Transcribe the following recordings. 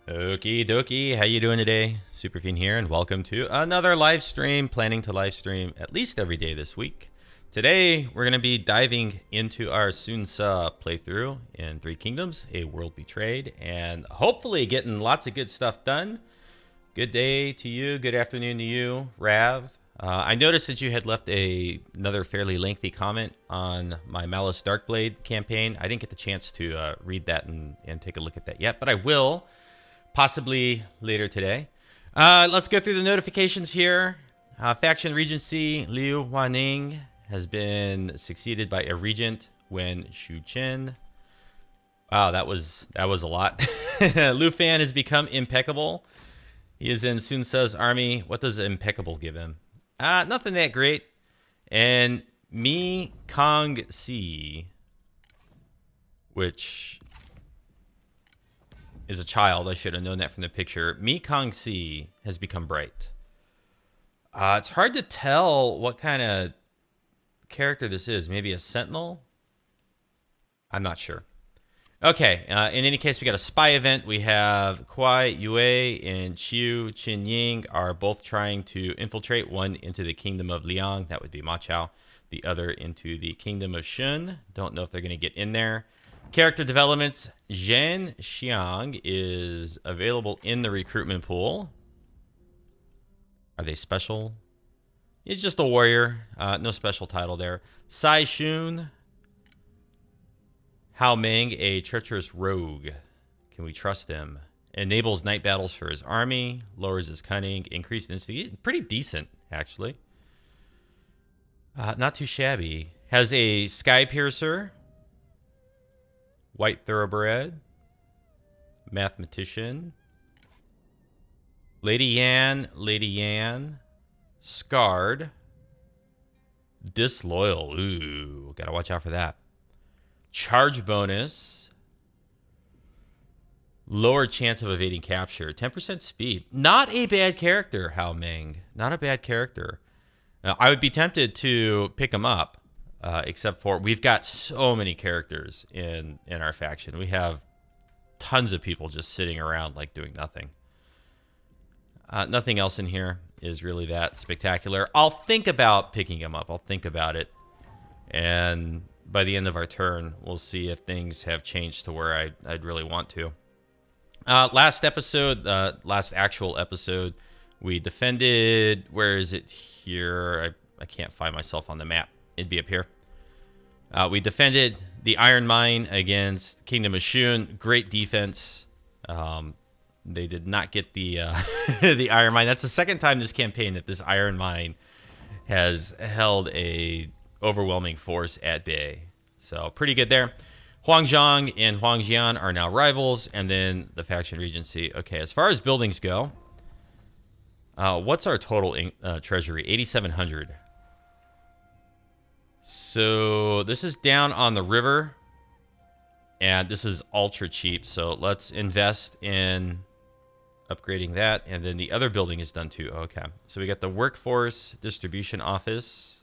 Okie dokie, how you doing today? Superfiend here, and welcome to another live stream. Planning to live stream at least every day this week. Today, we're going to be diving into our Sun Ren playthrough in Three Kingdoms, A World Betrayed, and hopefully getting lots of good stuff done. Good day to you, good afternoon to you, Rav. I noticed that you had left another fairly lengthy comment on my Malice Darkblade campaign. I didn't get the chance to read that and take a look at that yet, but I will. Possibly later today. Let's go through the notifications here. Faction Regency Liu Huaning has been succeeded by a regent, Wen Shu Chen. Wow, that was a lot. Lu Fan has become impeccable. He is in Sun Ce's army. What does impeccable give him? Nothing that great. And Mi Kong Si, which is a child. I should have known that from the picture. Mi Kong Si has become bright. It's hard to tell what kind of character this is. Maybe a sentinel? I'm not sure. Okay, in any case, we got a spy event. We have Kuai Yue and Qiu Qinying are both trying to infiltrate, one into the kingdom of Liang, that would be Ma Chao, the other into the kingdom of Shun. Don't know if they're going to get in there. Character developments, Zhang Xiang is available in the recruitment pool. Are they special? He's just a warrior. No special title there. Sai Shun. Hao Meng, a treacherous rogue. Can we trust him? Enables night battles for his army. Lowers his cunning. Increased instinct. Pretty decent, actually. Not too shabby. Has a Sky Piercer. White Thoroughbred, Mathematician, Lady Yan, Scarred, Disloyal, ooh, gotta watch out for that. Charge bonus, lower chance of evading capture, 10% speed. Not a bad character, Hao Meng, not a bad character. Now, I would be tempted to pick him up. Except for we've got so many characters in our faction. We have tons of people just sitting around like doing nothing. Nothing else in here is really that spectacular. I'll think about picking him up. I'll think about it. And by the end of our turn, we'll see if things have changed to where I'd really want to. Last episode, last actual episode, we defended... Where is it here? I can't find myself on the map. It'd be up here. We defended the Iron Mine against Kingdom of Shun. Great defense. They did not get the the Iron Mine. That's the second time this campaign that this Iron Mine has held a overwhelming force at bay. So pretty good there. Huangzhang and Huangjian are now rivals, and then the Faction Regency. Okay, as far as buildings go, what's our total treasury? 8,700. So this is down on the river, and this is ultra cheap. So let's invest in upgrading that, and then the other building is done too. Okay, so we got the workforce distribution office.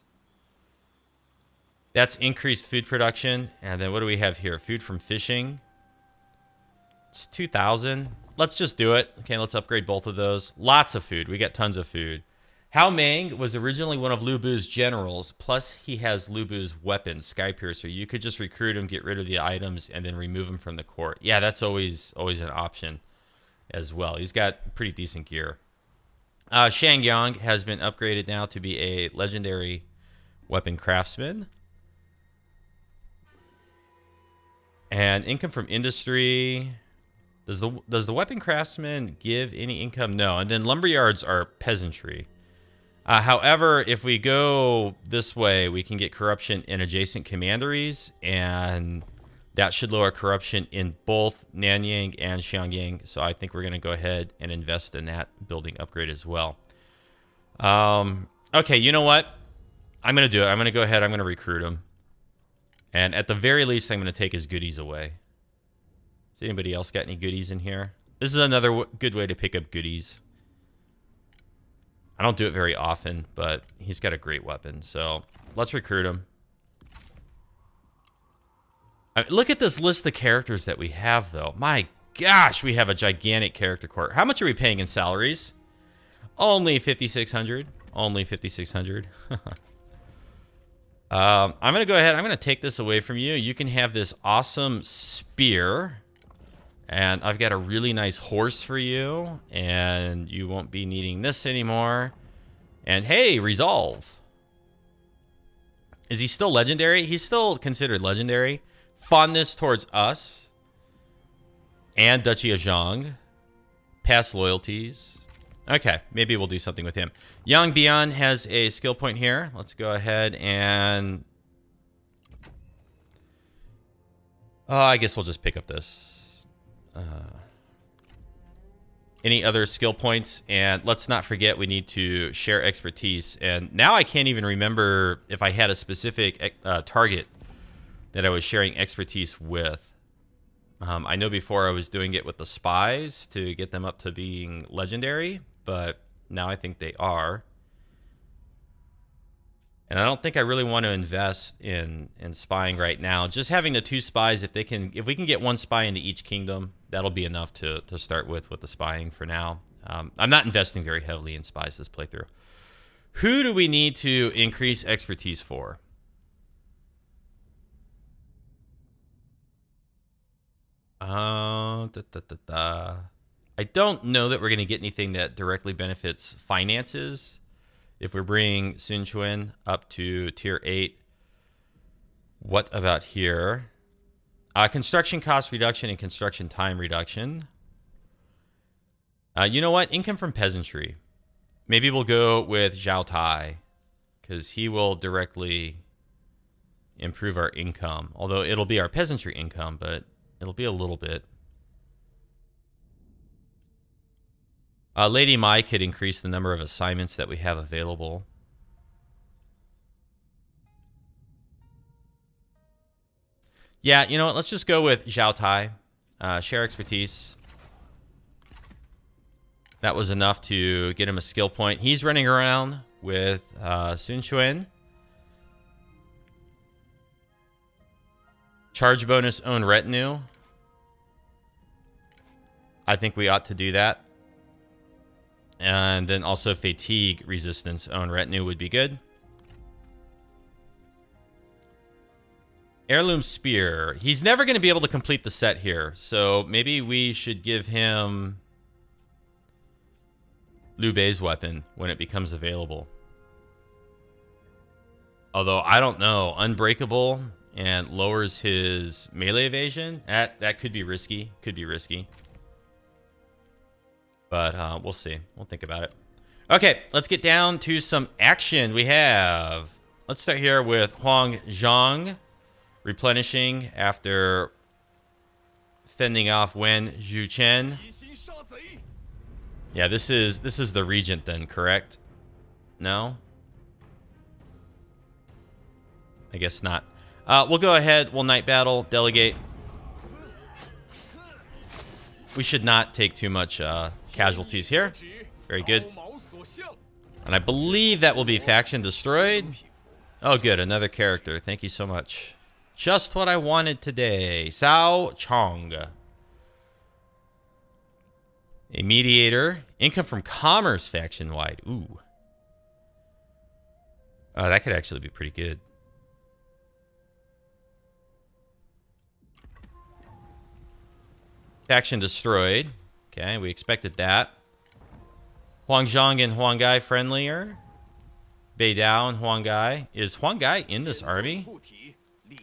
That's increased food production, and then what do we have here? Food from fishing. It's 2,000. Let's just do it. Okay, let's upgrade both of those. Lots of food. We got tons of food. Hao Meng was originally one of Lu Bu's generals, plus he has Lu Bu's weapons, Sky Piercer. You could just recruit him, get rid of the items, and then remove him from the court. Yeah, that's always an option as well. He's got pretty decent gear. Shang Yang has been upgraded now to be a legendary weapon craftsman. And income from industry. Does the weapon craftsman give any income? No. And then lumberyards are peasantry. However, if we go this way, we can get corruption in adjacent commanderies, and that should lower corruption in both Nanyang and Xiangyang. So I think we're going to go ahead and invest in that building upgrade as well. Okay, you know what? I'm going to do it. I'm going to go ahead. I'm going to recruit him. And at the very least, I'm going to take his goodies away. Has anybody else got any goodies in here? This is another good way to pick up goodies. I don't do it very often, but he's got a great weapon. So let's recruit him. I mean, look at this list of characters that we have, though. My gosh, we have a gigantic character court. How much are we paying in salaries? Only 5,600. Only 5,600. I'm going to go ahead. I'm going to take this away from you. You can have this awesome spear. And I've got a really nice horse for you. And you won't be needing this anymore. And hey, resolve. Is he still legendary? He's still considered legendary. Fondness towards us. And Duchy of Zhang. Past loyalties. Okay, maybe we'll do something with him. Yang Bian has a skill point here. Let's go ahead and... I guess we'll just pick up this. Any other skill points? And let's not forget we need to share expertise. And now I can't even remember if I had a specific target that I was sharing expertise with. I know before I was doing it with the spies to get them up to being legendary, but now I think they are. And I don't think I really want to invest in spying right now. Just having the 2 spies, if we can get 1 spy into each kingdom, that'll be enough to start with the spying for now. I'm not investing very heavily in spies this playthrough. Who do we need to increase expertise for? I don't know that we're going to get anything that directly benefits finances. If we bring Sun Ren up to tier 8, what about here? Construction cost reduction and construction time reduction. You know what? Income from peasantry. Maybe we'll go with Zhou Tai, because he will directly improve our income. Although it'll be our peasantry income, but it'll be a little bit. Lady Mai could increase the number of assignments that we have available. Yeah, you know what? Let's just go with Zhou Tai. Share expertise. That was enough to get him a skill point. He's running around with Sun Ren. Charge bonus, own retinue. I think we ought to do that. And then also fatigue resistance, own retinue would be good. Heirloom spear. He's never going to be able to complete the set here. So maybe we should give him Liu Bei's weapon when it becomes available. Although, I don't know. Unbreakable and lowers his melee evasion. That could be risky. Could be risky. But we'll see. We'll think about it. Okay, let's get down to some action. We have... Let's start here with Huang Zhang. Replenishing after fending off Wen Zhuchen. Yeah, this is the regent then, correct? No? I guess not. We'll go ahead. We'll night battle. Delegate. We should not take too much casualties here. Very good. And I believe that will be faction destroyed. Oh, good. Another character. Thank you so much. Just what I wanted today. Cao Chong. A mediator. Income from commerce faction-wide. Ooh. Oh, that could actually be pretty good. Faction destroyed. Okay, we expected that. Huang Zhang and Huang Gai friendlier. Bei Dao and Huang Gai. Is Huang Gai in this army?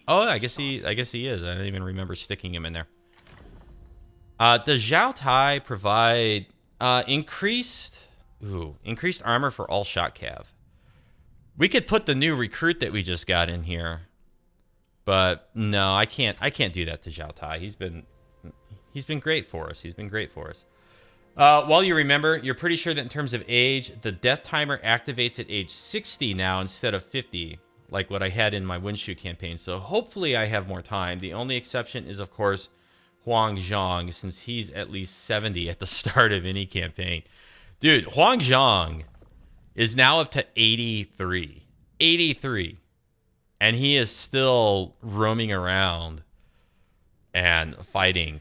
Oh, I guess he is. I don't even remember sticking him in there. Does Zhou Tai provide increased armor for all shot cav? We could put the new recruit that we just got in here, but no, I can't do that to Zhou Tai. He's been great for us. He's been great for us. While you remember, you're pretty sure that in terms of age, the death timer activates at age 60 now instead of 50. Like what I had in my Windshu campaign. So hopefully I have more time. The only exception is, of course, Huang Zhang, since he's at least 70 at the start of any campaign. Dude, Huang Zhang is now up to 83. 83. And he is still roaming around and fighting.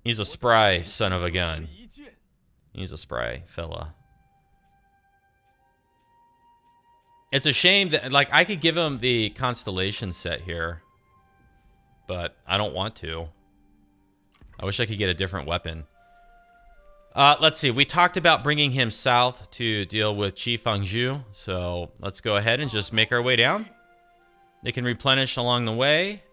He's a spry son of a gun. He's a spry fella. It's a shame that, like, I could give him the constellation set here, but I don't want to. I wish I could get a different weapon. Let's see. We talked about bringing him south to deal with Qi Fangzhou, so let's go ahead and just make our way down. They can replenish along the way.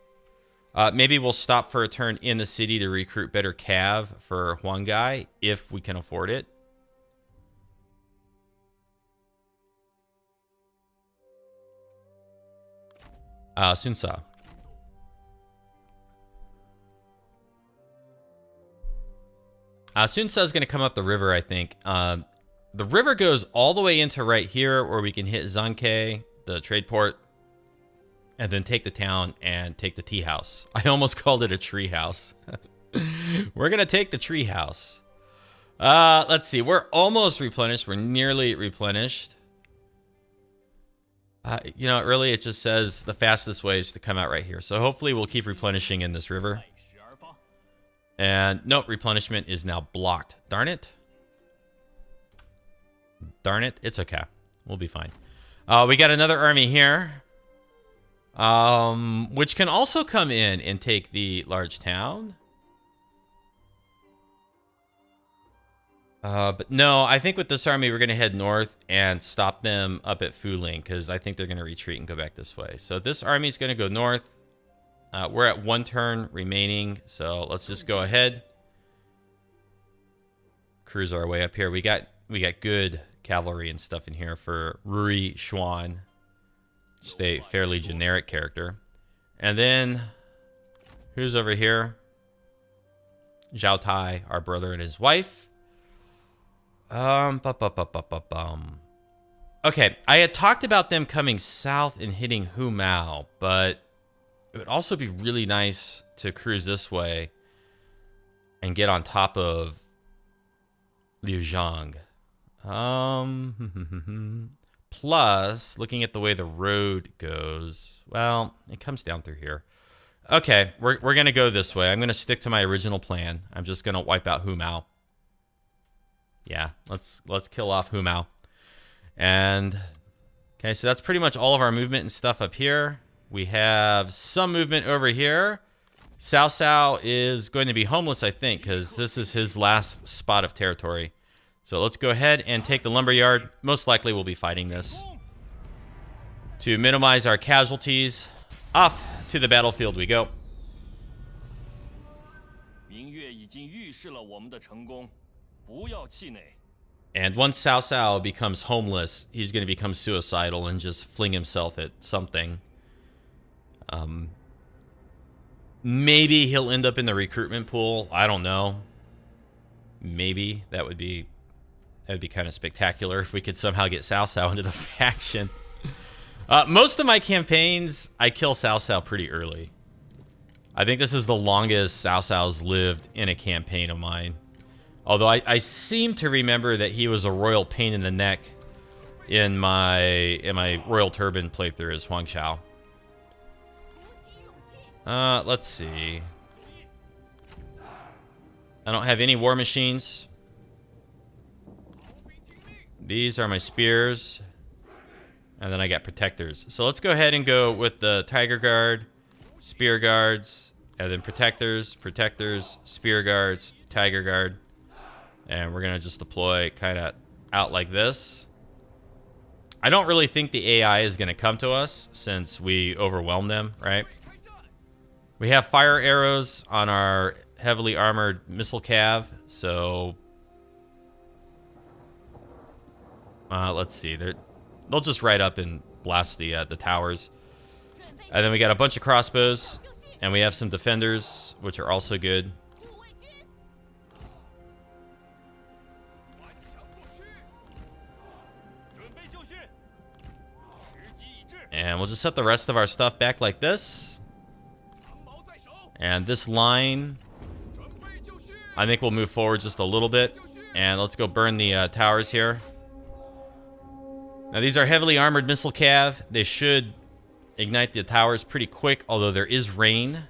Maybe we'll stop for a turn in the city to recruit better cav for Huangai, if we can afford it. Sun Sa. Sun Sa is going to come up the river, I think. The river goes all the way into right here, where we can hit Zhangke, the trade port, and then take the town and take the tea house. I almost called it a tree house. We're going to take the tree house. Let's see. We're almost replenished. We're nearly replenished. You know, really, it just says the fastest way is to come out right here. So hopefully we'll keep replenishing in this river. And nope, replenishment is now blocked. Darn it. Darn it. It's okay. We'll be fine. We got another army here. Which can also come in and take the large town. But no, I think with this army, we're going to head north and stop them up at Fuling, because I think they're going to retreat and go back this way. So this army is going to go north. We're at 1 turn remaining, so let's just go ahead. Cruise our way up here. We got good cavalry and stuff in here for Ruri Xuan. Just a fairly generic character. And then, who's over here? Zhou Tai, our brother and his wife. Okay, I had talked about them coming south and hitting Hu Mao, but it would also be really nice to cruise this way and get on top of Liu Zhang. Plus, looking at the way the road goes, well, it comes down through here. Okay, we're going to go this way. I'm going to stick to my original plan. I'm just going to wipe out Hu Mao. Yeah, let's kill off Hu Mao. And, okay, so that's pretty much all of our movement and stuff up here. We have some movement over here. Cao Cao is going to be homeless, I think, because this is his last spot of territory. So let's go ahead and take the lumberyard. Most likely we'll be fighting this. To minimize our casualties, off to the battlefield we go. And once Cao Cao becomes homeless, he's going to become suicidal and just fling himself at something. Maybe he'll end up in the recruitment pool. I don't know. Maybe that would be kind of spectacular if we could somehow get Cao Cao into the faction. Most of my campaigns, I kill Cao Cao pretty early. I think this is the longest Cao Cao's lived in a campaign of mine. Although I seem to remember that he was a royal pain in the neck in my Royal Turban playthrough as Huang Xiao. Let's see. I don't have any war machines. These are my spears. And then I got protectors. So let's go ahead and go with the Tiger Guard, Spear Guards, and then protectors, Spear Guards, Tiger Guard. And we're going to just deploy kind of out like this. I don't really think the AI is going to come to us since we overwhelm them, right? We have fire arrows on our heavily armored missile cav, so let's see. They'll just ride up and blast the towers. And then we got a bunch of crossbows, and we have some defenders, which are also good. And we'll just set the rest of our stuff back like this. And this line, I think we'll move forward just a little bit. And let's go burn the towers here. Now these are heavily armored missile cav. They should ignite the towers pretty quick, although there is rain.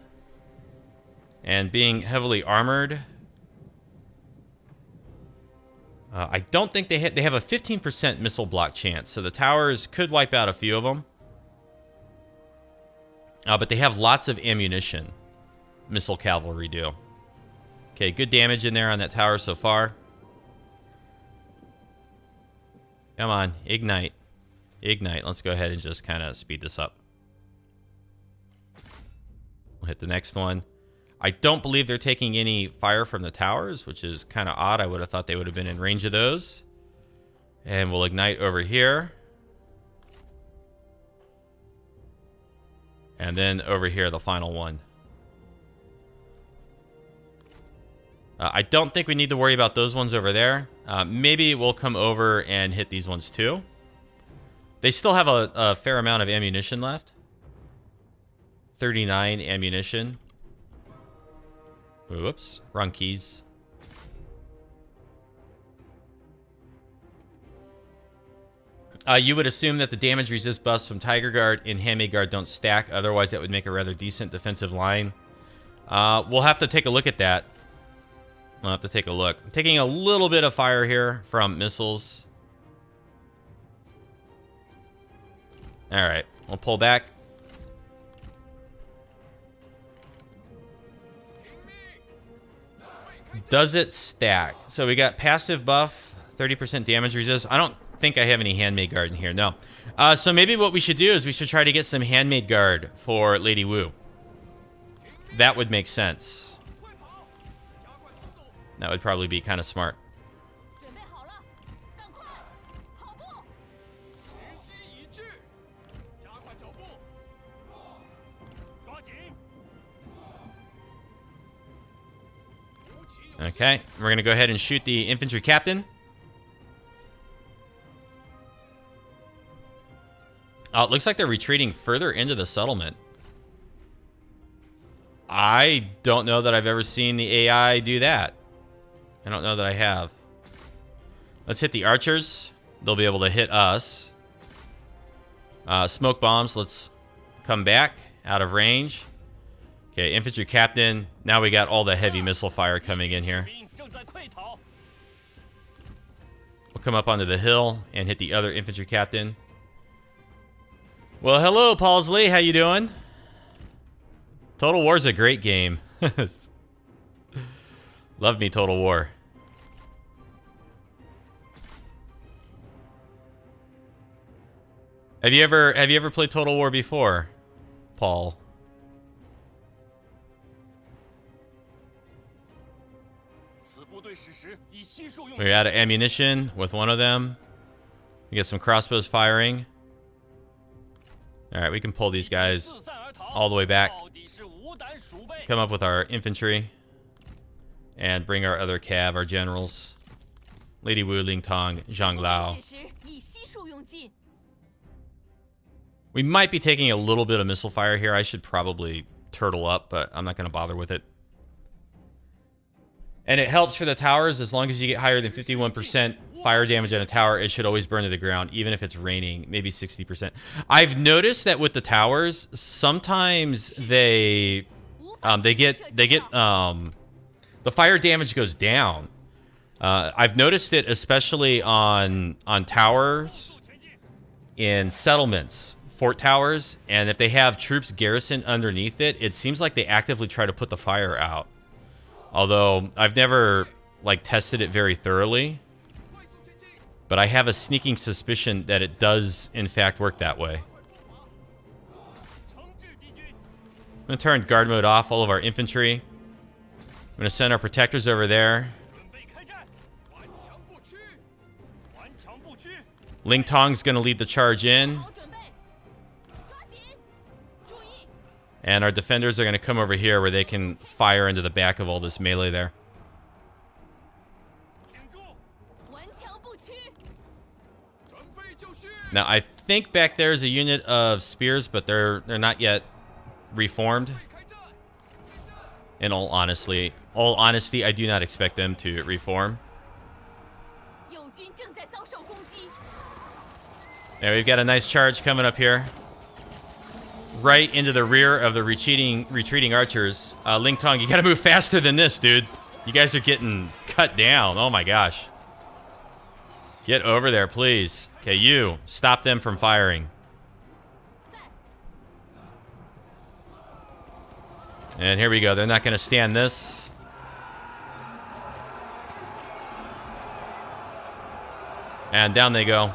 And being heavily armored I don't think they hit. They have a 15% missile block chance, so the towers could wipe out a few of them. But they have lots of ammunition. Missile cavalry do. Okay, good damage in there on that tower so far. Come on, ignite. Ignite. Let's go ahead and just kind of speed this up. We'll hit the next one. I don't believe they're taking any fire from the towers, which is kind of odd. I would have thought they would have been in range of those. And we'll ignite over here. And then over here, the final one. I don't think we need to worry about those ones over there. Maybe we'll come over and hit these ones too. They still have a fair amount of ammunition left. 39 ammunition. Whoops, wrong keys. You would assume that the damage resist buffs from Tiger Guard and Handmaid Guard don't stack. Otherwise, that would make a rather decent defensive line. We'll have to take a look at that. We'll have to take a look. I'm taking a little bit of fire here from missiles. All right, we'll pull back. Does it stack? So we got passive buff, 30% damage resist. I don't think I have any Handmaid Guard in here. No. So maybe what we should do is we should try to get some Handmaid Guard for Lady Wu. That would make sense. That would probably be kind of smart. Okay, we're going to go ahead and shoot the infantry captain. Oh, it looks like they're retreating further into the settlement. I don't know that I've ever seen the AI do that. I don't know that I have. Let's hit the archers. They'll be able to hit us. Smoke bombs. Let's come back out of range. Okay, infantry captain. Now we got all the heavy missile fire coming in here. We'll come up onto the hill and hit the other infantry captain. Well, hello, Paulsley. How you doing? Total War's a great game. Love me Total War. Have you ever played Total War before, Paul? We're out of ammunition with one of them. We get some crossbows firing. All right, we can pull these guys all the way back. Come up with our infantry. And bring our other cav, our generals. Lady Wu, Ling Tong, Zhang Lao. We might be taking a little bit of missile fire here. I should probably turtle up, but I'm not going to bother with it. And it helps for the towers. As long as you get higher than 51% fire damage on a tower, it should always burn to the ground, even if it's raining, maybe 60%. I've noticed that with the towers, sometimes the fire damage goes down. I've noticed it especially on towers in settlements, fort towers, and if they have troops garrisoned underneath it, it seems like they actively try to put the fire out. Although I've never tested it very thoroughly, but I have a sneaking suspicion that it does in fact work that way. I'm going to turn guard mode off all of our infantry. I'm going to send our protectors over there. Ling Tong's going to lead the charge in. And our defenders are going to come over here where they can fire into the back of all this melee there. Now, I think back there is a unit of spears, but they're not yet reformed. In all honesty, I do not expect them to reform. There, we've got a nice charge coming up here. Right into the rear of the retreating archers. Ling Tong, you gotta move faster than this, dude. You guys are getting cut down. Oh my gosh. Get over there, please. Okay, you. Stop them from firing. And here we go. They're not going to stand this. And down they go.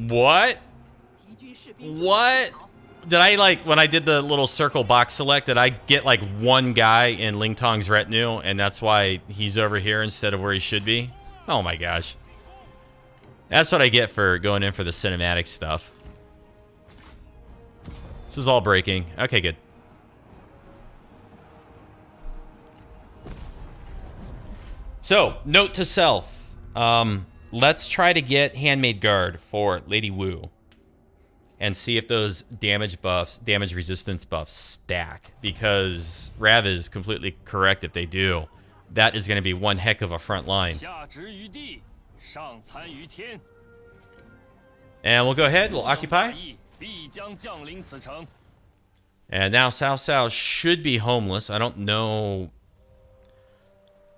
What? What? Did I, like, when I did the little circle box select, did I get, like, one guy in Ling Tong's retinue, and that's why he's over here instead of where he should be? Oh, my gosh. That's what I get for going in for the cinematic stuff. This is all breaking. Okay, good. So, note to self. Let's try to get Handmaid Guard for Lady Wu. And see if those damage buffs, damage resistance buffs stack. Because Rav is completely correct if they do. That is going to be one heck of a front line. And we'll go ahead, we'll occupy. And now Cao Cao should be homeless. I don't know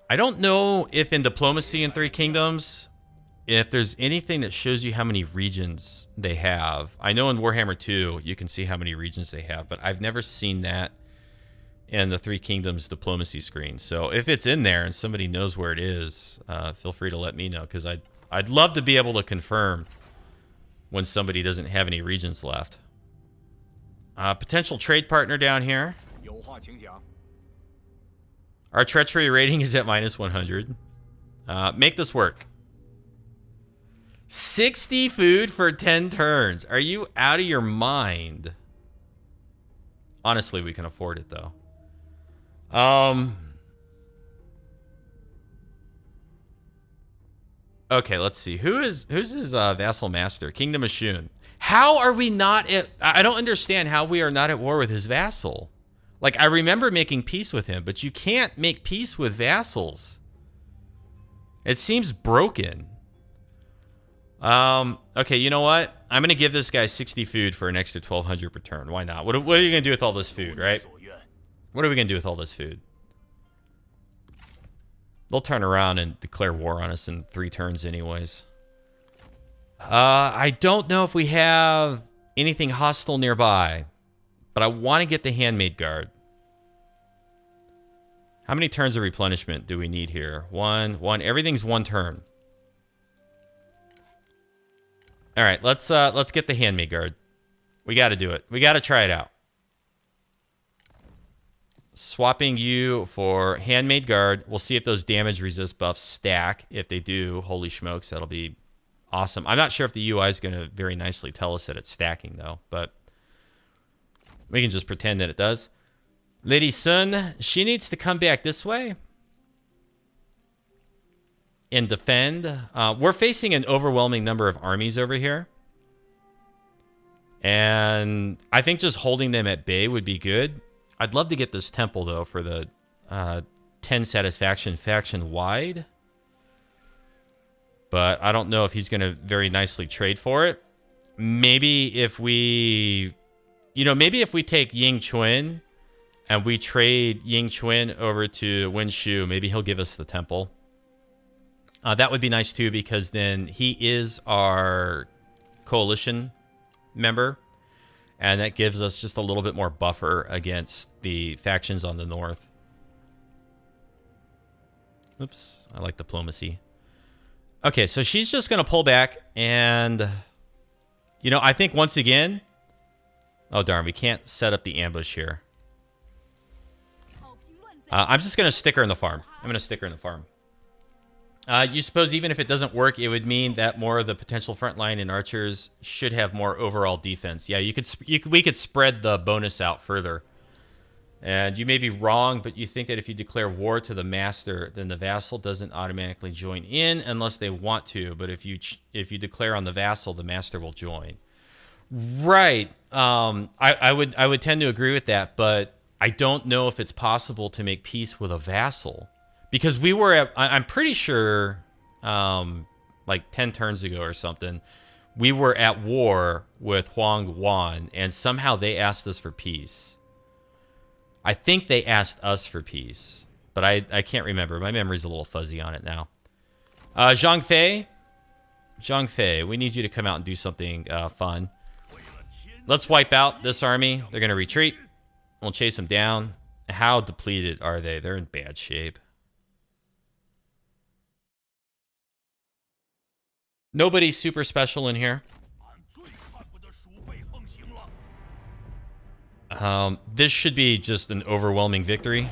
if in Diplomacy in Three Kingdoms, if there's anything that shows you how many regions they have. I know in Warhammer 2, you can see how many regions they have, but I've never seen that in the Three Kingdoms Diplomacy screen. So if it's in there and somebody knows where it is, feel free to let me know, because I'd love to be able to confirm when somebody doesn't have any regions left. Potential trade partner down here. Our treachery rating is at -100. Make this work. 60 food for 10 turns. Are you out of your mind? Honestly, we can afford it, though. Okay, let's see. Who's his vassal master? Kingdom of Shun. How are we not at... I don't understand how we are not at war with his vassal. Like, I remember making peace with him, but you can't make peace with vassals. It seems broken. Okay, you know what? I'm going to give this guy 60 food for an extra 1,200 per turn. Why not? What are you going to do with all this food, right? What are we going to do with all this food? They'll turn around and declare war on us in 3 turns anyways. I don't know if we have anything hostile nearby, but I want to get the Handmaid Guard. How many turns of replenishment do we need here? One. Everything's 1 turn. All right, let's get the Handmaid Guard. We got to do it. We got to try it out. Swapping you for Handmaid Guard. We'll see if those damage resist buffs stack. If they do, holy smokes, that'll be awesome. I'm not sure if the UI is going to very nicely tell us that it's stacking, though, but we can just pretend that it does. Lady Sun, she needs to come back this way and defend. We're facing an overwhelming number of armies over here. And I think just holding them at bay would be good. I'd love to get this temple, though, for the 10 satisfaction faction-wide. But I don't know if he's going to very nicely trade for it. Maybe if we... maybe if we take Ying Chuan and we trade Ying Chuan over to Wen Shu, maybe he'll give us the temple. That would be nice, too, because then he is our coalition member. And that gives us just a little bit more buffer against the factions on the north. Oops, I like diplomacy. Okay, so she's just going to pull back. And, I think once again... Oh, darn, we can't set up the ambush here. I'm just going to stick her in the farm. I'm going to stick her in the farm. You suppose even if it doesn't work, it would mean that more of the potential frontline and archers should have more overall defense. Yeah, we could spread the bonus out further. And you may be wrong, but you think that if you declare war to the master, then the vassal doesn't automatically join in unless they want to. But if you declare on the vassal, the master will join. Right. I would tend to agree with that, but I don't know if it's possible to make peace with a vassal. Because we were at, I'm pretty sure, like 10 turns ago or something, we were at war with Huang Wan, and somehow they asked us for peace. I think they asked us for peace. but I can't remember. My memory's a little fuzzy on it now. Zhang Fei. Zhang Fei, we need you to come out and do something fun. Let's wipe out this army. They're going to retreat. We'll chase them down. How depleted are they? They're in bad shape. Nobody super special in here. This should be just an overwhelming victory.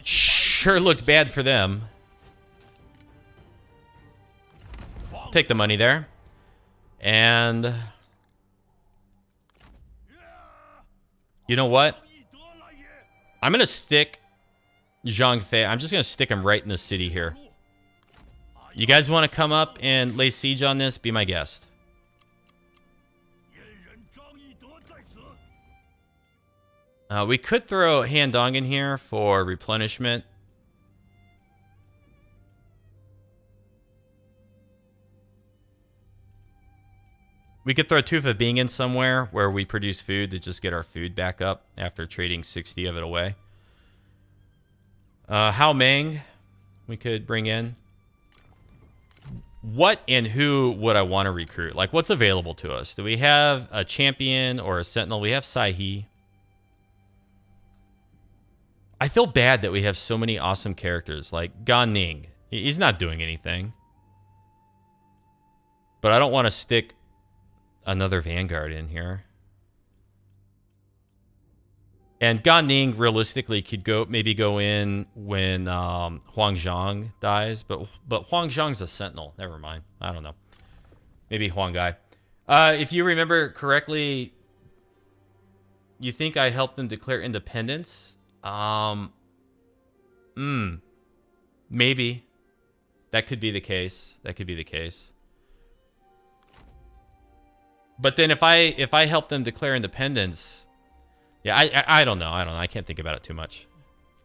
Sure looked bad for them. Take the money there. And you know what? I'm going to stick Zhang Fei. I'm just going to stick him right in the city here. You guys want to come up and lay siege on this? Be my guest. We could throw Handong in here for replenishment. We could throw Tufa Bing in somewhere where we produce food to just get our food back up after trading 60 of it away. Hao Meng, we could bring in. What and who would I want to recruit? Like, what's available to us? Do we have a champion or a sentinel? We have Sai He. I feel bad that we have so many awesome characters. Like Gan Ning. He's not doing anything. But I don't want to stick another Vanguard in here. And Gan Ning realistically could maybe go in when Huang Zhang dies, but Huang Zhang's a sentinel. Never mind. I don't know. Maybe Huang Gai. If you remember correctly, you think I helped them declare independence? Maybe. That could be the case. That could be the case. But then if I help them declare independence, yeah, I don't know. I can't think about it too much.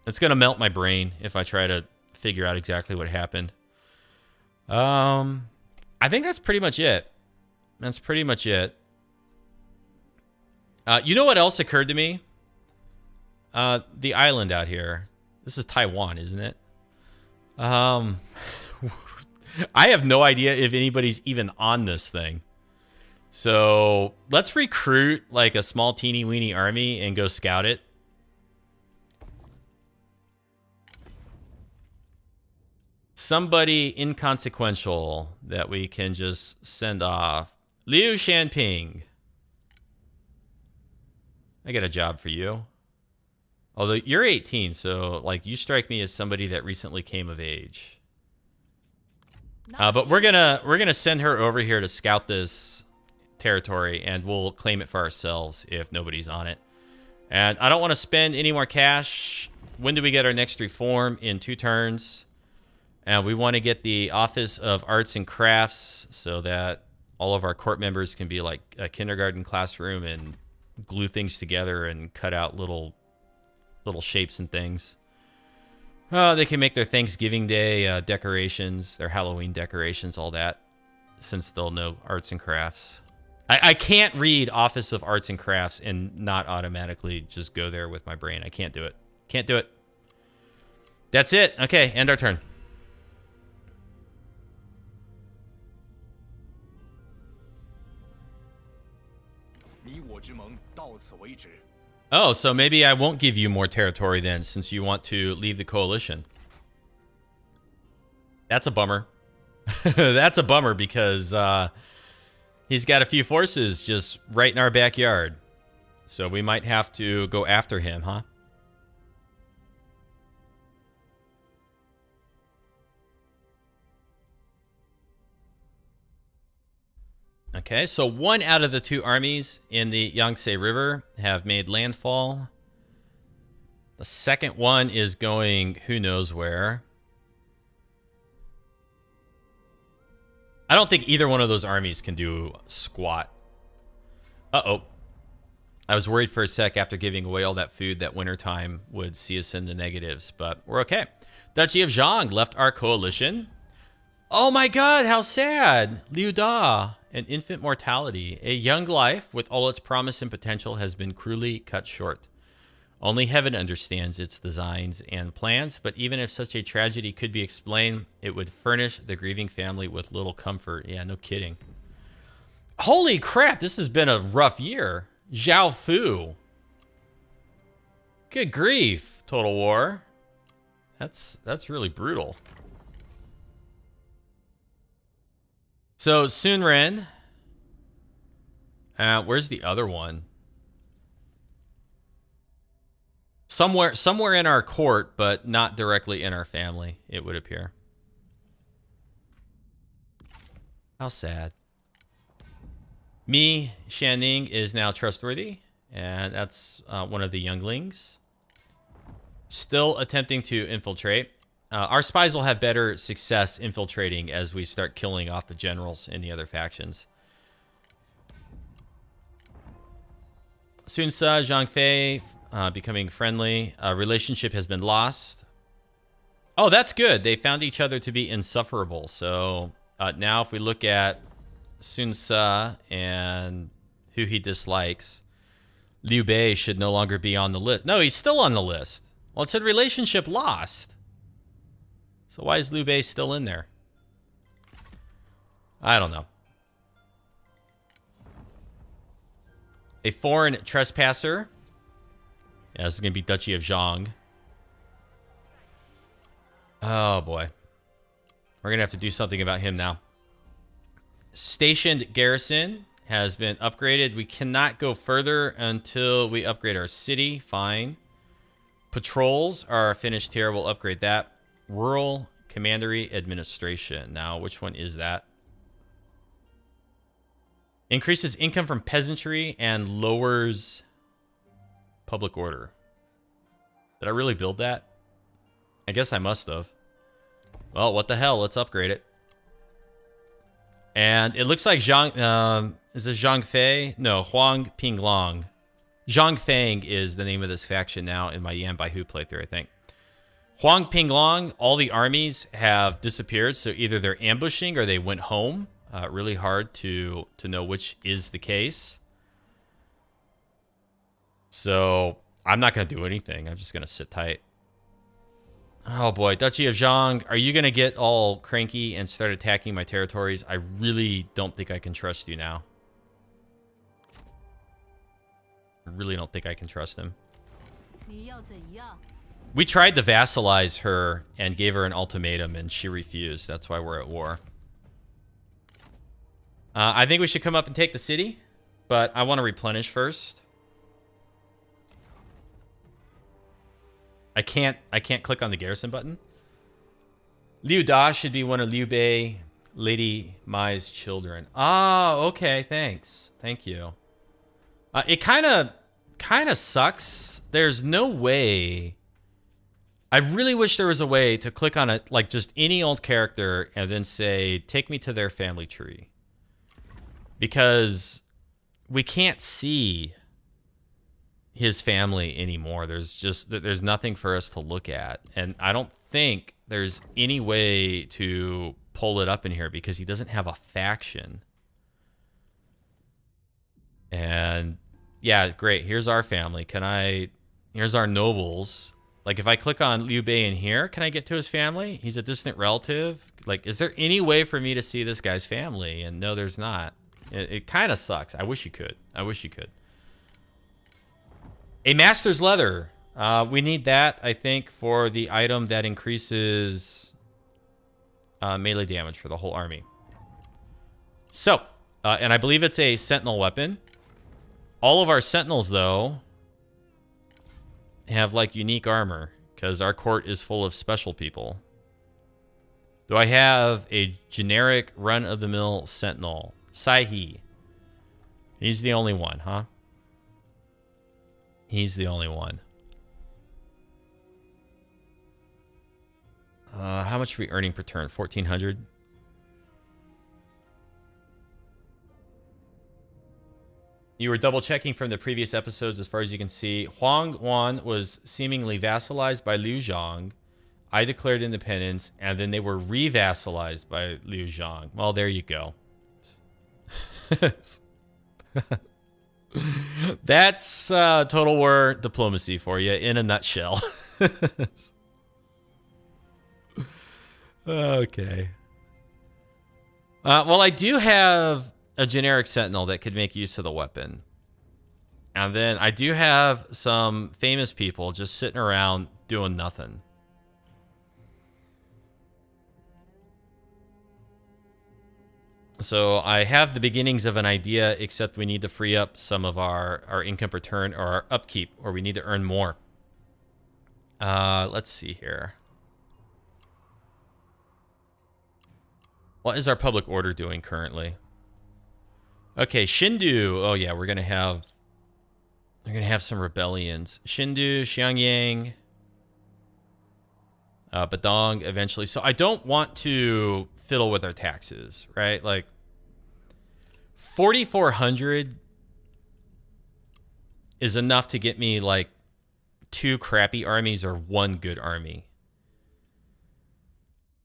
It's gonna melt my brain if I try to figure out exactly what happened. I think that's pretty much it. That's pretty much it. You know what else occurred to me? The island out here. This is Taiwan, isn't it? I have no idea if anybody's even on this thing. So let's recruit like a small teeny weeny army and go scout it. Somebody inconsequential that we can just send off. Liu Shanping. I got a job for you. Although you're 18, so like you strike me as somebody that recently came of age. But we're gonna send her over here to scout this territory, and we'll claim it for ourselves if nobody's on it. And I don't want to spend any more cash. When do we get our next reform? In 2 turns. And we want to get the Office of Arts and Crafts so that all of our court members can be like a kindergarten classroom and glue things together and cut out little shapes and things. They can make their Thanksgiving Day decorations, their Halloween decorations, all that, since they'll know arts and crafts. I can't read Office of Arts and Crafts and not automatically just go there with my brain. I can't do it. Can't do it. That's it. Okay, end our turn. Oh, so maybe I won't give you more territory then, since you want to leave the coalition. That's a bummer. That's a bummer because he's got a few forces just right in our backyard. So we might have to go after him, huh? Okay, so 1 out of the 2 armies in the Yangtze River have made landfall. The second one is going who knows where. I don't think either one of those armies can do squat. Uh-oh. I was worried for a sec after giving away all that food that wintertime would see us in the negatives, but we're okay. Duchy of Zhang left our coalition. Oh my god, how sad. Liu Da, an infant mortality. A young life with all its promise and potential has been cruelly cut short. Only heaven understands its designs and plans, but even if such a tragedy could be explained, it would furnish the grieving family with little comfort. Yeah, no kidding. Holy crap, this has been a rough year. Zhao Fu. Good grief, Total War. That's really brutal. So, Sun Ren. Where's the other one? Somewhere in our court, but not directly in our family, it would appear. How sad. Mi Shanning is now trustworthy, and that's one of the younglings. Still attempting to infiltrate. Our spies will have better success infiltrating as we start killing off the generals in the other factions. Sun Sa, Zhang Fei, becoming friendly. Relationship has been lost. Oh, that's good. They found each other to be insufferable. So now if we look at Sun Sa and who he dislikes, Liu Bei should no longer be on the list. No, he's still on the list. Well, it said relationship lost. So why is Liu Bei still in there? I don't know. A foreign trespasser. Yeah, this is going to be Duchy of Zhang. Oh, boy. We're going to have to do something about him now. Stationed garrison has been upgraded. We cannot go further until we upgrade our city. Fine. Patrols are finished here. We'll upgrade that. Rural Commandery Administration. Now, which one is that? Increases income from peasantry and lowers public order. Did I really build that? I guess I must have. Well, what the hell? Let's upgrade it. And it looks like Zhang... is it Zhang Fei? No, Huang Pinglong. Zhang Fang is the name of this faction now in my Yan Bai Hu playthrough, I think. Huang Pinglong, all the armies have disappeared, so either they're ambushing or they went home. Really hard to know which is the case. So I'm not going to do anything. I'm just going to sit tight. Oh boy, Duchy of Zhang, are you going to get all cranky and start attacking my territories? I really don't think I can trust you now. I really don't think I can trust him. We tried to vassalize her and gave her an ultimatum, and she refused. That's why we're at war. I think we should come up and take the city, but I want to replenish first. I can't click on the garrison button. Liu Da should be one of Liu Bei, Lady Mai's children. Oh, okay, thanks. Thank you. It kind of sucks. There's no way. I really wish there was a way to click on it, like just any old character, and then say, take me to their family tree. Because we can't see his family anymore. There's nothing for us to look at. And I don't think there's any way to pull it up in here because he doesn't have a faction. And yeah, great. Here's our family. Here's our nobles. Like if I click on Liu Bei in here, can I get to his family? He's a distant relative. Like, is there any way for me to see this guy's family? And no, there's not. It kind of sucks. I wish you could. I wish you could. A master's leather. We need that, I think, for the item that increases melee damage for the whole army. So, and I believe it's a sentinel weapon. All of our sentinels, though, have like unique armor because our court is full of special people. Do I have a generic run-of-the-mill sentinel? Saihi. He's the only one, huh? He's the only one. How much are we earning per turn? 1,400. You were double checking from the previous episodes as far as you can see. Huang Wan was seemingly vassalized by Liu Zhang. I declared independence, and then they were re-vassalized by Liu Zhang. Well, there you go. That's total war diplomacy for you in a nutshell. Okay. Well, I do have a generic sentinel that could make use of the weapon. And then I do have some famous people just sitting around doing nothing. So I have the beginnings of an idea, except we need to free up some of our income return or our upkeep, or we need to earn more. Let's see here. What is our public order doing currently? Okay, Shindu. Oh yeah, we're gonna have some rebellions. Shindu, Xiangyang, Badong eventually. So I don't want to fiddle with our taxes, right? Like 4,400 is enough to get me like 2 crappy armies or 1 good army.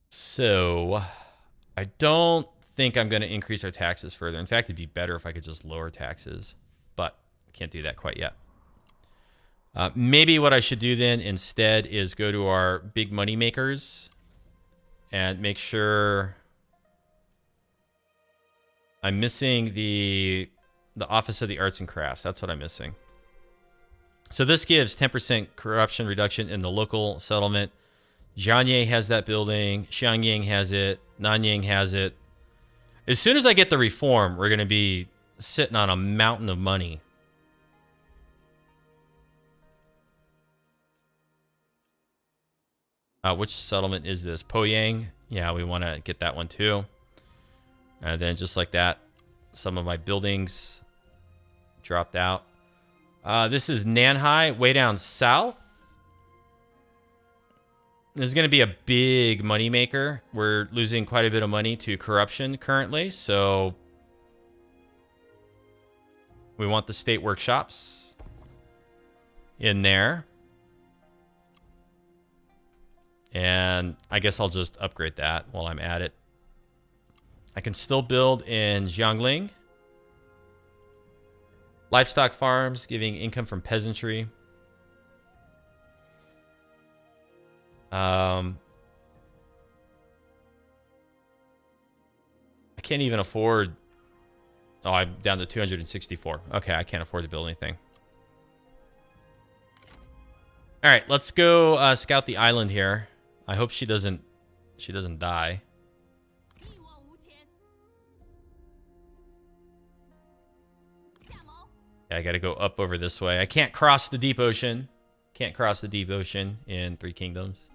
So I don't think I'm going to increase our taxes further. In fact, it'd be better if I could just lower taxes, but can't do that quite yet. Maybe what I should do then instead is go to our big money makers and make sure I'm missing the Office of the Arts and Crafts. That's what I'm missing. So this gives 10% corruption reduction in the local settlement. Jianye has that building. Xiangyang has it. Nanyang has it. As soon as I get the reform, we're going to be sitting on a mountain of money. Which settlement is this? Poyang. Yeah, we want to get that one too. And then just like that, some of my buildings dropped out. This is Nanhai, way down south. This is going to be a big money maker. We're losing quite a bit of money to corruption currently, so we want the state workshops in there. And I guess I'll just upgrade that while I'm at it. I can still build in Jiangling. Livestock farms, giving income from peasantry. I can't even afford... Oh, I'm down to 264. Okay, I can't afford to build anything. All right, let's go scout the island here. I hope she doesn't die. Yeah, I got to go up over this way. I can't cross the deep ocean. Can't cross the deep ocean in Three Kingdoms.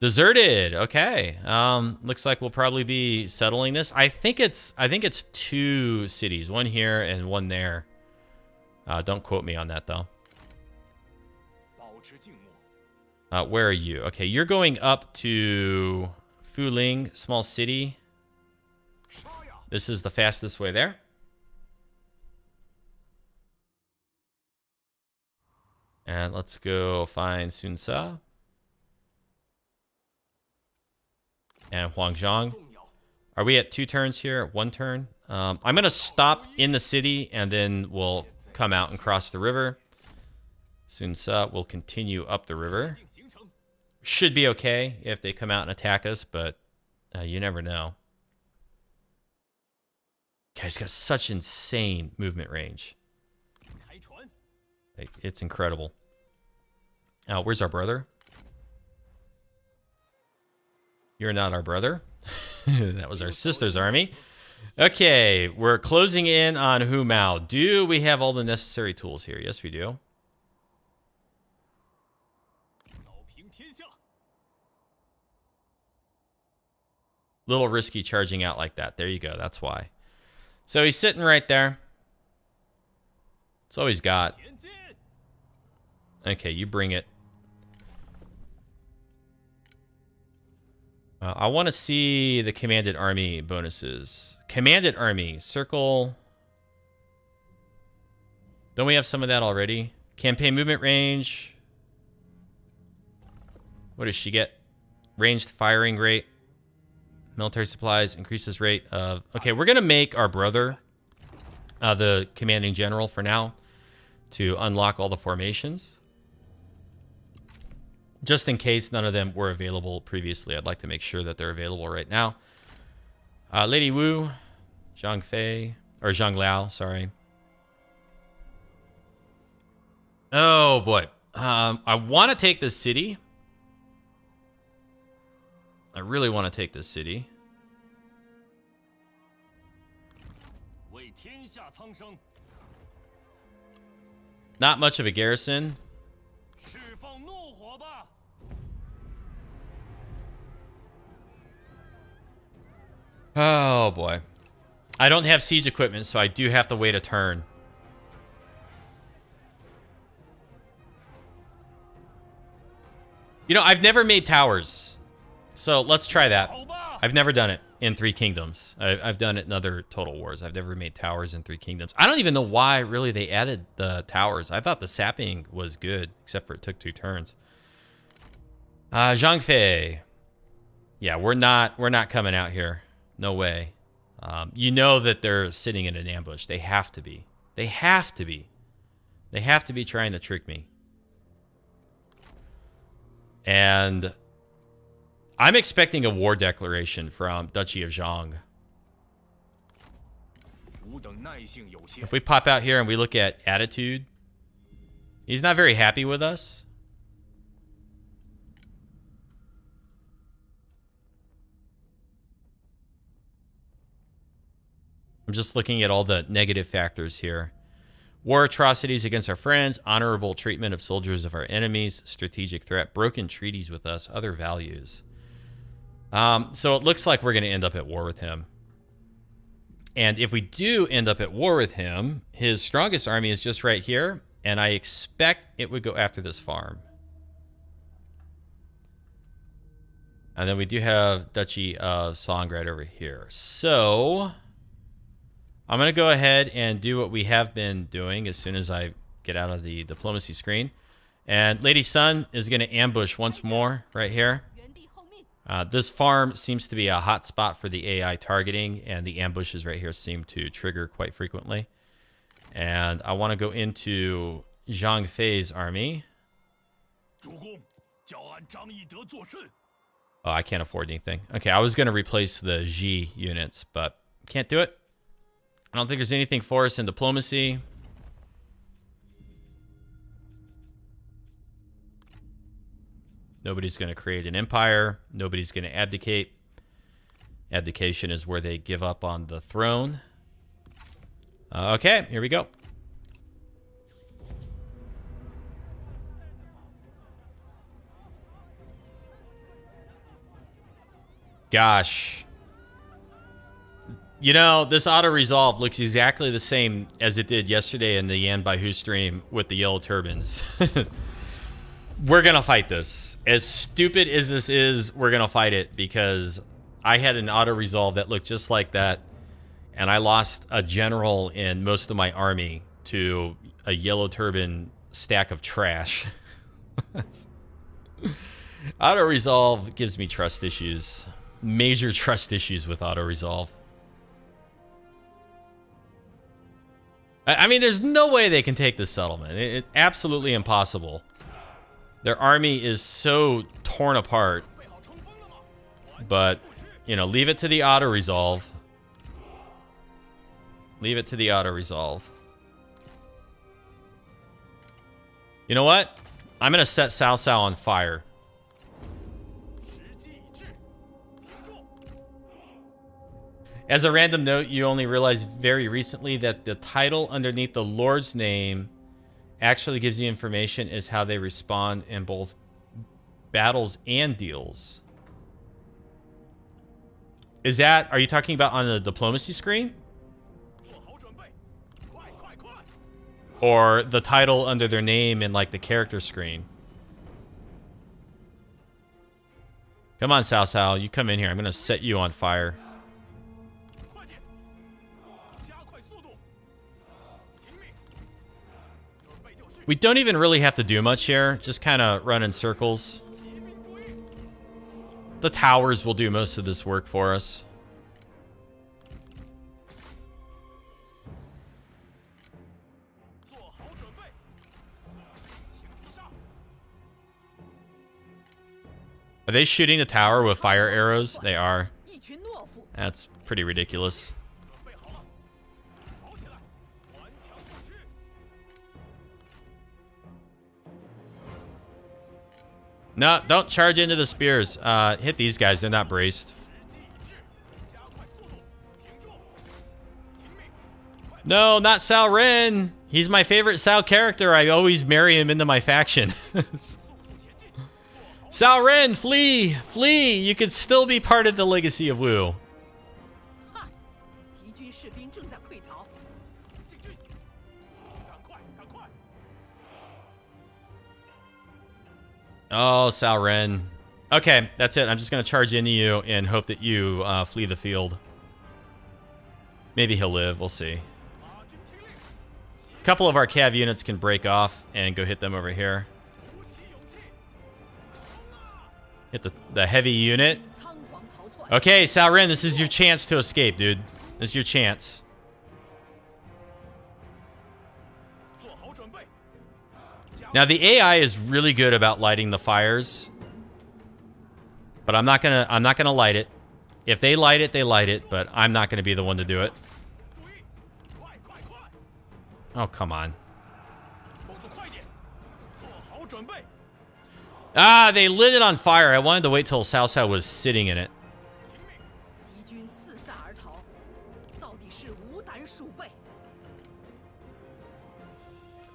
Deserted. Okay. Looks like we'll probably be settling this. I think it's 2 cities, one here and one there. Don't quote me on that though. Where are you? Okay, you're going up to Fuling, small city. This is the fastest way there. And let's go find Sun Sa. And Huangzhong. Are we at 2 turns here? 1 turn? I'm going to stop in the city, and then we'll come out and cross the river. Sun Sa will continue up the river. Should be okay if they come out and attack us, but you never know. Guy's got such insane movement range. Like, it's incredible. Where's our brother? You're not our brother. That was our sister's army. Okay, we're closing in on Hu Mao. Do we have all the necessary tools here? Yes, we do. Little risky charging out like that. There you go. That's why. So he's sitting right there. That's all he's got. Okay, you bring it. I want to see the commanded army bonuses. Commanded army. Circle. Don't we have some of that already? Campaign movement range. What does she get? Ranged firing rate. Military supplies increases rate of... Okay, we're going to make our brother the commanding general for now to unlock all the formations. Just in case none of them were available previously, I'd like to make sure that they're available right now. Lady Wu, Zhang Fei, or Zhang Liao, sorry. Oh boy. I want to take this city. I really want to take this city. Not much of a garrison. Oh boy. I don't have siege equipment, so I do have to wait a turn. You know, I've never made towers. So let's try that. I've never done it in Three Kingdoms. I've done it in other Total Wars. I've never made towers in Three Kingdoms. I don't even know why, really, they added the towers. I thought the sapping was good, except for it took 2 turns. Zhang Fei. Yeah, we're not coming out here. No way. You know that they're sitting in an ambush. They have to be. They have to be. They have to be trying to trick me. And I'm expecting a war declaration from Duchy of Zhang. If we pop out here and we look at attitude, he's not very happy with us. I'm just looking at all the negative factors here. War atrocities against our friends, honorable treatment of soldiers of our enemies, strategic threat, broken treaties with us, other values. So it looks like we're going to end up at war with him. And if we do end up at war with him, his strongest army is just right here, and I expect it would go after this farm. And then we do have Duchy of Song right over here. So I'm going to go ahead and do what we have been doing as soon as I get out of the diplomacy screen. And Lady Sun is going to ambush once more right here. This farm seems to be a hot spot for the AI targeting, and the ambushes right here seem to trigger quite frequently. And I want to go into Zhang Fei's army. Oh, I can't afford anything. Okay, I was going to replace the Xi units, but can't do it. I don't think there's anything for us in diplomacy. Nobody's going to create an empire. Nobody's going to abdicate. Abdication is where they give up on the throne. Okay, here we go. Gosh. You know, this auto-resolve looks exactly the same as it did yesterday in the Yan by Hu stream with the yellow turbans. We're going to fight this. As stupid as this is, we're going to fight it because I had an auto-resolve that looked just like that, and I lost a general in most of my army to a yellow turban stack of trash. Auto-resolve gives me trust issues. Major trust issues with auto-resolve. I mean, there's no way they can take this settlement. It's absolutely impossible. Their army is so torn apart. But, you know, leave it to the auto-resolve. Leave it to the auto-resolve. You know what? I'm going to set Cao Cao on fire. As a random note, you only realized very recently that the title underneath the Lord's name actually gives you information as how they respond in both battles and deals. Is that, are you talking about on the diplomacy screen? Or the title under their name in like the character screen? Come on, Cao Cao, you come in here. I'm going to set you on fire. We don't even really have to do much here. Just kind of run in circles. The towers will do most of this work for us. Are they shooting the tower with fire arrows? They are. That's pretty ridiculous. No, don't charge into the spears. Hit these guys. They're not braced. No, not Sun Ren. He's my favorite Xiao character. I always marry him into my faction. Sun Ren, flee! Flee! You could still be part of the legacy of Wu. Oh, Sun Ren. Okay, that's it. I'm just going to charge into you and hope that you flee the field. Maybe he'll live. We'll see. A couple of our cav units can break off and go hit them over here. Hit the heavy unit. Okay, Sun Ren, this is your chance to escape, dude. This is your chance. Now the AI is really good about lighting the fires, but I'm not gonna light it. If they light it, they light it, but I'm not gonna be the one to do it. Oh, come on. Ah, they lit it on fire. I wanted to wait till Xiao Qiao was sitting in it.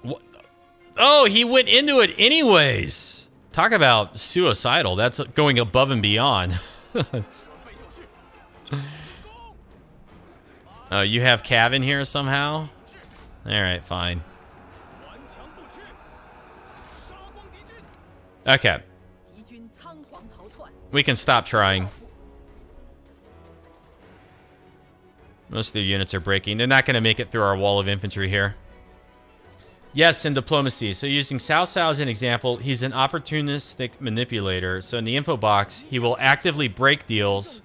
What? Oh, he went into it anyways. Talk about suicidal. That's going above and beyond. Oh, you have Cav in here somehow? Alright, fine. Okay. We can stop trying. Most of the units are breaking. They're not going to make it through our wall of infantry here. Yes, in diplomacy. So using Xiao Qiao as an example, he's an opportunistic manipulator. So in the info box, he will actively break deals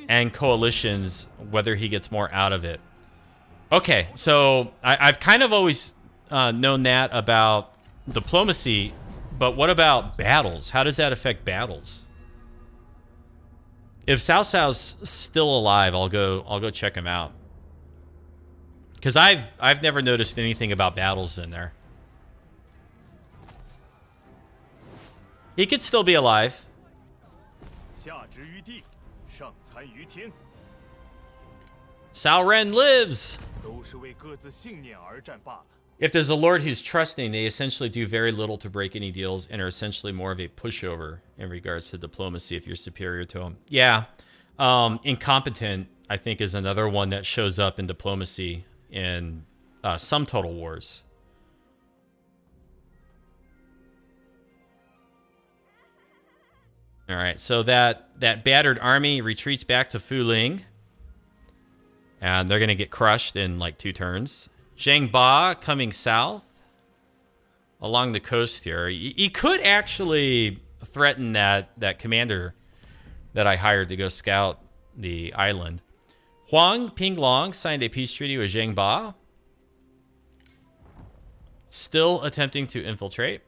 and coalitions, whether he gets more out of it. Okay, so I've kind of always known that about diplomacy, but what about battles? How does that affect battles? If Xiao Qiao's still alive, I'll go check him out. Because I've never noticed anything about battles in there. He could still be alive. Sun Ren lives. If there's a lord who's trusting, they essentially do very little to break any deals and are essentially more of a pushover in regards to diplomacy if you're superior to them. Yeah. Incompetent, I think, is another one that shows up in diplomacy in some Total Wars. All right, so that battered army retreats back to Fuling. And they're going to get crushed in like 2 turns. Zhang Ba coming south along the coast here. He could actually threaten that commander that I hired to go scout the island. Huang Pinglong signed a peace treaty with Zhang Ba. Still attempting to infiltrate.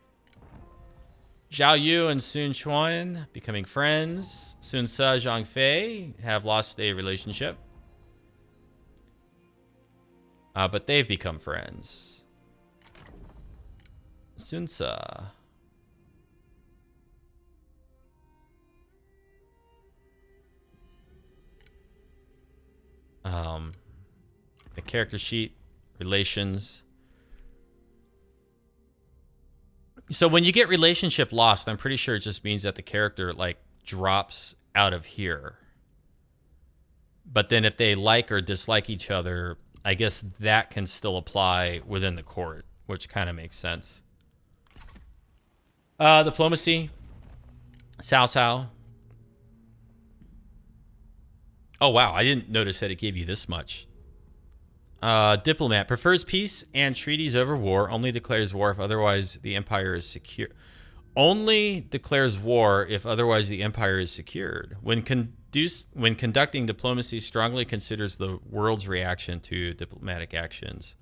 Zhao Yu and Sun Quan becoming friends. Sun Ce, Zhang Fei have lost a relationship. But they've become friends. Sun Ce. The character sheet, relations. So when you get relationship lost, I'm pretty sure it just means that the character like drops out of here. But then if they like or dislike each other, I guess that can still apply within the court, which kind of makes sense. Diplomacy. Xiao Qiao. Oh, wow. I didn't notice that it gave you this much. Diplomat. Prefers peace and treaties over war. Only declares war if otherwise the empire is secure. Only declares war if otherwise the empire is secured. When conducting diplomacy, strongly considers the world's reaction to diplomatic actions.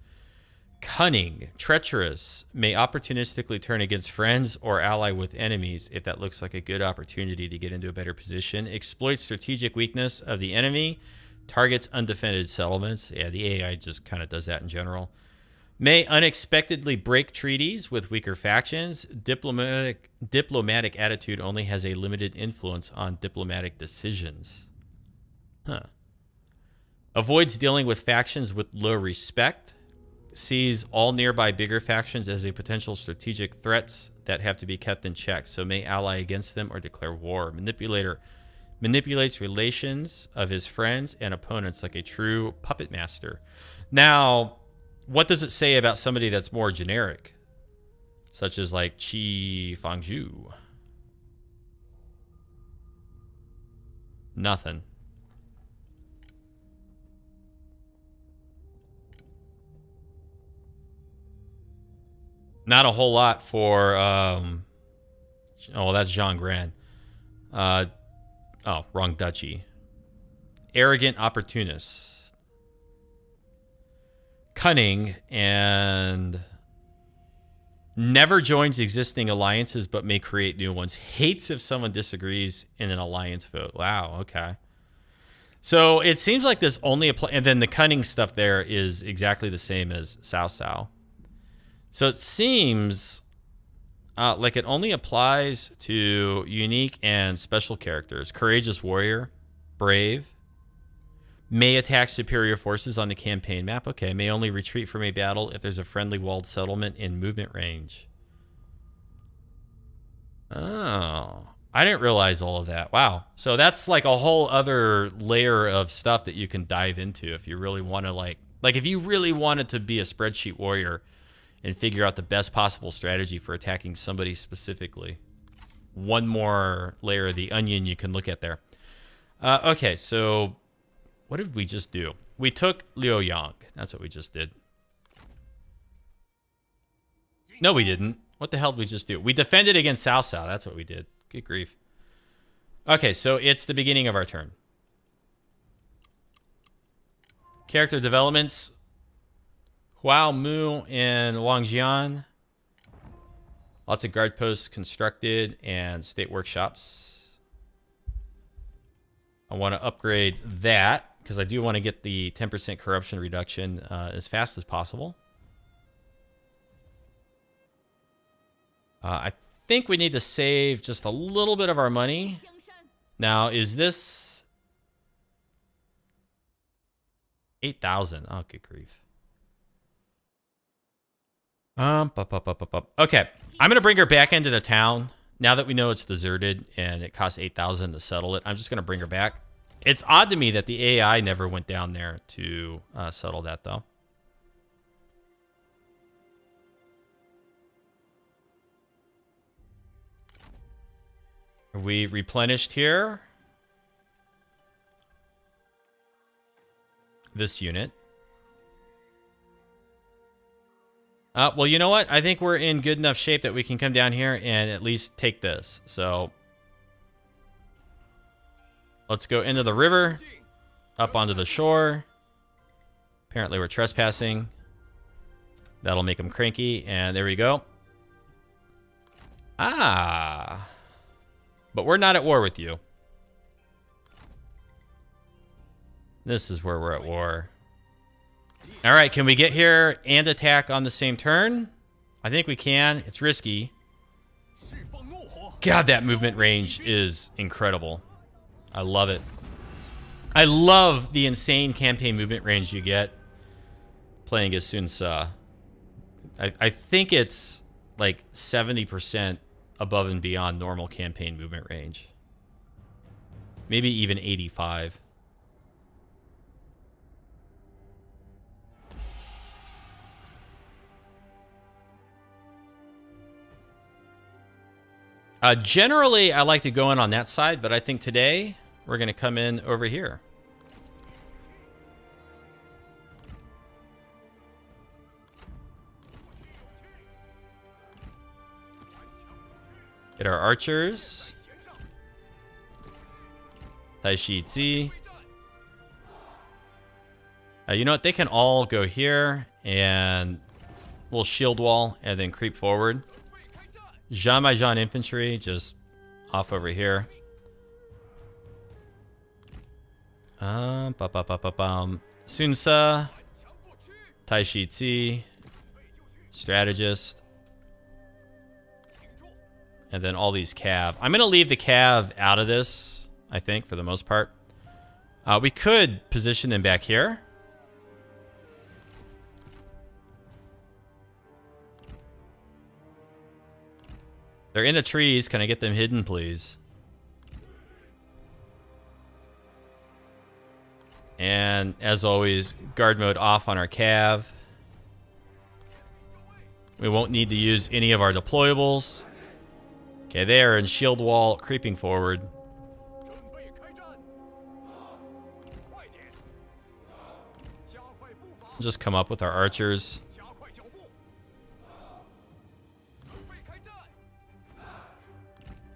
Cunning, treacherous, may opportunistically turn against friends or ally with enemies if that looks like a good opportunity to get into a better position. Exploits strategic weakness of the enemy. Targets undefended settlements. Yeah, the AI just kind of does that in general. May unexpectedly break treaties with weaker factions. Diplomatic attitude only has a limited influence on diplomatic decisions. Huh. Avoids dealing with factions with low respect. Sees all nearby bigger factions as a potential strategic threats that have to be kept in check, so may ally against them or declare war. Manipulator manipulates relations of his friends and opponents like a true puppet master. Now, what does it say about somebody that's more generic, such as like Qi Fangzhu? Nothing. Not a whole lot for, oh, that's Zhang Ren. Oh, wrong duchy. Arrogant opportunist. Cunning and never joins existing alliances but may create new ones. Hates if someone disagrees in an alliance vote. Wow, okay. So it seems like this only applies, and then the cunning stuff there is exactly the same as Cao Cao. So it seems like it only applies to unique and special characters. Courageous warrior, brave, may attack superior forces on the campaign map. Okay, may only retreat from a battle if there's a friendly walled settlement in movement range. Oh, I didn't realize all of that. Wow. So that's like a whole other layer of stuff that you can dive into if you really want to like if you really wanted to be a spreadsheet warrior and figure out the best possible strategy for attacking somebody specifically. One more layer of the onion you can look at there. Okay, so what did we just do? We took Liueyang. That's what we just did. No, we didn't. What the hell did we just do? We defended against Cao Cao. That's what we did. Good grief. Okay, so it's the beginning of our turn. Character developments. Huao Mu and Wang Jian. Lots of guard posts constructed and state workshops. I want to upgrade that because I do want to get the 10% corruption reduction as fast as possible. I think we need to save just a little bit of our money. Now, is this 8,000? Oh, good grief. Okay, I'm gonna bring her back into the town now that we know it's deserted and it costs 8,000 to settle it. I'm just gonna bring her back. It's odd to me that the AI never went down there to settle that, though. Are we replenished here? This unit. Well, you know what? I think we're in good enough shape that we can come down here and at least take this. So let's go into the river, up onto the shore. Apparently we're trespassing. That'll make them cranky. And there we go. Ah. But we're not at war with you. This is where we're at war. All right, can we get here and attack on the same turn? I think we can. It's risky. God, that movement range is incredible. I love it. I love the insane campaign movement range you get playing as Sun Ren. I think it's like 70% above and beyond normal campaign movement range. Maybe even 85. Generally, I like to go in on that side, but I think today we're going to come in over here. Get our archers. Tai Shi Zi. You know what? They can all go here, and we'll shield wall and then creep forward. Zhang infantry just off over here. Sun Ce, Tai Shi Ci, strategist. And then all these cav. I'm going to leave the cav out of this, I think, for the most part. We could position them back here. They're in the trees. Can I get them hidden, please? And as always, guard mode off on our cav. We won't need to use any of our deployables. Okay, they are in shield wall, creeping forward. Just come up with our archers.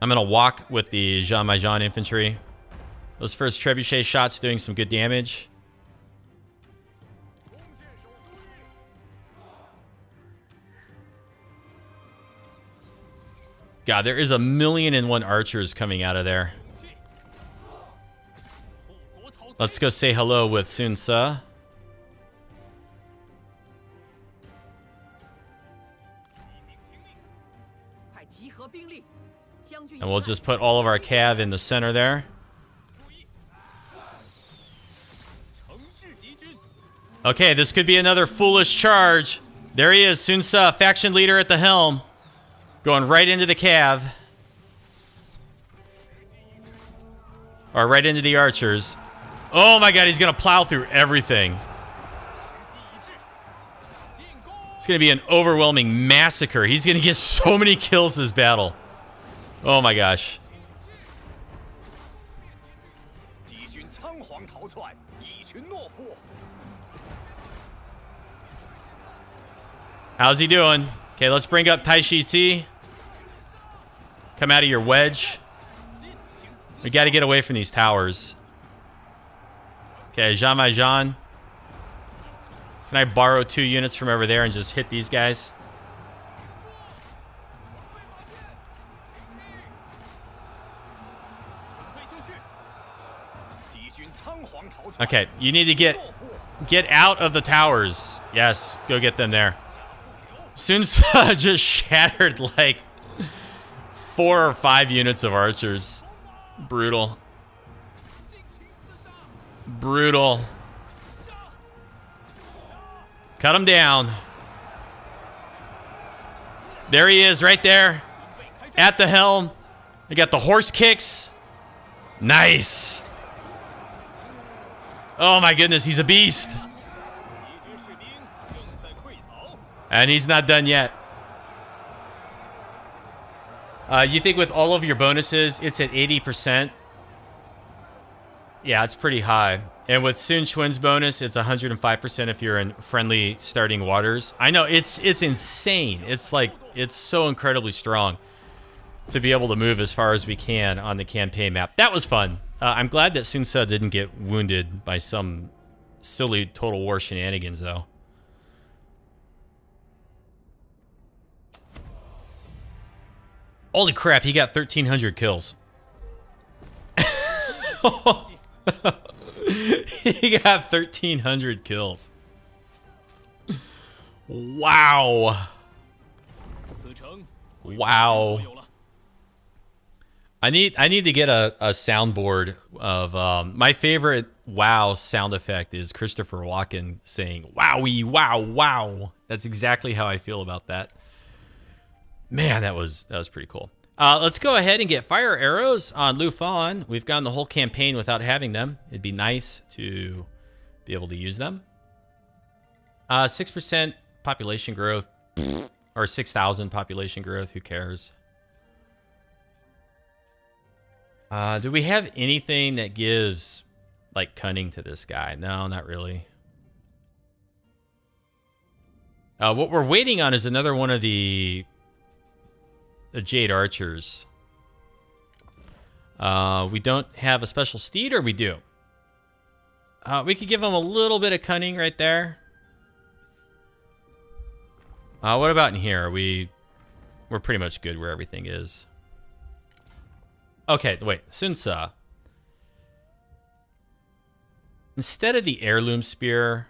I'm going to walk with the Zhang infantry. Those first trebuchet shots doing some good damage. God, there is 1,000,001 archers coming out of there. Let's go say hello with Sun Ce. And we'll just put all of our cav in the center there. Okay, this could be another foolish charge. There he is, Sun Ce, faction leader at the helm. Going right into the cav. Or right into the archers. Oh my god, he's going to plow through everything. It's going to be an overwhelming massacre. He's going to get so many kills this battle. Oh my gosh. How's he doing? Okay, let's bring up Tai Shi Ci. Come out of your wedge. We got to get away from these towers. Okay, Zhang. Can I borrow 2 units from over there and just hit these guys? Okay, you need to get out of the towers. Yes, go get them there. Sun Ce just shattered like 4 or 5 units of archers. Brutal. Brutal. Cut him down. There he is right there. At the helm. We got the horse kicks. Nice. Oh my goodness, he's a beast. And he's not done yet. You think with all of your bonuses, it's at 80%? Yeah, it's pretty high. And with Sun Quan's bonus, it's 105% if you're in friendly starting waters. I know, it's insane. It's like, it's so incredibly strong to be able to move as far as we can on the campaign map. That was fun. I'm glad that Sun Ce didn't get wounded by some silly Total War shenanigans, though. Holy crap, he got 1,300 kills. He got 1,300 kills. Wow. Wow. I need to get a soundboard of my favorite wow sound effect is Christopher Walken saying wowie wow wow. That's exactly how I feel about that. Man, that was pretty cool. Let's go ahead and get fire arrows on Lufan. We've gone the whole campaign without having them. It'd be nice to be able to use them. 6% population growth, or 6,000 population growth. Who cares? Do we have anything that gives like cunning to this guy? No, not really. What we're waiting on is another one of the Jade Archers. We don't have a special steed, or we do? We could give him a little bit of cunning right there. What about in here? We're pretty much good where everything is. Okay, wait. Sun Ce. Instead of the heirloom spear...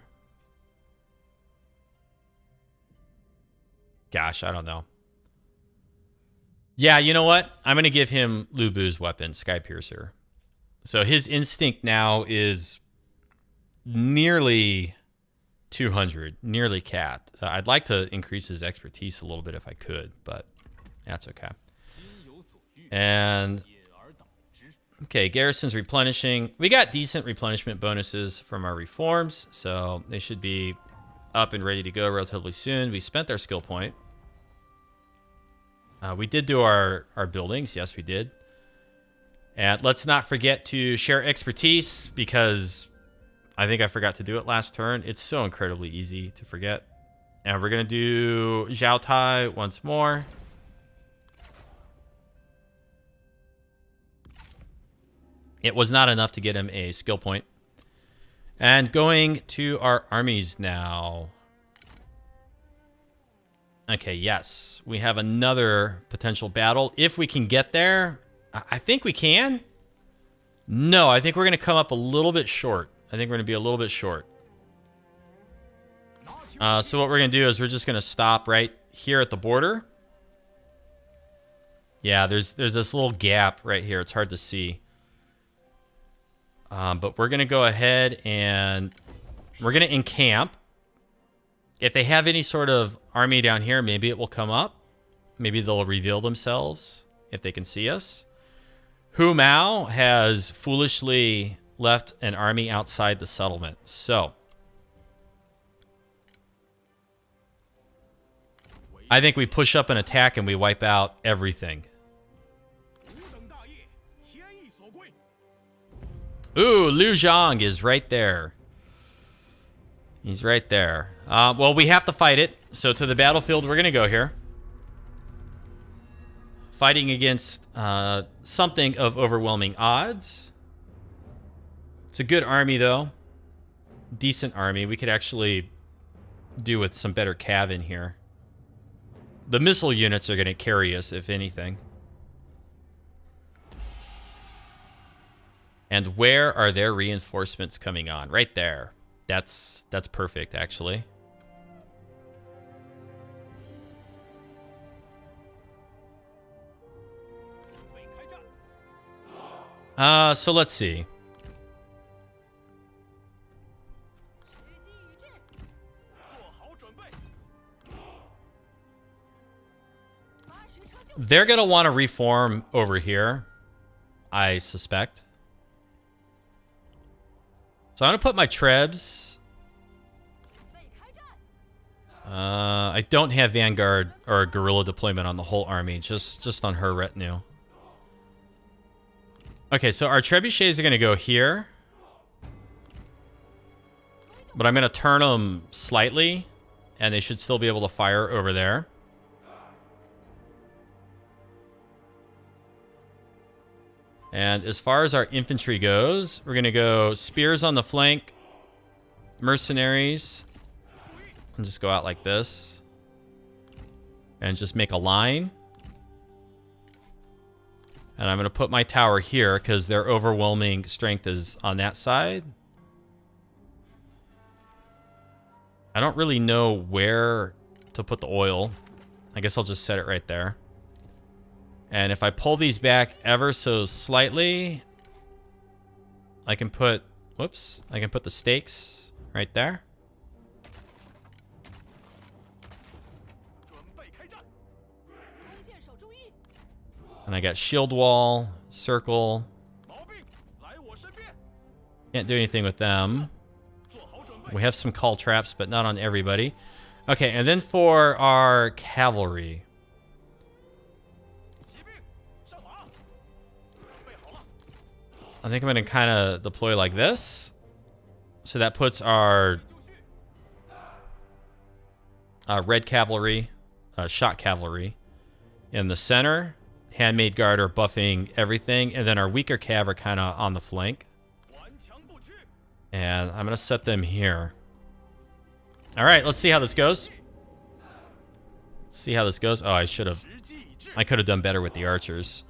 Gosh, I don't know. Yeah, you know what? I'm going to give him Lu Bu's weapon, Sky Piercer. So his instinct now is nearly 200, nearly cat. I'd like to increase his expertise a little bit if I could, but that's okay. And... okay, garrison's replenishing. We got decent replenishment bonuses from our reforms, so they should be up and ready to go relatively soon. We spent our skill point. We did do our buildings. Yes, we did. And let's not forget to share expertise, because I think I forgot to do it last turn. It's so incredibly easy to forget. And we're going to do Zhou Tai once more. It was not enough to get him a skill point. And going to our armies now. Okay, yes. We have another potential battle. If we can get there, I think we can. No, I think we're going to come up a little bit short. I think we're going to be a little bit short. So what we're going to do is we're just going to stop right here at the border. Yeah, there's this little gap right here. It's hard to see. But we're going to go ahead and we're going to encamp. If they have any sort of army down here, maybe it will come up. Maybe they'll reveal themselves if they can see us. Hu Mao has foolishly left an army outside the settlement. So I think we push up an attack and we wipe out everything. Ooh, Liu Zhang is right there. He's right there. Well, we have to fight it. So to the battlefield, we're going to go here. Fighting against something of overwhelming odds. It's a good army, though. Decent army. We could actually do with some better cav in here. The missile units are going to carry us, if anything. And where are their reinforcements coming on? Right there. That's perfect, actually. So let's see. They're going to want to reform over here, I suspect. So I'm going to put my Trebs. I don't have Vanguard or Guerrilla deployment on the whole army, just on her retinue. Okay, so our Trebuchets are going to go here. But I'm going to turn them slightly, and they should still be able to fire over there. And as far as our infantry goes, we're going to go spears on the flank, mercenaries, and just go out like this. And just make a line. And I'm going to put my tower here because their overwhelming strength is on that side. I don't really know where to put the oil. I guess I'll just set it right there. And if I pull these back ever so slightly, I can put, whoops, I can put the stakes right there. And I got shield wall, circle. Can't do anything with them. We have some call traps, but not on everybody. Okay, and then for our cavalry. I think I'm going to kind of deploy like this. So that puts our red cavalry, shot cavalry in the center. Handmade guard are buffing everything. And then our weaker cav are kind of on the flank. And I'm going to set them here. All right, let's see how this goes. See how this goes. Oh, I could have done better with the archers.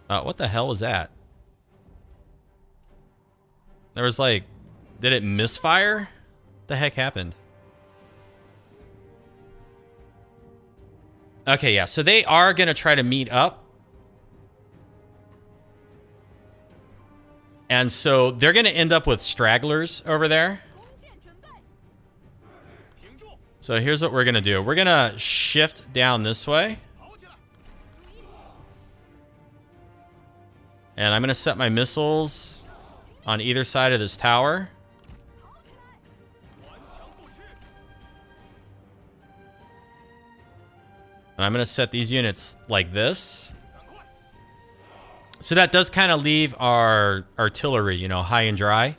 What the hell was that? There was like, did it misfire? What the heck happened? Okay, yeah, so they are going to try to meet up. And so they're going to end up with stragglers over there. So here's what we're going to do. We're going to shift down this way. And I'm going to set my missiles on either side of this tower. And I'm going to set these units like this. So that does kind of leave our artillery, you know, high and dry.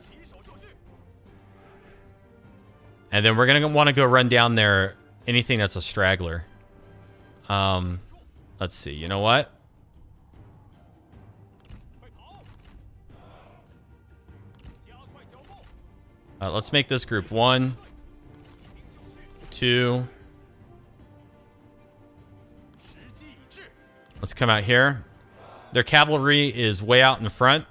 And then we're going to want to go run down there anything that's a straggler. Let's see. You know what? Let's make this group 1, 2. Let's come out here. Their cavalry is way out in front.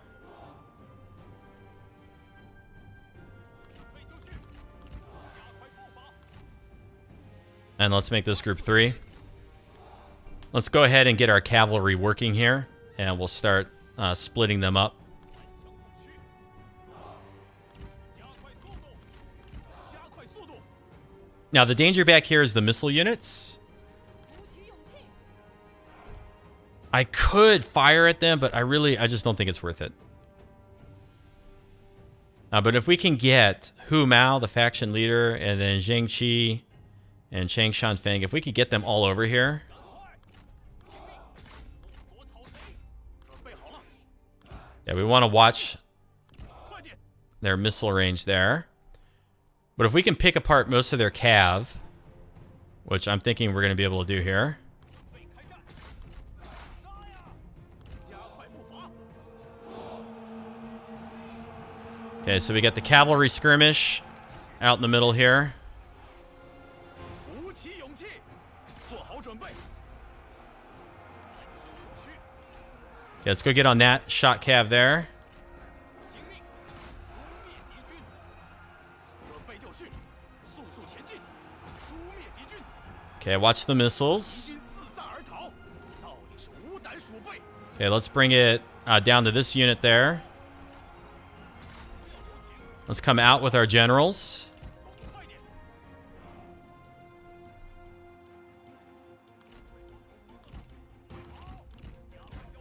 And let's make this group 3. Let's go ahead and get our cavalry working here. And we'll start splitting them up. Now, the danger back here is the missile units. I could fire at them, but I just don't think it's worth it. But if we can get Hu Mao, the faction leader, and then Zhang Qi and Chang Shanfeng, if we could get them all over here. Yeah, we want to watch their missile range there. But if we can pick apart most of their cav, which I'm thinking we're going to be able to do here. Okay, so we got the cavalry skirmish out in the middle here. Okay, let's go get on that shot cav there. Okay, watch the missiles. Okay, let's bring it down to this unit there. Let's come out with our generals.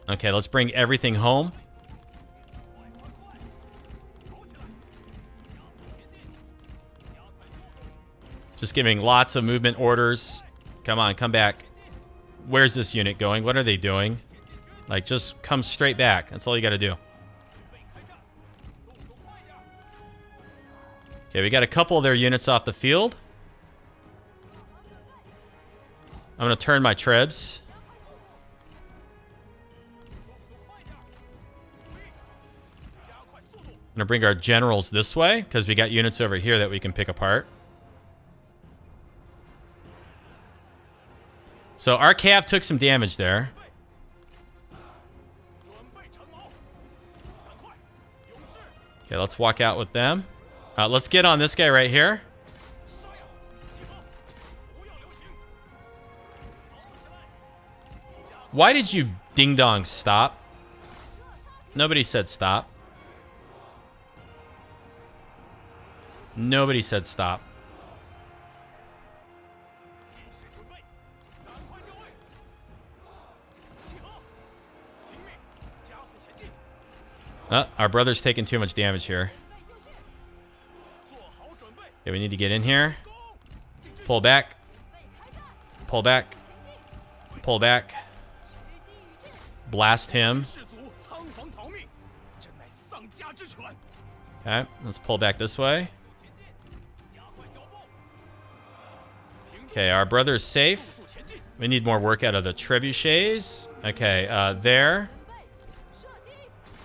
Okay, let's bring everything home. Just giving lots of movement orders. Come on, come back. Where's this unit going? What are they doing? Like, just come straight back. That's all you got to do. Okay, we got a couple of their units off the field. I'm going to turn my trebs. I'm going to bring our generals this way, because we got units over here that we can pick apart. So our cav took some damage there. Okay, let's walk out with them. Let's get on this guy right here. Why did you ding-dong stop? Nobody said stop. Nobody said stop. Our brother's taking too much damage here. Okay, we need to get in here. Pull back. Pull back. Pull back. Blast him. Okay, let's pull back this way. Okay, our brother is safe. We need more work out of the trebuchets. Okay, there.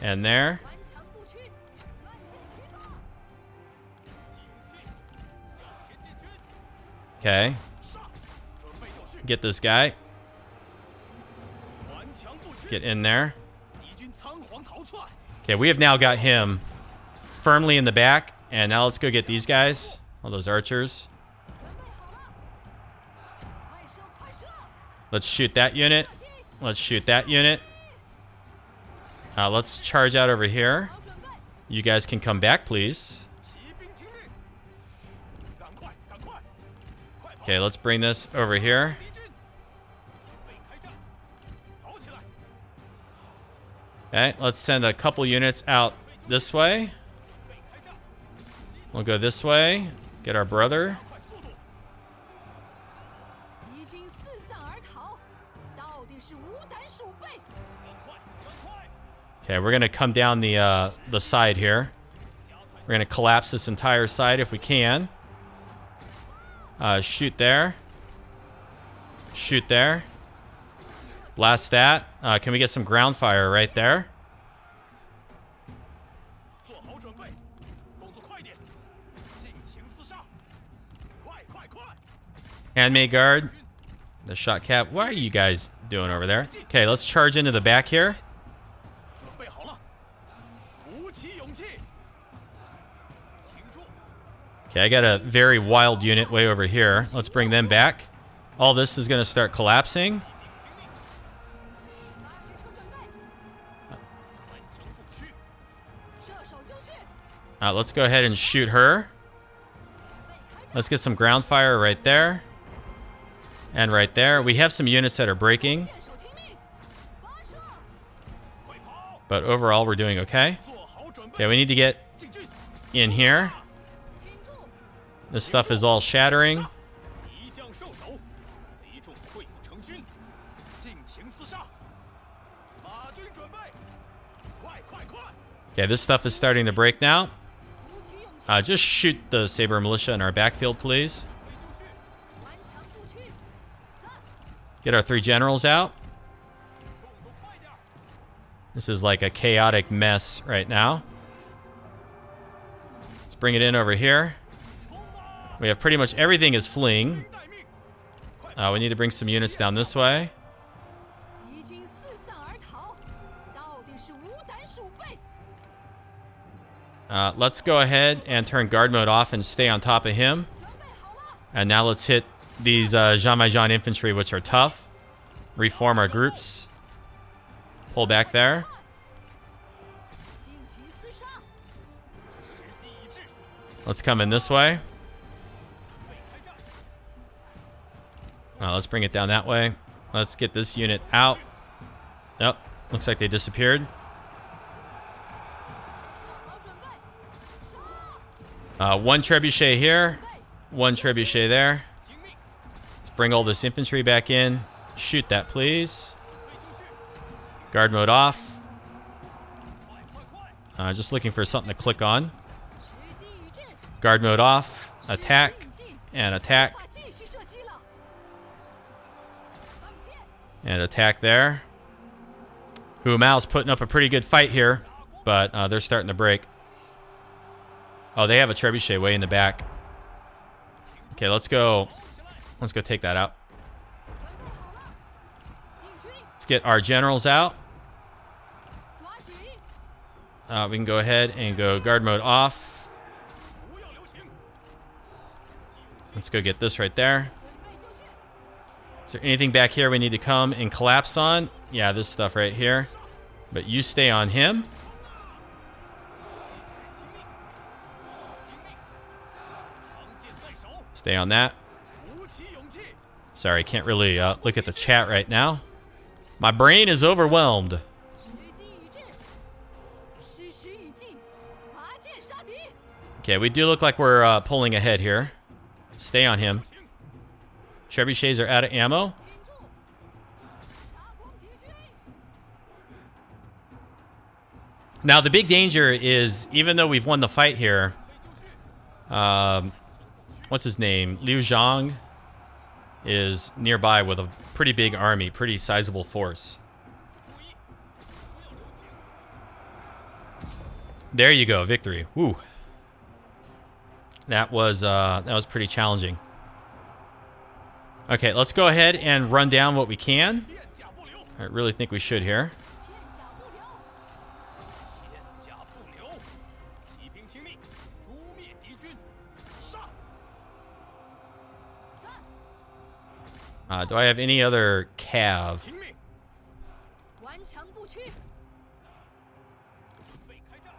And there. Okay. Get this guy. Get in there. Okay, we have now got him firmly in the back. And now let's go get these guys. All those archers. Let's shoot that unit. Let's shoot that unit. Let's charge out over here. You guys can come back, please. Okay, let's bring this over here. Okay, let's send a couple units out this way. We'll go this way. Get our brother. Okay, we're gonna come down the side here. We're gonna collapse this entire side if we can. Shoot there. Shoot there. Blast that. Can we get some ground fire right there? Handmaid guard. The shot cap. What are you guys doing over there? Okay, let's charge into the back here. Okay, I got a very wild unit way over here. Let's bring them back. All this is going to start collapsing. Let's go ahead and shoot her. Let's get some ground fire right there. And right there. We have some units that are breaking. But overall, we're doing okay. Okay, we need to get in here. This stuff is all shattering. Okay, this stuff is starting to break now. Just shoot the Saber Militia in our backfield, please. Get our 3 generals out. This is like a chaotic mess right now. Let's bring it in over here. We have pretty much everything is fleeing. We need to bring some units down this way. Let's go ahead and turn guard mode off and stay on top of him. And now let's hit these Zhang infantry, which are tough. Reform our groups. Pull back there. Let's come in this way. Let's bring it down that way. Let's get this unit out. Yep, looks like they disappeared. One trebuchet here. One trebuchet there. Let's bring all this infantry back in. Shoot that, please. Guard mode off. Just looking for something to click on. Guard mode off. Attack. And attack. And attack there. Hu Mao's putting up a pretty good fight here. But they're starting to break. Oh, they have a trebuchet way in the back. Okay, let's go. Let's go take that out. Let's get our generals out. We can go ahead and go guard mode off. Let's go get this right there. Is there anything back here we need to come and collapse on? Yeah, this stuff right here. But you stay on him. Stay on that. Sorry, can't really look at the chat right now. My brain is overwhelmed. Okay, we do look like we're pulling ahead here. Stay on him. Trebuchets are out of ammo. Now, the big danger is, even though we've won the fight here, what's his name? Liu Zhang. is nearby with a pretty big army, pretty sizable force. There you go, victory. Woo. That was pretty challenging. Okay, let's go ahead and run down what we can. I really think we should here. Do I have any other cav?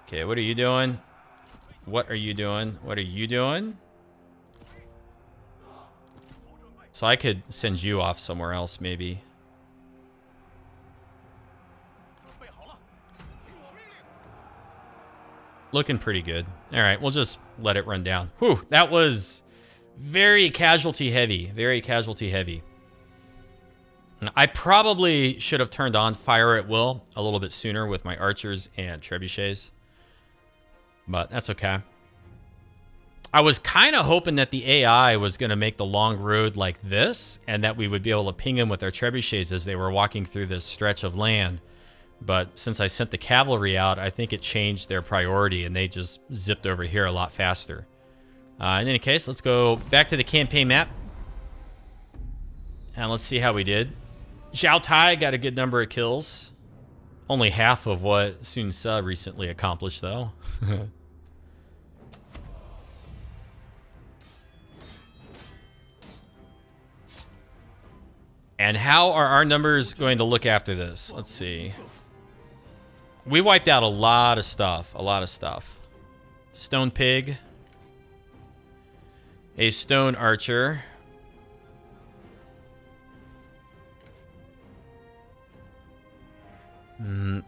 Okay, what are you doing? What are you doing? What are you doing? So I could send you off somewhere else, maybe. Looking pretty good. All right, we'll just let it run down. Whew, that was very casualty heavy. Very casualty heavy. I probably should have turned on fire at will a little bit sooner with my archers and trebuchets. But that's okay. I was kind of hoping that the AI was going to make the long road like this, and that we would be able to ping them with our trebuchets as they were walking through this stretch of land. But since I sent the cavalry out, I think it changed their priority, and they just zipped over here a lot faster. In any case, let's go back to the campaign map. And let's see how we did. Zhou Tai got a good number of kills. Only half of what Sun Ren recently accomplished, though. And how are our numbers going to look after this? Let's see. We wiped out a lot of stuff. A lot of stuff. Stone Pig. A Stone Archer.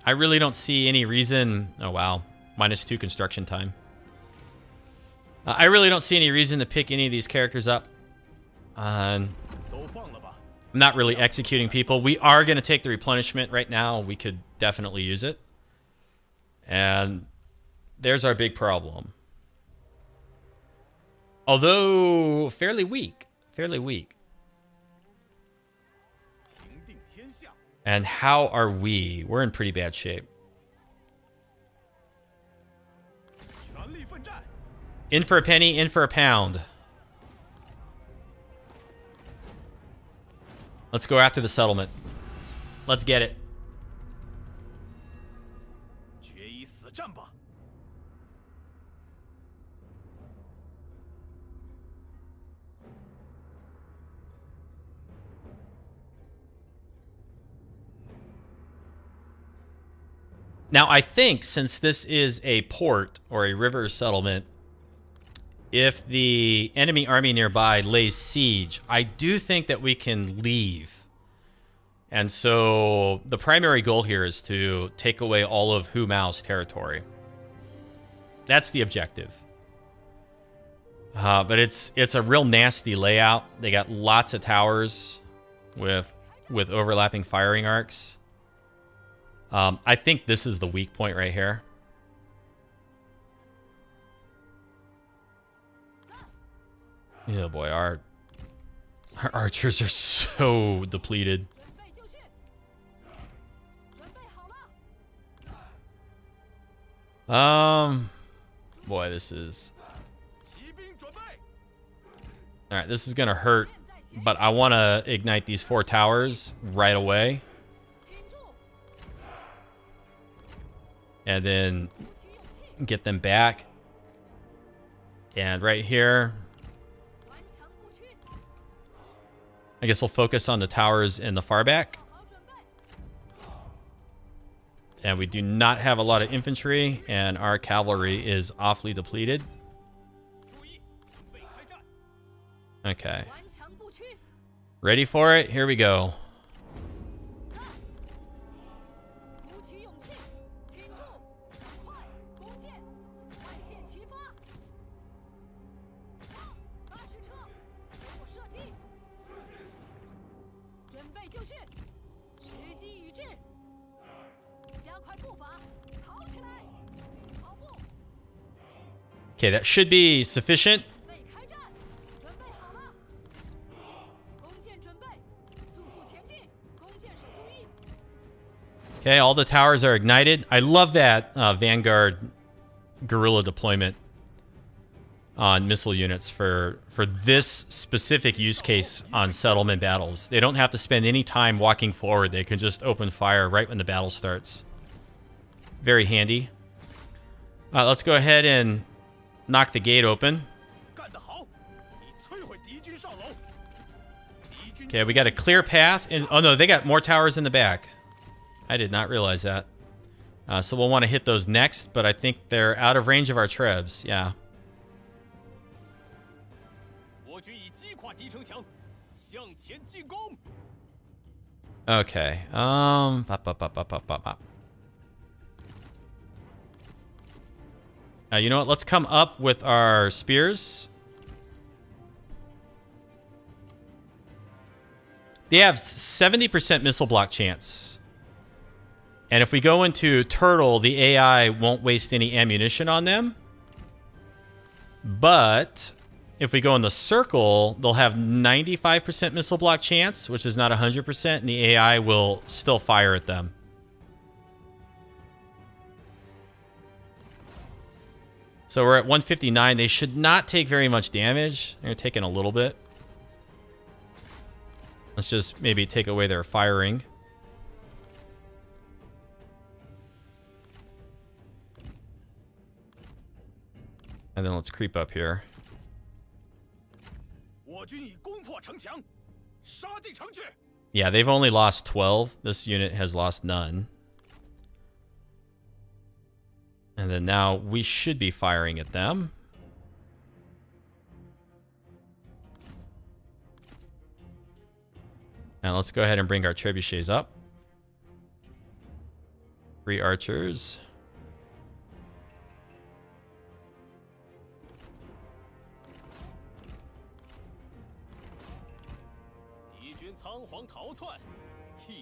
I really don't see any reason... Oh, wow. -2 construction time. I really don't see any reason to pick any of these characters up. I'm not really executing people. We are going to take the replenishment right now. We could definitely use it. And there's our big problem. Although fairly weak. Fairly weak. And how are we? We're in pretty bad shape. In for a penny, in for a pound. Let's go after the settlement. Let's get it. Now, I think since this is a port or a river settlement, if the enemy army nearby lays siege, I do think that we can leave. And so the primary goal here is to take away all of Hu Mao's territory. That's the objective. But it's a real nasty layout. They got lots of towers with overlapping firing arcs. I think this is the weak point right here. Oh boy, our archers are so depleted. Boy, this is... Alright, this is gonna hurt, but I want to ignite these 4 towers right away. And then get them back. And right here, I guess we'll focus on the towers in the far back. And we do not have a lot of infantry, and our cavalry is awfully depleted. Okay. Ready for it? Here we go. Okay, that should be sufficient. Okay, all the towers are ignited. I love that Vanguard guerrilla deployment on missile units for this specific use case on settlement battles. They don't have to spend any time walking forward. They can just open fire right when the battle starts. Very handy. Let's go ahead and knock the gate open. Okay, we got a clear path. And oh no, they got more towers in the back. I did not realize that. So we'll want to hit those next, but I think they're out of range of our trebs. Yeah. Okay. You know what? Let's come up with our spears. They have 70% missile block chance. And if we go into Turtle, the AI won't waste any ammunition on them. But if we go in the Circle, they'll have 95% missile block chance, which is not 100%, and the AI will still fire at them. So we're at 159. They should not take very much damage. They're taking a little bit. Let's just maybe take away their firing. And then let's creep up here. Yeah, they've only lost 12. This unit has lost none. And then now we should be firing at them. Now let's go ahead and bring our trebuchets up. 3 archers.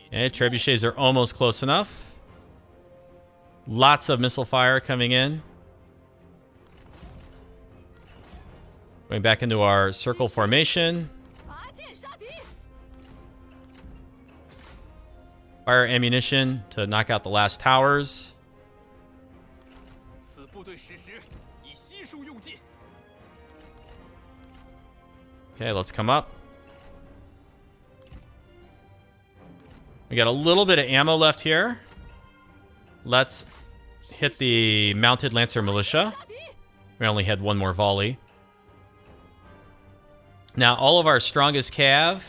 Okay, trebuchets are almost close enough. Lots of missile fire coming in. Going back into our circle formation. Fire ammunition to knock out the last towers. Okay, let's come up. We got a little bit of ammo left here. Let's hit the mounted Lancer militia. We only had one more volley. Now, all of our strongest cav.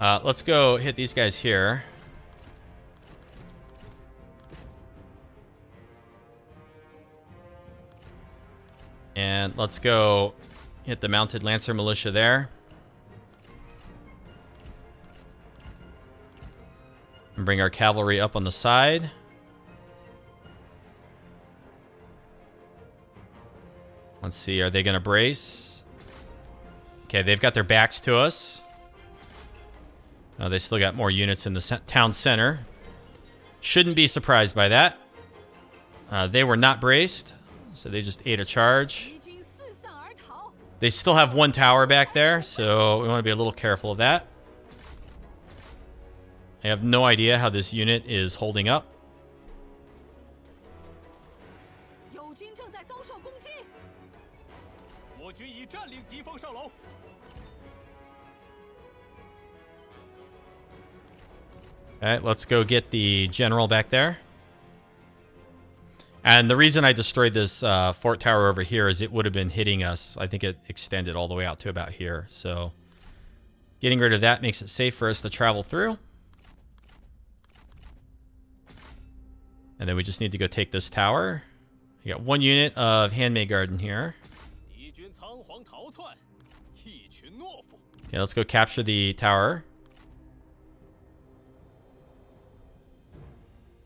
Let's go hit these guys here. And let's go hit the mounted Lancer militia there. And bring our cavalry up on the side. Let's see, are they going to brace? Okay, they've got their backs to us. They still got more units in the town center. Shouldn't be surprised by that. They were not braced, so they just ate a charge. They still have one tower back there, so we want to be a little careful of that. I have no idea how this unit is holding up. Alright, let's go get the general back there. And the reason I destroyed this fort tower over here is it would have been hitting us. I think it extended all the way out to about here. So getting rid of that makes it safe for us to travel through. And then we just need to go take this tower. We got one unit of handmade garden here. Okay, let's go capture the tower.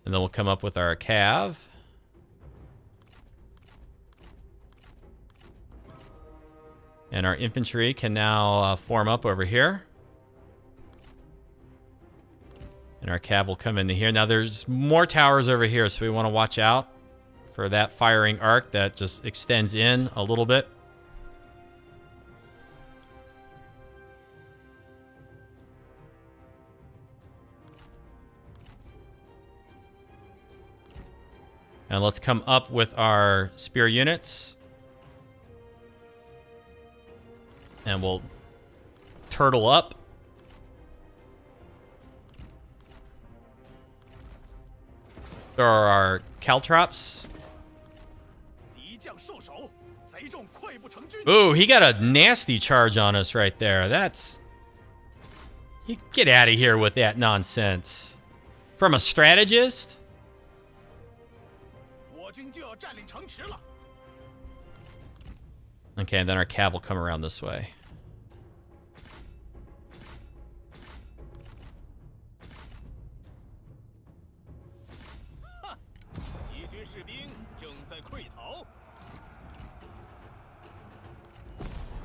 And then we'll come up with our cav. And our infantry can now form up over here. And our cav will come into here. Now there's more towers over here, so we want to watch out for that firing arc that just extends in a little bit. And let's come up with our spear units. And we'll turtle up. There are our caltrops. Ooh, he got a nasty charge on us right there. That's... You get out of here with that nonsense. From a strategist? Okay, and then our cav will come around this way.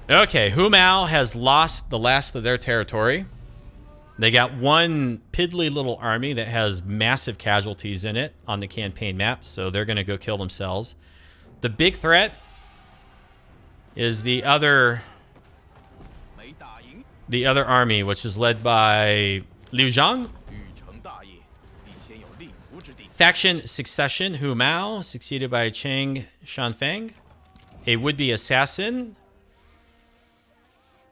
Okay, Hu Mao has lost the last of their territory. They got one piddly little army that has massive casualties in it on the campaign map, so they're going to go kill themselves. The big threat is the other army, which is led by Liu Zhang. Faction succession, Hu Mao, succeeded by Cheng Shanfeng, a would-be assassin.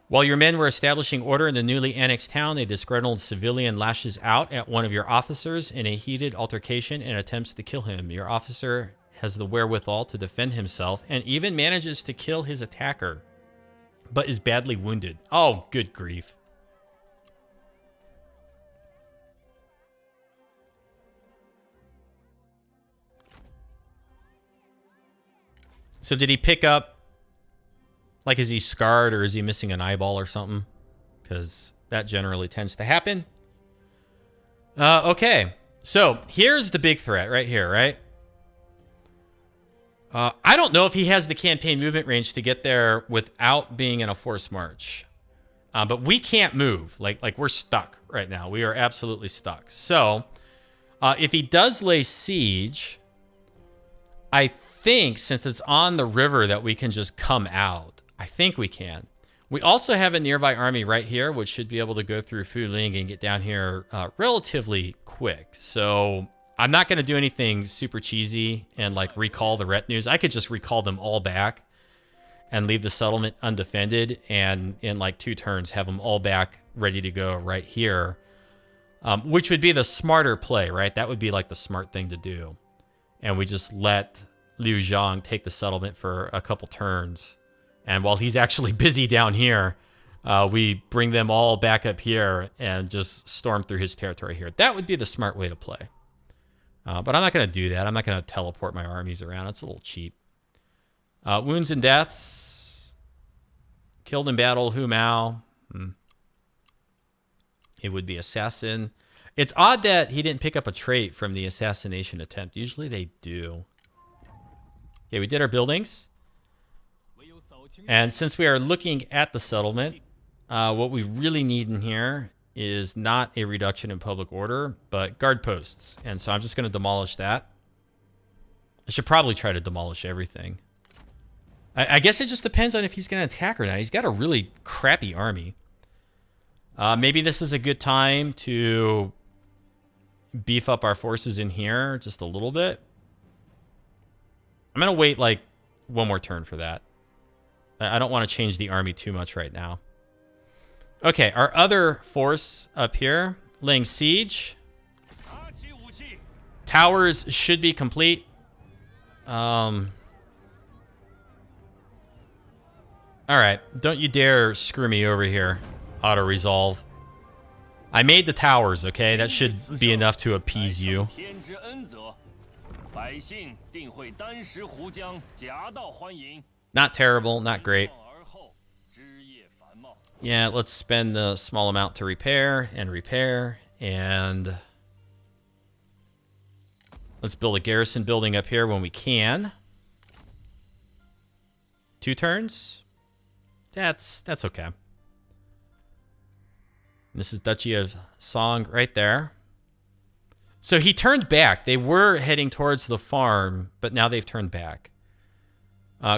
While your men were establishing order in the newly annexed town, a disgruntled civilian lashes out at one of your officers in a heated altercation and attempts to kill him. Your officer has the wherewithal to defend himself and even manages to kill his attacker, but is badly wounded. Oh, good grief. So did he pick up... Like, is he scarred or is he missing an eyeball or something? Because that generally tends to happen. Okay. So, here's the big threat right here, right? I don't know if he has the campaign movement range to get there without being in a forced march. But we can't move. Like we're stuck right now. We are absolutely stuck. So, if he does lay siege, I think since it's on the river that we can just come out. I think we can. We also have a nearby army right here, which should be able to go through Fuling and get down here relatively quick. So I'm not going to do anything super cheesy and like recall the retinues. I could just recall them all back and leave the settlement undefended, and in like 2 turns have them all back ready to go right here, which would be the smarter play, right? That would be like the smart thing to do. And we just let Liu Zhang take the settlement for a couple turns. And while he's actually busy down here, we bring them all back up here and just storm through his territory here. That would be the smart way to play. But I'm not going to do that. I'm not going to teleport my armies around. It's a little cheap. Wounds and deaths. Killed in battle, Hu Mao. It would be assassin. It's odd that he didn't pick up a trait from the assassination attempt. Usually they do. Okay, we did our buildings. And since we are looking at the settlement, what we really need in here is not a reduction in public order, but guard posts. And so I'm just going to demolish that. I should probably try to demolish everything. I guess it just depends on if he's going to attack or not. He's got a really crappy army. Maybe this is a good time to beef up our forces in here just a little bit. I'm going to wait like one more turn for that. I don't want to change the army too much right now. Okay, our other force up here, laying siege. Towers should be complete. All right, don't you dare screw me over here. Auto resolve. I made the towers, okay? That should be enough to appease you. Not terrible, not great. Yeah, let's spend the small amount to repair, and let's build a garrison building up here when we can. 2 turns? That's okay. This is Duchy of Song right there. So he turned back. They were heading towards the farm, but now they've turned back.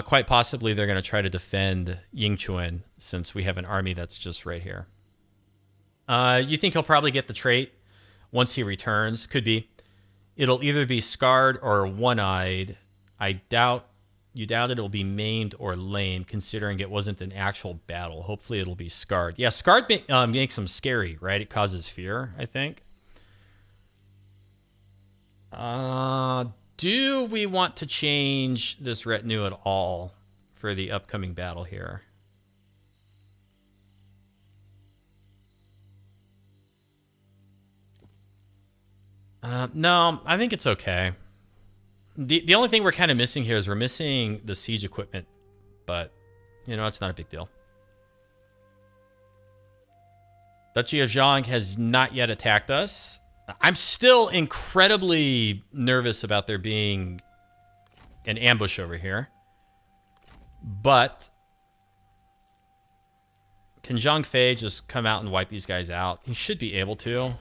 Quite possibly they're going to try to defend Yingchuan since we have an army that's just right here. You think he'll probably get the trait once he returns? Could be. It'll either be scarred or one-eyed. You doubt it'll be maimed or lame, considering it wasn't an actual battle. Hopefully it'll be scarred. Yeah, scarred makes them scary, right? It causes fear, I think. Do we want to change this retinue at all for the upcoming battle here? No, I think it's okay. The only thing we're kind of missing here is we're missing the siege equipment, but, you know, it's not a big deal. Duchy of Zhang has not yet attacked us. I'm still incredibly nervous about there being an ambush over here. But can Zhang Fei just come out and wipe these guys out? He should be able to.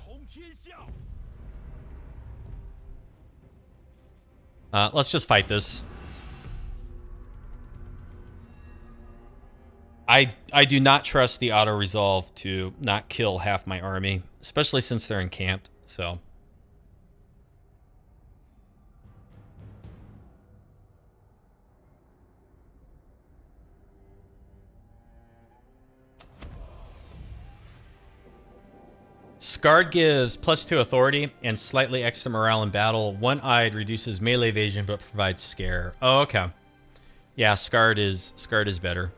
Let's just fight this. I do not trust the auto-resolve to not kill half my army, especially since they're encamped, so. Scarred gives +2 authority and slightly extra morale in battle. One-eyed reduces melee evasion but provides scare. Oh, okay. Yeah, Scarred is better.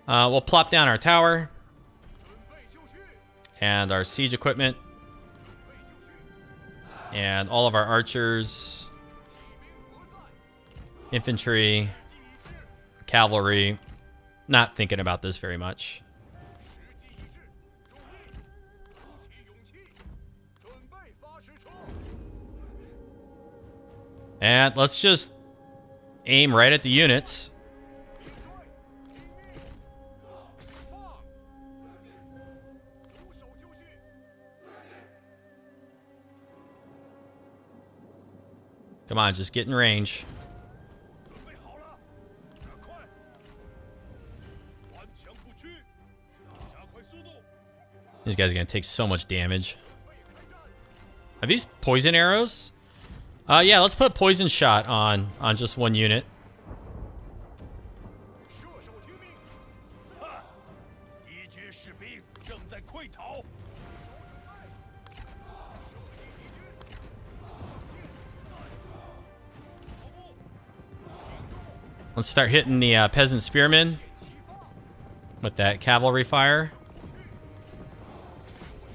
We'll plop down our tower and our siege equipment and all of our archers, infantry, cavalry. Not thinking about this very much. And let's just aim right at the units. Come on, just get in range. These guys are going to take so much damage. Are these poison arrows? Yeah, let's put poison shot on just one unit. Let's start hitting the peasant spearmen with that cavalry fire.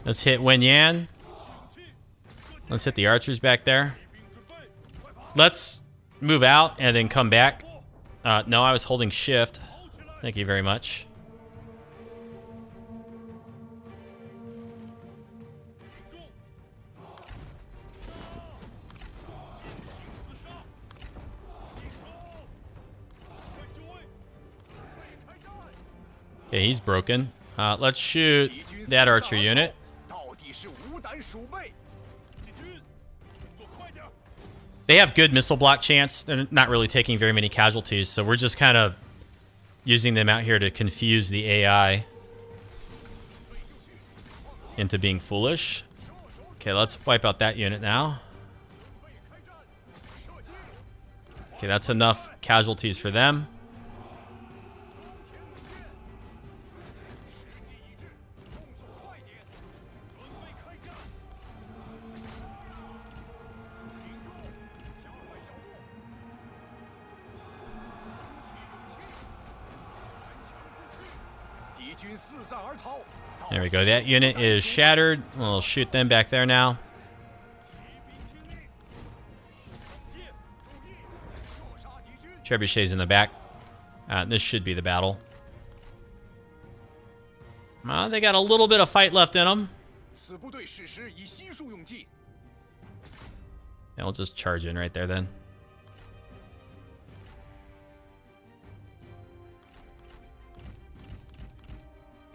Let's hit Wen Yan. Let's hit the archers back there. Let's move out and then come back. No, I was holding shift. Thank you very much. Okay, he's broken. Let's shoot that archer unit. They have good missile block chance. They're not really taking very many casualties, so we're just kind of using them out here to confuse the AI into being foolish. Okay, let's wipe out that unit now. Okay, that's enough casualties for them. There we go. That unit is shattered. We'll shoot them back there now. Trebuchet's in the back. This should be the battle. They got a little bit of fight left in them. Yeah, we'll just charge in right there then.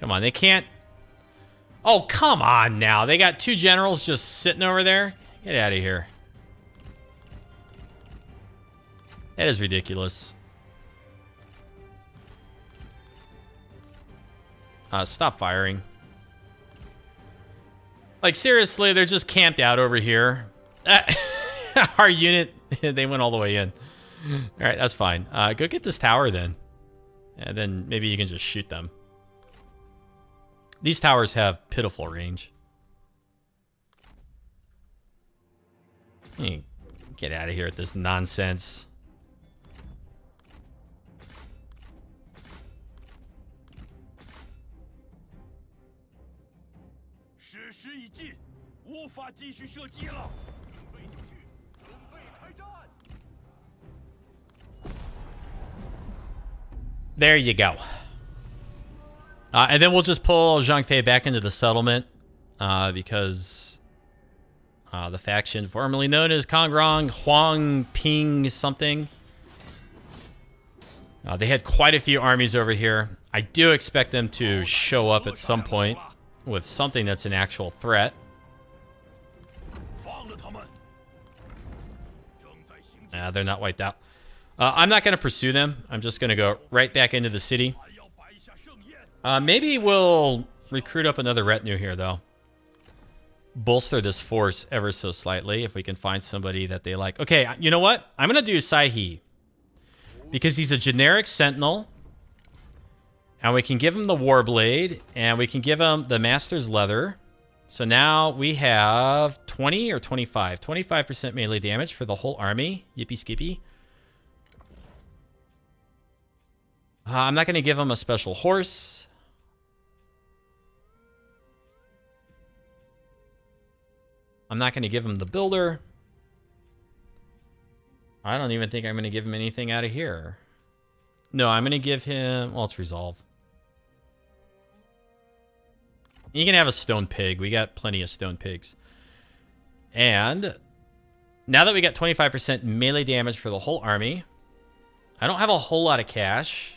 Come on, they can't... Oh, come on now. They got two generals just sitting over there. Get out of here. That is ridiculous. Stop firing. Like, seriously, they're just camped out over here. Our unit, they went all the way in. All right, that's fine. Go get this tower then. And then maybe you can just shoot them. These towers have pitiful range. Get out of here with this nonsense. There you go. And then we'll just pull Zhang Fei back into the settlement because the faction formerly known as Kongrong Huang Ping something. They had quite a few armies over here. I do expect them to show up at some point with something that's an actual threat. They're not wiped out. I'm not going to pursue them. I'm just going to go right back into the city. Maybe we'll recruit up another retinue here, though. Bolster this force ever so slightly if we can find somebody that they like. Okay, you know what? I'm going to do Sai He. Because he's a generic sentinel. And we can give him the Warblade. And we can give him the Master's Leather. So now we have 20 or 25? 25% melee damage for the whole army. Yippee skippy. I'm not going to give him a special horse. I'm not going to give him the builder. I don't even think I'm going to give him anything out of here. No, I'm going to give him... Well, it's resolve. You can have a stone pig. We got plenty of stone pigs. And now that we got 25% melee damage for the whole army, I don't have a whole lot of cash.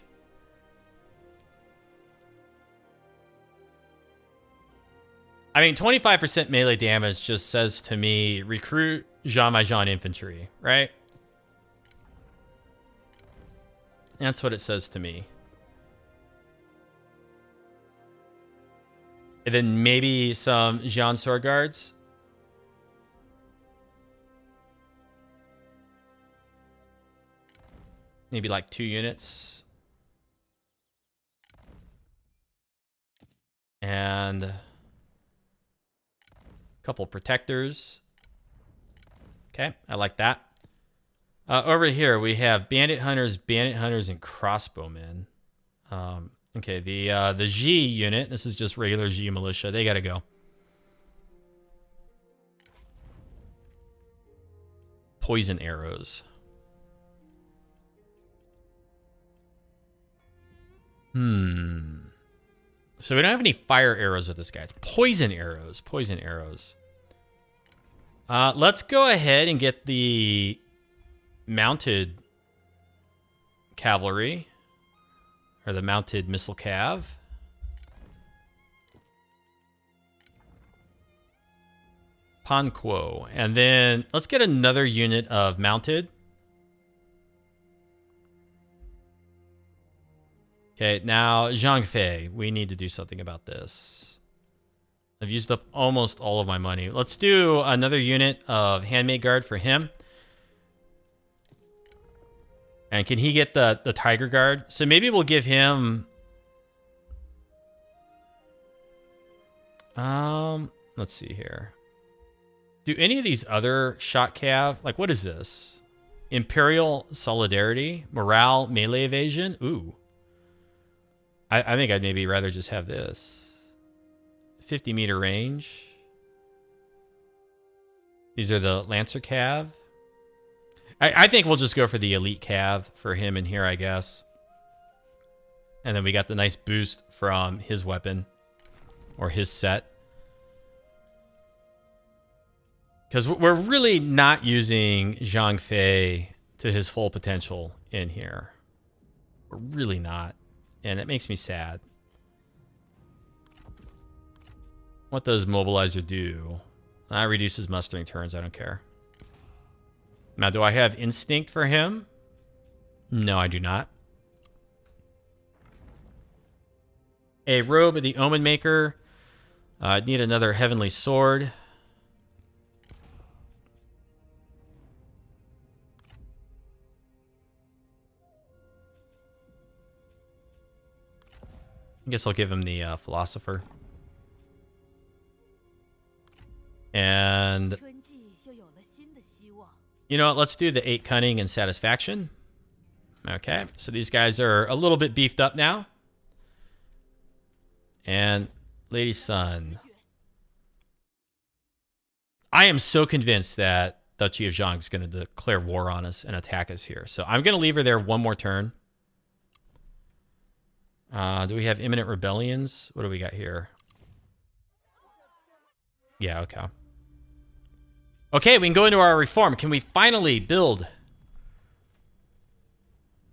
I mean, 25% melee damage just says to me, recruit Jean Valjean infantry, right? That's what it says to me. And then maybe some Jean sword guards. Maybe like 2 units. And a couple protectors. Okay, I like that. Over here we have bandit hunters, and crossbowmen. Okay, the G unit. This is just regular G militia. They gotta go. Poison arrows. So we don't have any fire arrows with this guy. It's poison arrows. Poison arrows. Let's go ahead and get the mounted cavalry. Or the mounted missile cav. Panquo. And then let's get another unit of mounted. Okay, now Zhang Fei. We need to do something about this. I've used up almost all of my money. Let's do another unit of handmaid guard for him. And can he get the tiger guard? So maybe we'll give him... let's see here. Do any of these other shot cav... Like, what is this? Imperial Solidarity? Morale melee evasion? Ooh. I think I'd maybe rather just have this. 50 meter range. These are the Lancer cav. I think we'll just go for the elite cav for him in here, I guess. And then we got the nice boost from his weapon. Or his set. Because we're really not using Zhang Fei to his full potential in here. We're really not. And it makes me sad. What does Mobilizer do? Reduces mustering turns. I don't care. Now, do I have Instinct for him? No, I do not. A Robe of the Omen Maker. I need another heavenly sword. I guess I'll give him the philosopher. And you know what? Let's do the 8 cunning and satisfaction. Okay, so these guys are a little bit beefed up now. And Lady Sun. I am so convinced that Duchy of Zhang is going to declare war on us and attack us here. So I'm going to leave her there one more turn. Do we have imminent rebellions? What do we got here? Yeah, okay. Okay, we can go into our reform. Can we finally build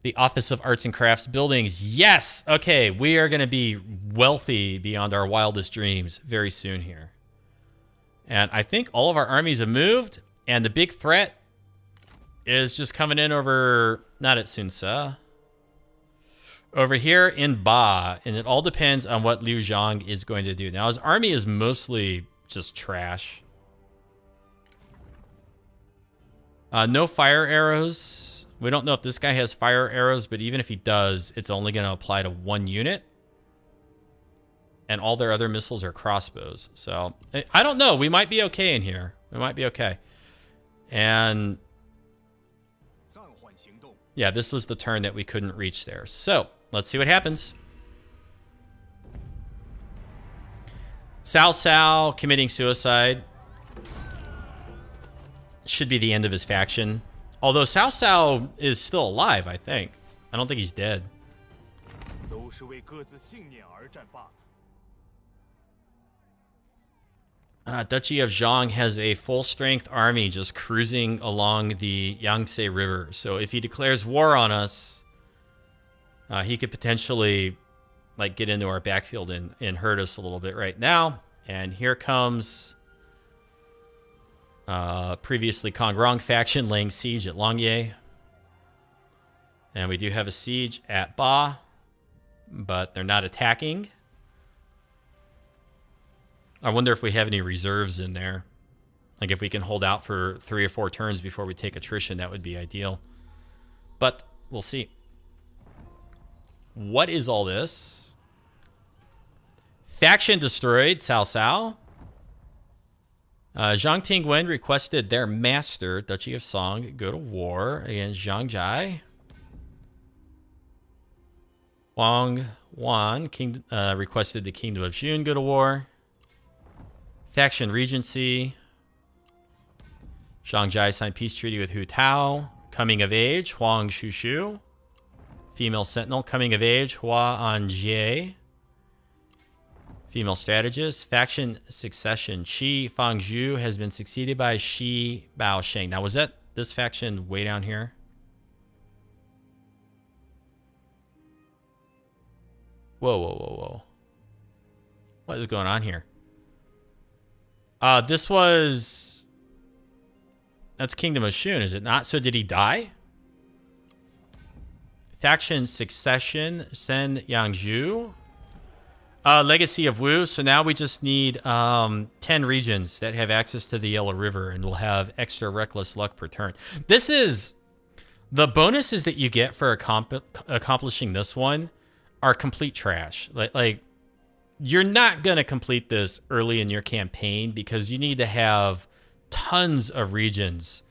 the Office of Arts and Crafts buildings? Yes! Okay, we are going to be wealthy beyond our wildest dreams very soon here. And I think all of our armies have moved, and the big threat is just coming in over, not at Sun Ce, over here in Ba, and it all depends on what Liu Zhang is going to do. Now, his army is mostly just trash. No fire arrows. We don't know if this guy has fire arrows, but even if he does, it's only going to apply to 1 unit. And all their other missiles are crossbows. So, I don't know. We might be okay in here. We might be okay. And yeah, this was the turn that we couldn't reach there. So, let's see what happens. Cao Cao committing suicide. Should be the end of his faction. Although Cao Cao is still alive, I think. I don't think he's dead. Duchy of Zhang has a full-strength army just cruising along the Yangtze River. So if he declares war on us, he could potentially like get into our backfield and hurt us a little bit right now. And here comes previously Kongrong faction laying siege at Langye. And we do have a siege at Ba, but they're not attacking. I wonder if we have any reserves in there. Like if we can hold out for 3 or 4 turns before we take attrition, that would be ideal. But we'll see. What is all this? Faction destroyed, Cao Cao. Zhang Tingwen requested their master, Duchy of Song, go to war against Zhang Jai. Wang Wan requested the Kingdom of Jun go to war. Faction Regency. Zhang Jai signed peace treaty with Hu Tao. Coming of age, Huang Shushu. Female Sentinel, coming of age, Hua Anjie. Female strategist. Faction succession, Qi Fangzhu has been succeeded by Shi Baosheng. Now, was that this faction way down here? Whoa, whoa, whoa, whoa. What is going on here? This was... That's Kingdom of Shun, is it not? So did he die? Faction Succession, Sen Yangzhu. Legacy of Wu. So now we just need 10 regions that have access to the Yellow River, and we'll have extra reckless luck per turn. This is... The bonuses that you get for accomplishing this one are complete trash. Like you're not going to complete this early in your campaign because you need to have tons of regions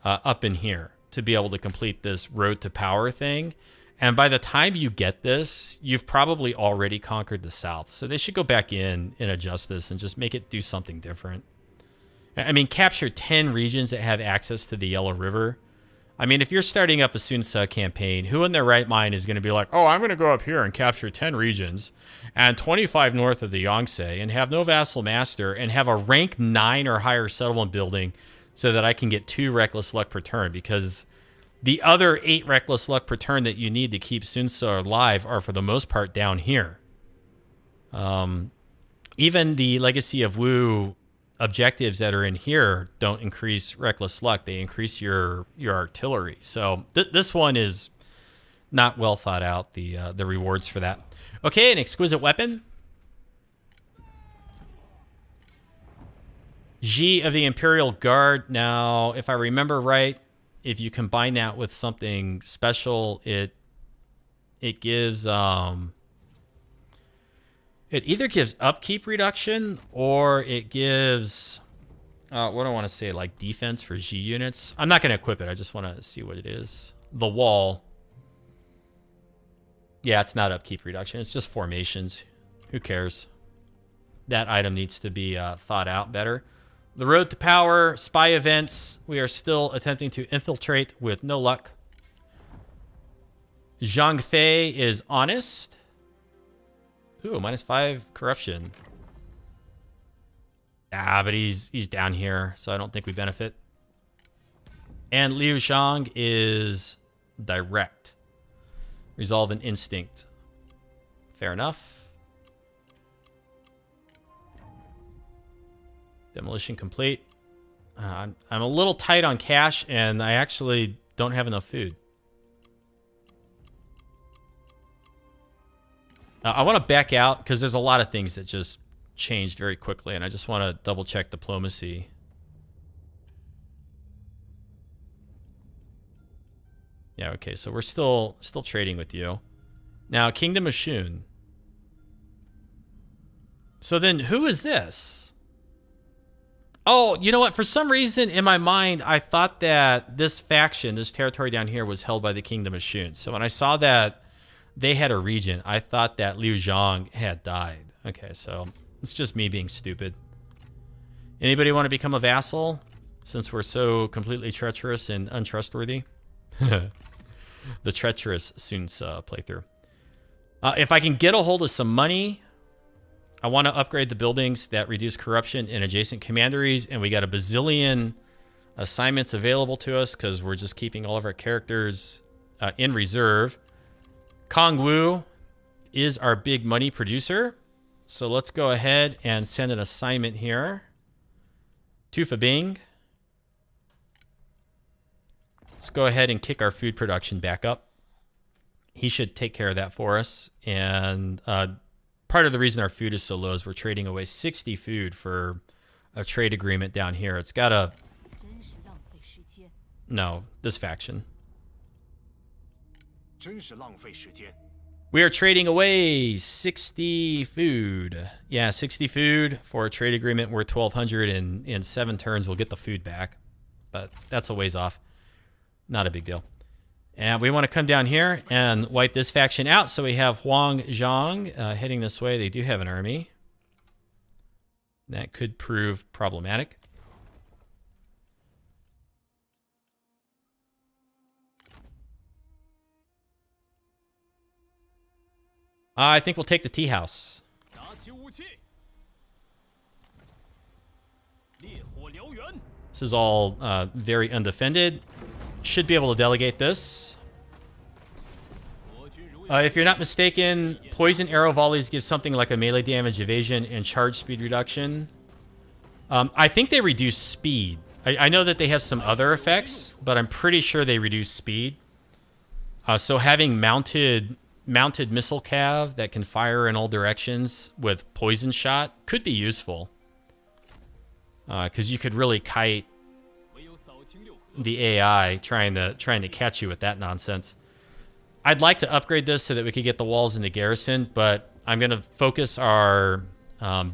up in here to be able to complete this road to power thing. And by the time you get this, you've probably already conquered the South. So they should go back in and adjust this and just make it do something different. I mean, capture 10 regions that have access to the Yellow River. I mean, if you're starting up a Sun Ce campaign, who in their right mind is going to be like, oh, I'm going to go up here and capture 10 regions and 25 north of the Yangtze and have no vassal master and have a rank 9 or higher settlement building so that I can get 2 reckless luck per turn, because the other 8 reckless luck per turn that you need to keep Sun Ce alive are for the most part down here. Even the Legacy of Wu objectives that are in here don't increase reckless luck. They increase your artillery. So this one is not well thought out, the rewards for that. Okay, an exquisite weapon. G of the Imperial Guard. Now, if I remember right, if you combine that with something special, it gives it either gives upkeep reduction or it gives what do I want to say, like defense for G units. I'm not going to equip it. I just want to see what it is. The wall. Yeah, it's not upkeep reduction. It's just formations. Who cares? That item needs to be thought out better. The road to power, spy events. We are still attempting to infiltrate with no luck. Zhang Fei is honest. Ooh, -5 corruption. Ah, but he's down here, so I don't think we benefit. And Liu Xiang is direct. Resolve an instinct. Fair enough. Demolition complete. I'm a little tight on cash, and I actually don't have enough food. I want to back out because there's a lot of things that just changed very quickly, and I just want to double check diplomacy. Yeah, okay, so we're still trading with you. Now, Kingdom of Shun. So then, who is this? Oh, you know what? For some reason, in my mind, I thought that this faction, this territory down here, was held by the Kingdom of Shun. So when I saw that they had a regent, I thought that Liu Zhang had died. Okay, so it's just me being stupid. Anybody want to become a vassal? Since we're so completely treacherous and untrustworthy. The treacherous Sun Ren playthrough. If I can get a hold of some money, I want to upgrade the buildings that reduce corruption in adjacent commanderies, and we got a bazillion assignments available to us because we're just keeping all of our characters in reserve. Kong Wu is our big money producer, so let's go ahead and send an assignment here to Fabing. Let's go ahead and kick our food production back up. He should take care of that for us. And part of the reason our food is so low is we're trading away 60 food for a trade agreement down here. It's got a... No, this faction. We are trading away 60 food. Yeah, 60 food for a trade agreement worth 1,200, and in 7 turns we'll get the food back. But that's a ways off. Not a big deal. And we want to come down here and wipe this faction out. So we have Huang Zhang heading this way. They do have an army. That could prove problematic. I think we'll take the tea house. This is all very undefended. Should be able to delegate this. If you're not mistaken, poison arrow volleys give something like a melee damage, evasion, and charge speed reduction. I think they reduce speed. I know that they have some other effects, but I'm pretty sure they reduce speed. So having mounted missile cav that can fire in all directions with poison shot could be useful. Because you could really kite the AI trying to catch you with that nonsense. I'd like to upgrade this so that we could get the walls in the garrison, but I'm going to focus our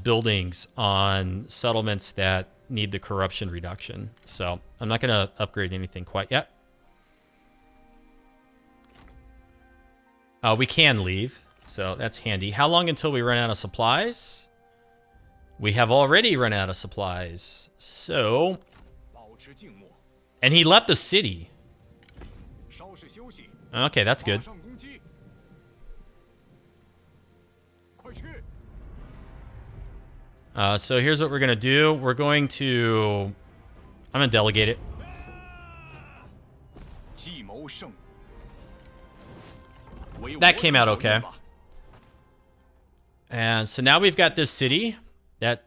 buildings on settlements that need the corruption reduction. So I'm not going to upgrade anything quite yet. We can leave, so that's handy. How long until we run out of supplies? We have already run out of supplies. So... And he left the city. Okay, that's good. So here's what we're going to do. We're going to... I'm going to delegate it. That came out okay. And so now we've got this city that...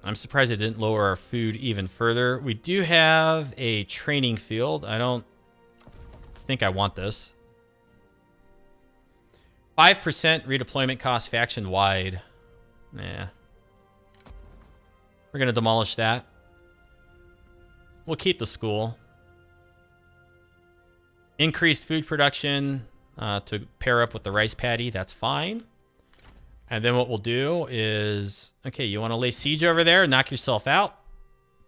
I'm surprised it didn't lower our food even further. We do have a training field. I don't think I want this. 5% redeployment cost faction wide. Nah. We're going to demolish that. We'll keep the school. Increased food production to pair up with the rice paddy. That's fine. And then what we'll do is... Okay, you want to lay siege over there and knock yourself out?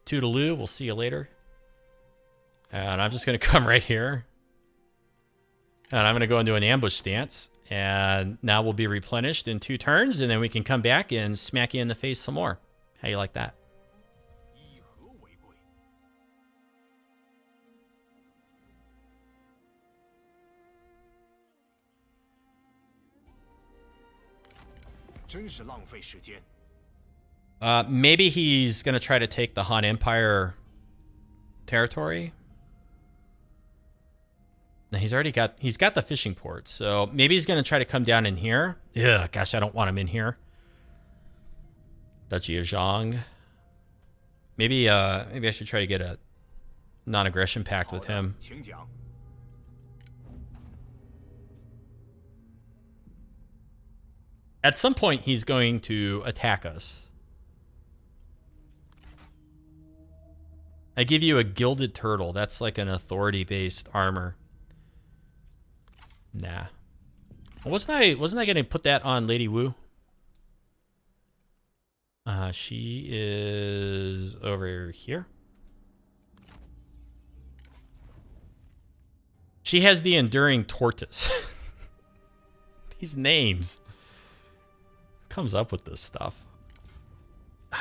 Toodaloo. We'll see you later. And I'm just going to come right here. And I'm going to go into an ambush stance. And now we'll be replenished in 2 turns. And then we can come back and smack you in the face some more. How you like that? Maybe he's going to try to take the Han Empire territory. No, he's got the fishing port. So maybe he's going to try to come down in here. Ugh, gosh, I don't want him in here. Duchy of Zhang. Maybe I should try to get a non-aggression pact with him. At some point, he's going to attack us. I give you a gilded turtle. That's like an authority-based armor. Nah. Wasn't I going to put that on Lady Wu? She is over here. She has the enduring tortoise. These names. Comes up with this stuff?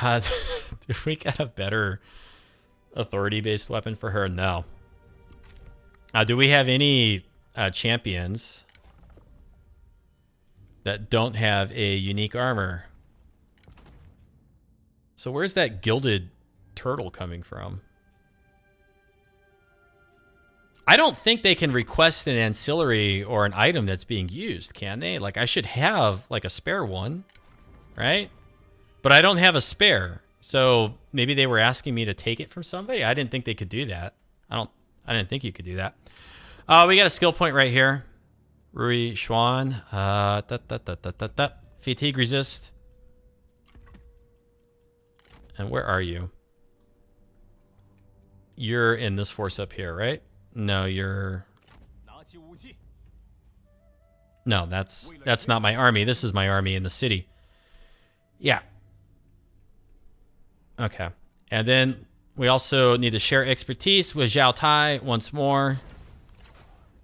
Do we get a better authority-based weapon for her? No. Do we have any champions that don't have a unique armor? So where's that gilded turtle coming from? I don't think they can request an ancillary or an item that's being used, can they? Like, I should have like a spare one. Right? But I don't have a spare. So maybe they were asking me to take it from somebody. I didn't think they could do that. I didn't think you could do that. We got a skill point right here. Rui Xuan. Fatigue resist. And where are you? You're in this force up here, right? No, you're... No, that's not my army. This is my army in the city. Yeah. Okay. And then we also need to share expertise with Zhou Tai once more.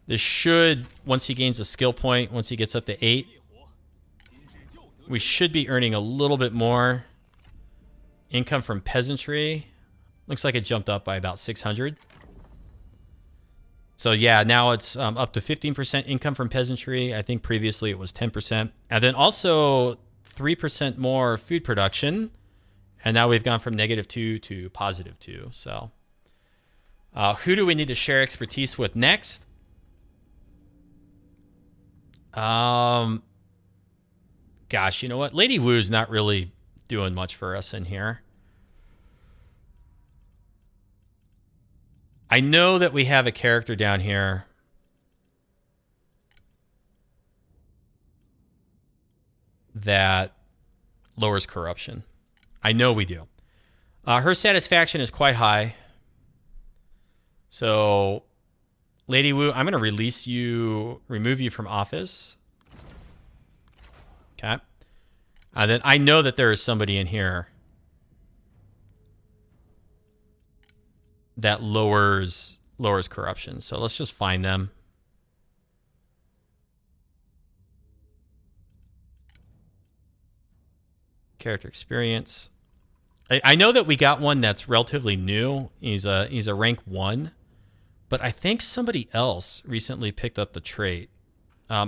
This should, once he gains a skill point, once he gets up to 8, we should be earning a little bit more income from peasantry. Looks like it jumped up by about 600. So yeah, now it's up to 15% income from peasantry. I think previously it was 10%. And then also 3% more food production. And now we've gone from -2 to +2. So who do we need to share expertise with next? Gosh, you know what? Lady Wu's not really doing much for us in here. I know that we have a character down here that lowers corruption. I know we do. Her satisfaction is quite high. So, Lady Wu, I'm going to release you, remove you from office. Okay. And then I know that there is somebody in here that lowers corruption. So let's just find them. Character experience. I know that we got one that's relatively new. He's a rank 1, but I think somebody else recently picked up the trait.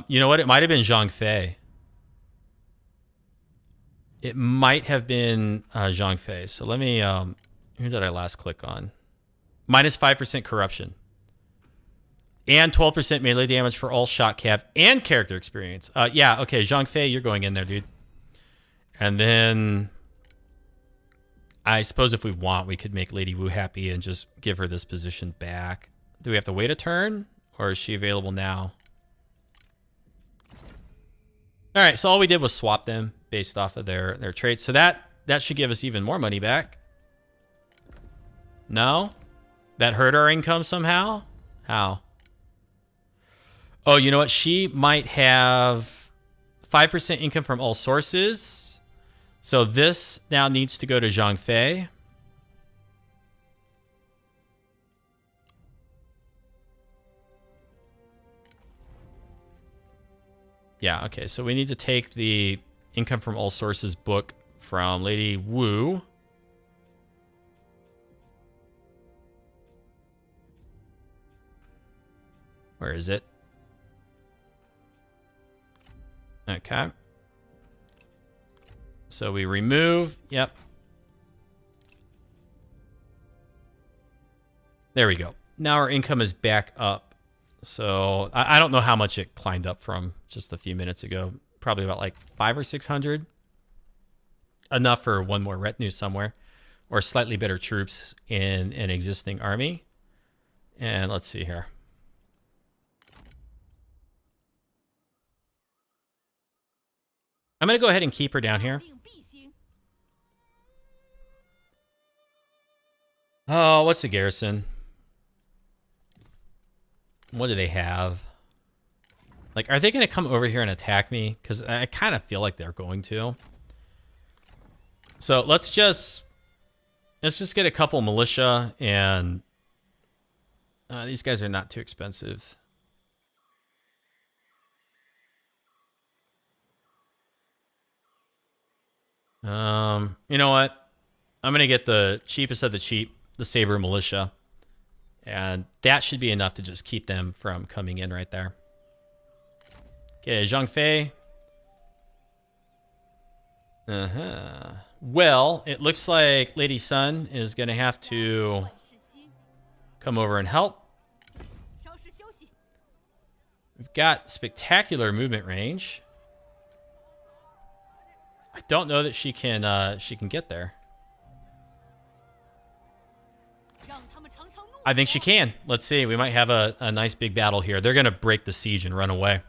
You know what? It might have been Zhang Fei. It might have been Zhang Fei. So let me. Who did I last click on? -5% corruption. And 12% melee damage for all shot cav and character experience. Yeah, okay, Zhang Fei, you're going in there, dude. And then I suppose if we want, we could make Lady Wu happy and just give her this position back. Do we have to wait a turn? Or is she available now? All right, so all we did was swap them based off of their traits. So that should give us even more money back. No? That hurt our income somehow? How? Oh, you know what? She might have 5% income from all sources. So this now needs to go to Zhang Fei. Yeah, okay. So we need to take the income from all sources book from Lady Wu. Where is it? Okay. So we remove. Yep. There we go. Now our income is back up. So I don't know how much it climbed up from just a few minutes ago. Probably about like 500 or 600. Enough for one more retinue somewhere. Or slightly better troops in an existing army. And let's see here. I'm going to go ahead and keep her down here. Oh, what's the garrison? What do they have? Like, are they going to come over here and attack me? Because I kind of feel like they're going to. So let's just get a couple militia, and these guys are not too expensive. You know what? I'm going to get the cheapest of the cheap, the Saber Militia. And that should be enough to just keep them from coming in right there. Okay, Zhang Fei. Well, it looks like Lady Sun is going to have to come over and help. We've got spectacular movement range. I don't know that she can get there. I think she can. Let's see. We might have a nice big battle here. They're going to break the siege and run away.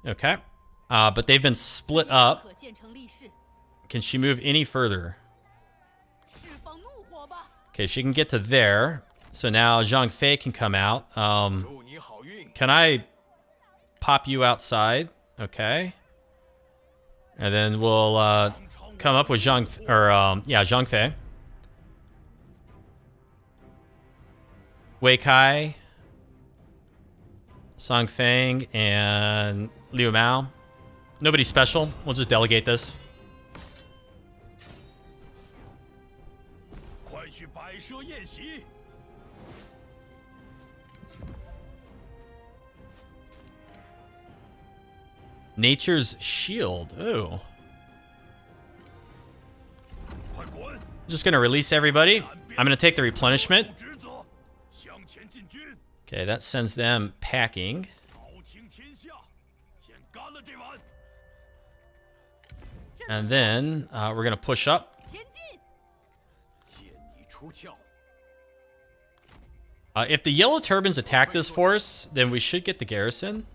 Okay. But they've been split up. Can she move any further? Okay, she can get to there. So now Zhang Fei can come out. Can I pop you outside? Okay. And then we'll come up with Zhang Fei. Wei Kai, Song Feng, and Liu Mao. Nobody special. We'll just delegate this. Nature's Shield. Ooh. Just going to release everybody. I'm going to take the replenishment. Okay, that sends them packing. And then we're going to push up. If the yellow turbans attack this force, then we should get the garrison.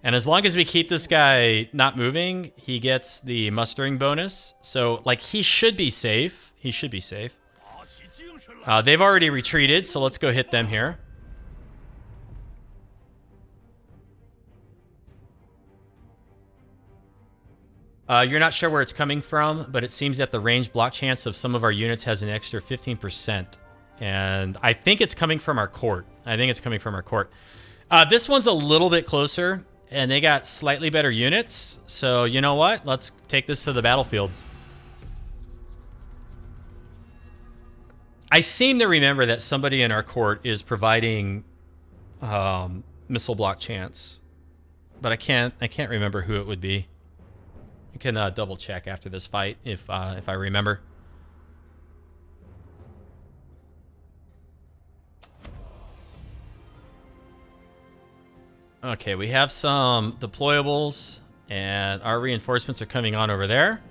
And as long as we keep this guy not moving, he gets the mustering bonus. So, like, he should be safe. He should be safe. They've already retreated, so let's go hit them here. You're not sure where it's coming from, but it seems that the range block chance of some of our units has an extra 15%. And I think it's coming from our court. This one's a little bit closer, and they got slightly better units. So, you know what? Let's take this to the battlefield. I seem to remember that somebody in our court is providing missile block chance, but I can't remember who it would be. I can double check after this fight if I remember. Okay, we have some deployables, and our reinforcements are coming on over there.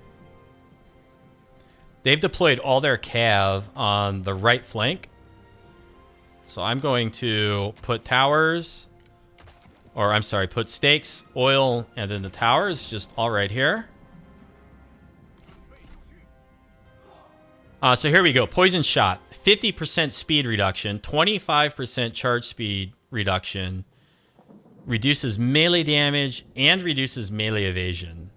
They've deployed all their cav on the right flank. So I'm going to put towers, or I'm sorry, put stakes, oil, and then the towers just all right here. So here we go. Poison shot. 50% speed reduction. 25% charge speed reduction. Reduces melee damage and reduces melee evasion.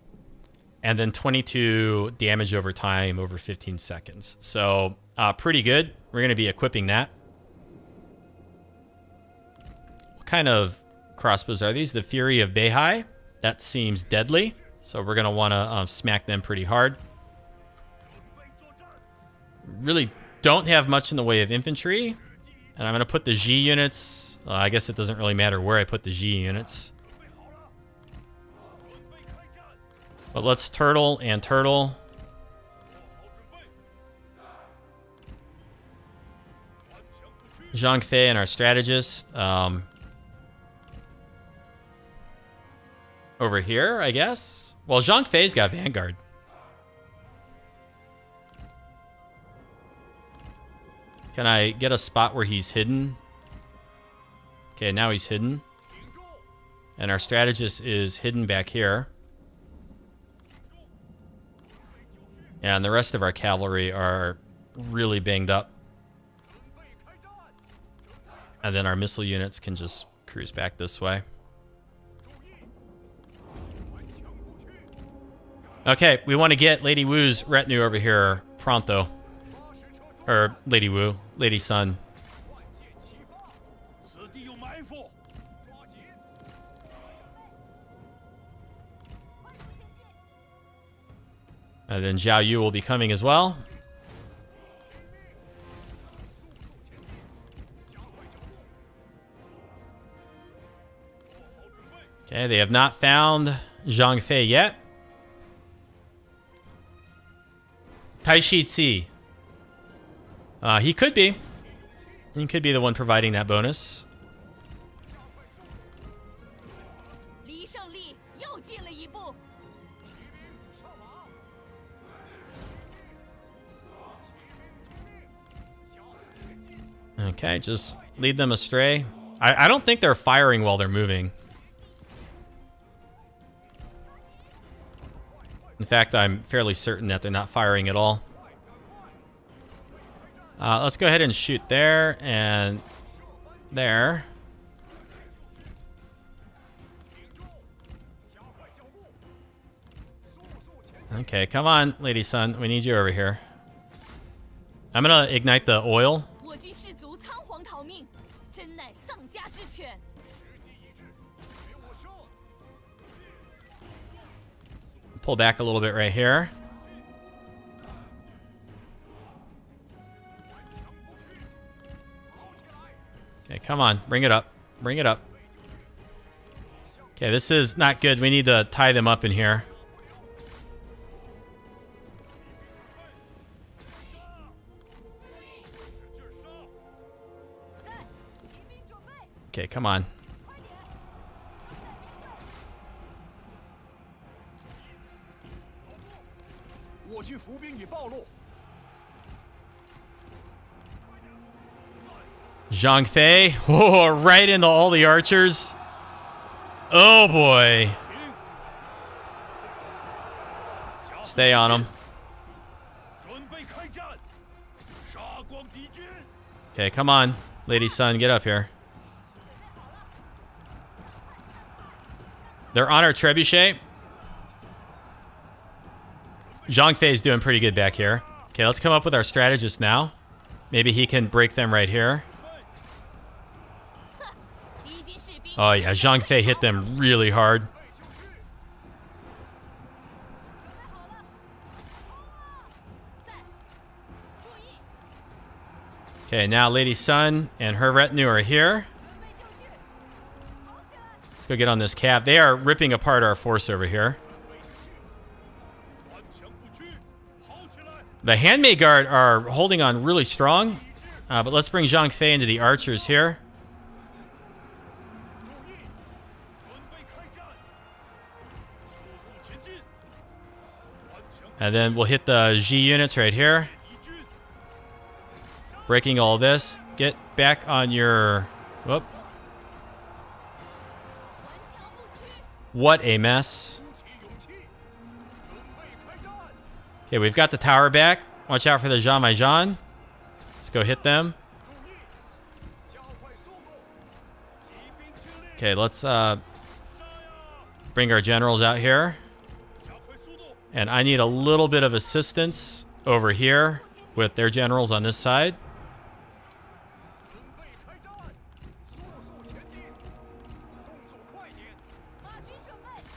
And then 22 damage over time over 15 seconds. So pretty good. We're going to be equipping that. What kind of crossbows are these? The Fury of Beihai. That seems deadly. So we're going to want to smack them pretty hard. Really don't have much in the way of infantry. And I'm going to put the G units. I guess it doesn't really matter where I put the G units. But let's turtle and turtle. Zhang Fei and our strategist. Over here, I guess. Well, Zhang Fei's got Vanguard. Can I get a spot where he's hidden? Okay, now he's hidden. And our strategist is hidden back here. And the rest of our cavalry are really banged up. And then our missile units can just cruise back this way. Okay, we want to get Lady Wu's retinue over here pronto. Or Lady Wu, Lady Sun. And then Zhao Yu will be coming as well. Okay, they have not found Zhang Fei yet. Tai Shi Ci. He could be. He could be the one providing that bonus. Okay, just lead them astray. I don't think they're firing while they're moving. In fact, I'm fairly certain that they're not firing at all. Let's go ahead and shoot there and there. Okay, come on, Lady Sun. We need you over here. I'm going to ignite the oil. Pull back a little bit right here. Okay, come on. Bring it up. Bring it up. Okay, this is not good. We need to tie them up in here. Okay, come on. Zhang Fei. Oh, right into all the archers. Oh, boy. Stay on him. Okay, come on. Lady Sun, get up here. They're on our trebuchet. Zhang Fei is doing pretty good back here. Okay, let's come up with our strategist now. Maybe he can break them right here. Oh, yeah. Zhang Fei hit them really hard. Okay, now Lady Sun and her retinue are here. Let's go get on this cab. They are ripping apart our force over here. The Handmaid Guard are holding on really strong. But let's bring Zhang Fei into the archers here. And then we'll hit the G units right here. Breaking all this. Get back on your... Whoop. What a mess. Okay, we've got the tower back. Watch out for the Zhang Maijan. Let's go hit them. Okay, let's bring our generals out here. And I need a little bit of assistance over here with their generals on this side.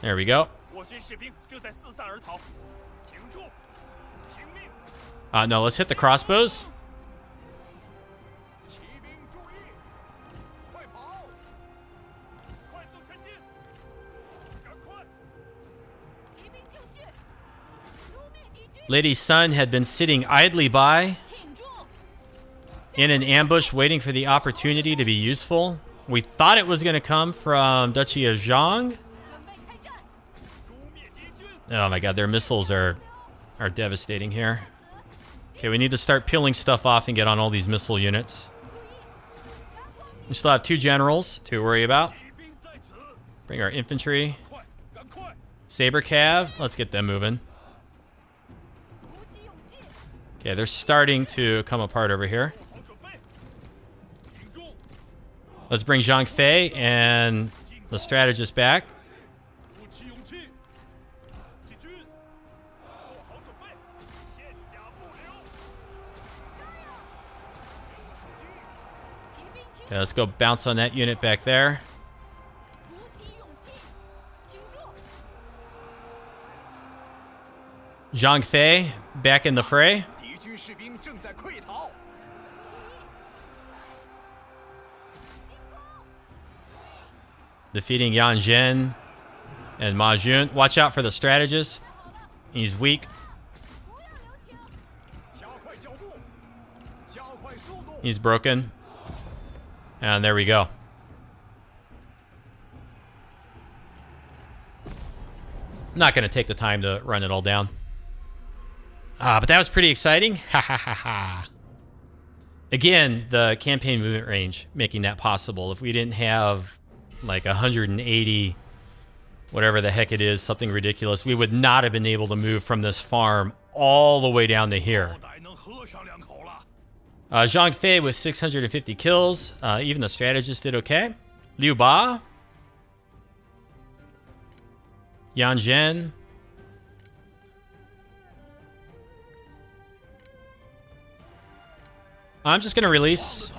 There we go. No, let's hit the crossbows. Lady Sun had been sitting idly by in an ambush waiting for the opportunity to be useful. We thought it was going to come from Duchy of Zhang. Oh my god, their missiles are devastating here. Okay, we need to start peeling stuff off and get on all these missile units. We still have 2 generals to worry about. Bring our infantry. Saber Cav, let's get them moving. Okay, they're starting to come apart over here. Let's bring Zhang Fei and the strategist back. Okay, let's go bounce on that unit back there. Zhang Fei back in the fray. Defeating Yan Zhen and Ma Jun. Watch out for the strategist. He's weak. He's broken. And there we go. Not going to take the time to run it all down. But that was pretty exciting. Ha ha ha ha. Again, the campaign movement range making that possible. If we didn't have like 180, whatever the heck it is, something ridiculous, we would not have been able to move from this farm all the way down to here. Zhang Fei with 650 kills. Even the strategist did okay. Liu Ba. Yan Zhen. I'm just going to release.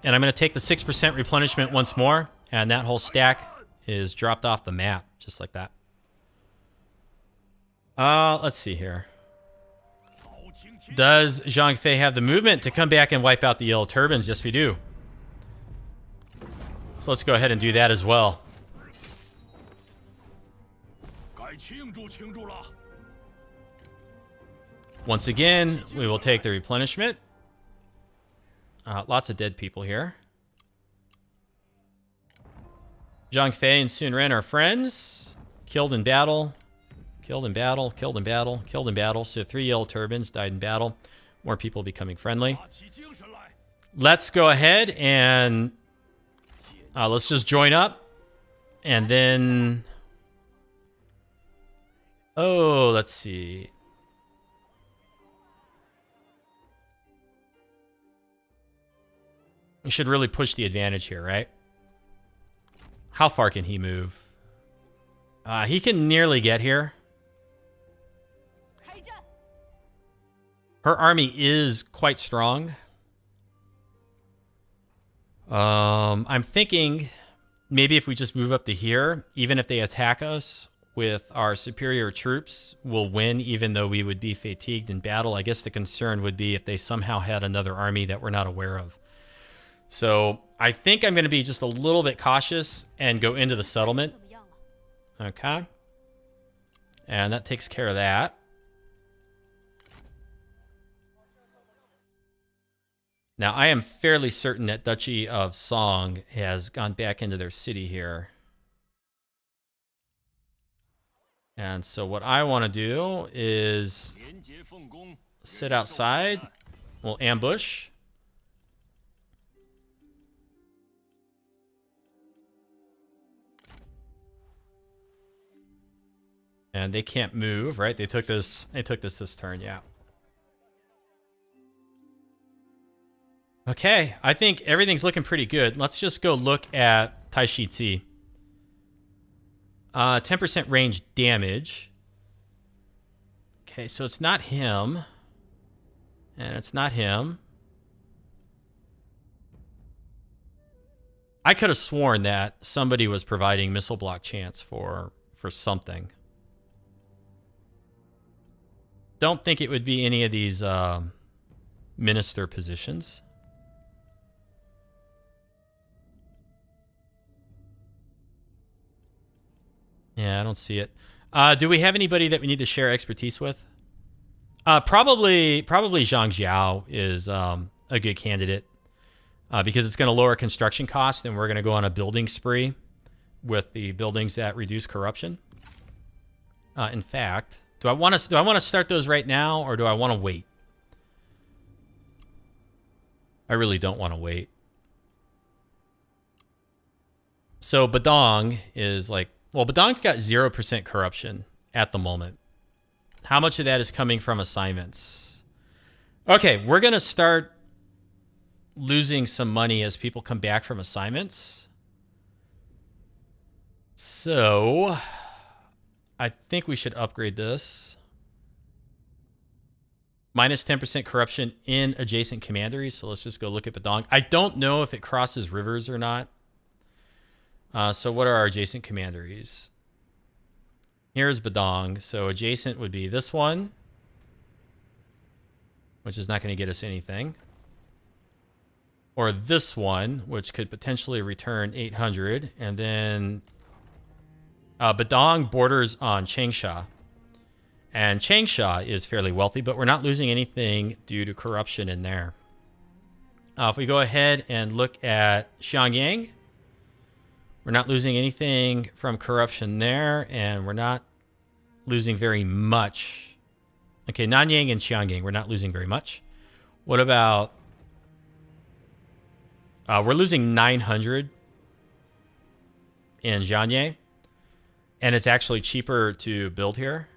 And I'm going to take the 6% replenishment once more. And that whole stack is dropped off the map. Just like that. Let's see here. Does Zhang Fei have the movement to come back and wipe out the yellow turbans? Yes, we do. So let's go ahead and do that as well. Once again, we will take the replenishment. Lots of dead people here. Zhang Fei and Sun Ren are friends. Killed in battle. Killed in battle, killed in battle, killed in battle. So 3 yellow turbans died in battle. More people becoming friendly. Let's go ahead and let's just join up. And then... Oh, let's see. We should really push the advantage here, right? How far can he move? He can nearly get here. Her army is quite strong. I'm thinking maybe if we just move up to here, even if they attack us with our superior troops, we'll win even though we would be fatigued in battle. I guess the concern would be if they somehow had another army that we're not aware of. So I think I'm going to be just a little bit cautious and go into the settlement. Okay. And that takes care of that. Now, I am fairly certain that Duchy of Song has gone back into their city here. And so what I want to do is sit outside. We'll ambush. And they can't move, right? They took this turn, yeah. Okay, I think everything's looking pretty good. Let's just go look at Tai Shi Tzi. 10% range damage. Okay, so it's not him. And it's not him. I could have sworn that somebody was providing missile block chance for something. Don't think it would be any of these minister positions. Yeah, I don't see it. Do we have anybody that we need to share expertise with? Probably Zhang Qiao is a good candidate because it's going to lower construction costs, and we're going to go on a building spree with the buildings that reduce corruption. In fact, do I want to start those right now, or do I want to wait? I really don't want to wait. So Badong is like, well, Badong's got 0% corruption at the moment. How much of that is coming from assignments? Okay, we're going to start losing some money as people come back from assignments. So I think we should upgrade this. Minus 10% corruption in adjacent commanderies. So let's just go look at Badong. I don't know if it crosses rivers or not. So what are our adjacent commanderies? Here's Badong. So adjacent would be this one, which is not going to get us anything. Or this one, which could potentially return 800. And then Badong borders on Changsha. And Changsha is fairly wealthy, but we're not losing anything due to corruption in there. If we go ahead and look at Xiangyang, we're not losing anything from corruption there, and we're not losing very much. Okay, Nanyang and Xiangyang, we're not losing very much. What about... we're losing 900 in Jianye, and it's actually cheaper to build here.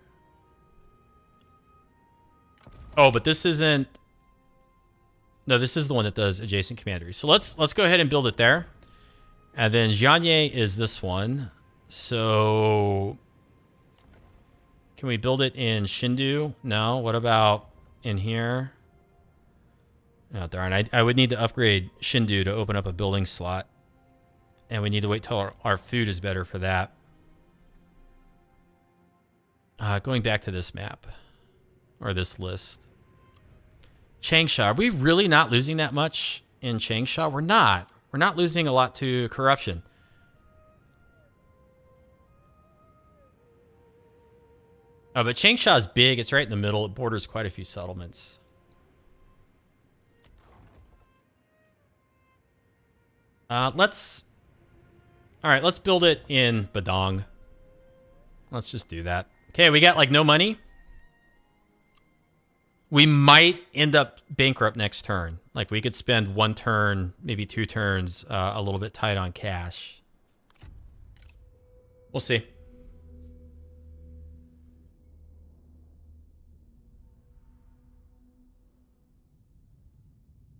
Oh, but this isn't... No, this is the one that does adjacent commanderies. So let's go ahead and build it there. And then Jianye is this one. So can we build it in Shindu? No. What about in here? Oh, darn. I would need to upgrade Shindu to open up a building slot. And we need to wait till our food is better for that. Going back to this map. Or this list. Changsha. Are we really not losing that much in Changsha? We're not. We're not losing a lot to corruption. But Changsha is big. It's right in the middle. It borders quite a few settlements. Let's build it in Badong. Let's just do that. Okay, we got like no money. We might end up bankrupt next turn. Like we could spend one turn, maybe 2 turns, a little bit tight on cash. We'll see.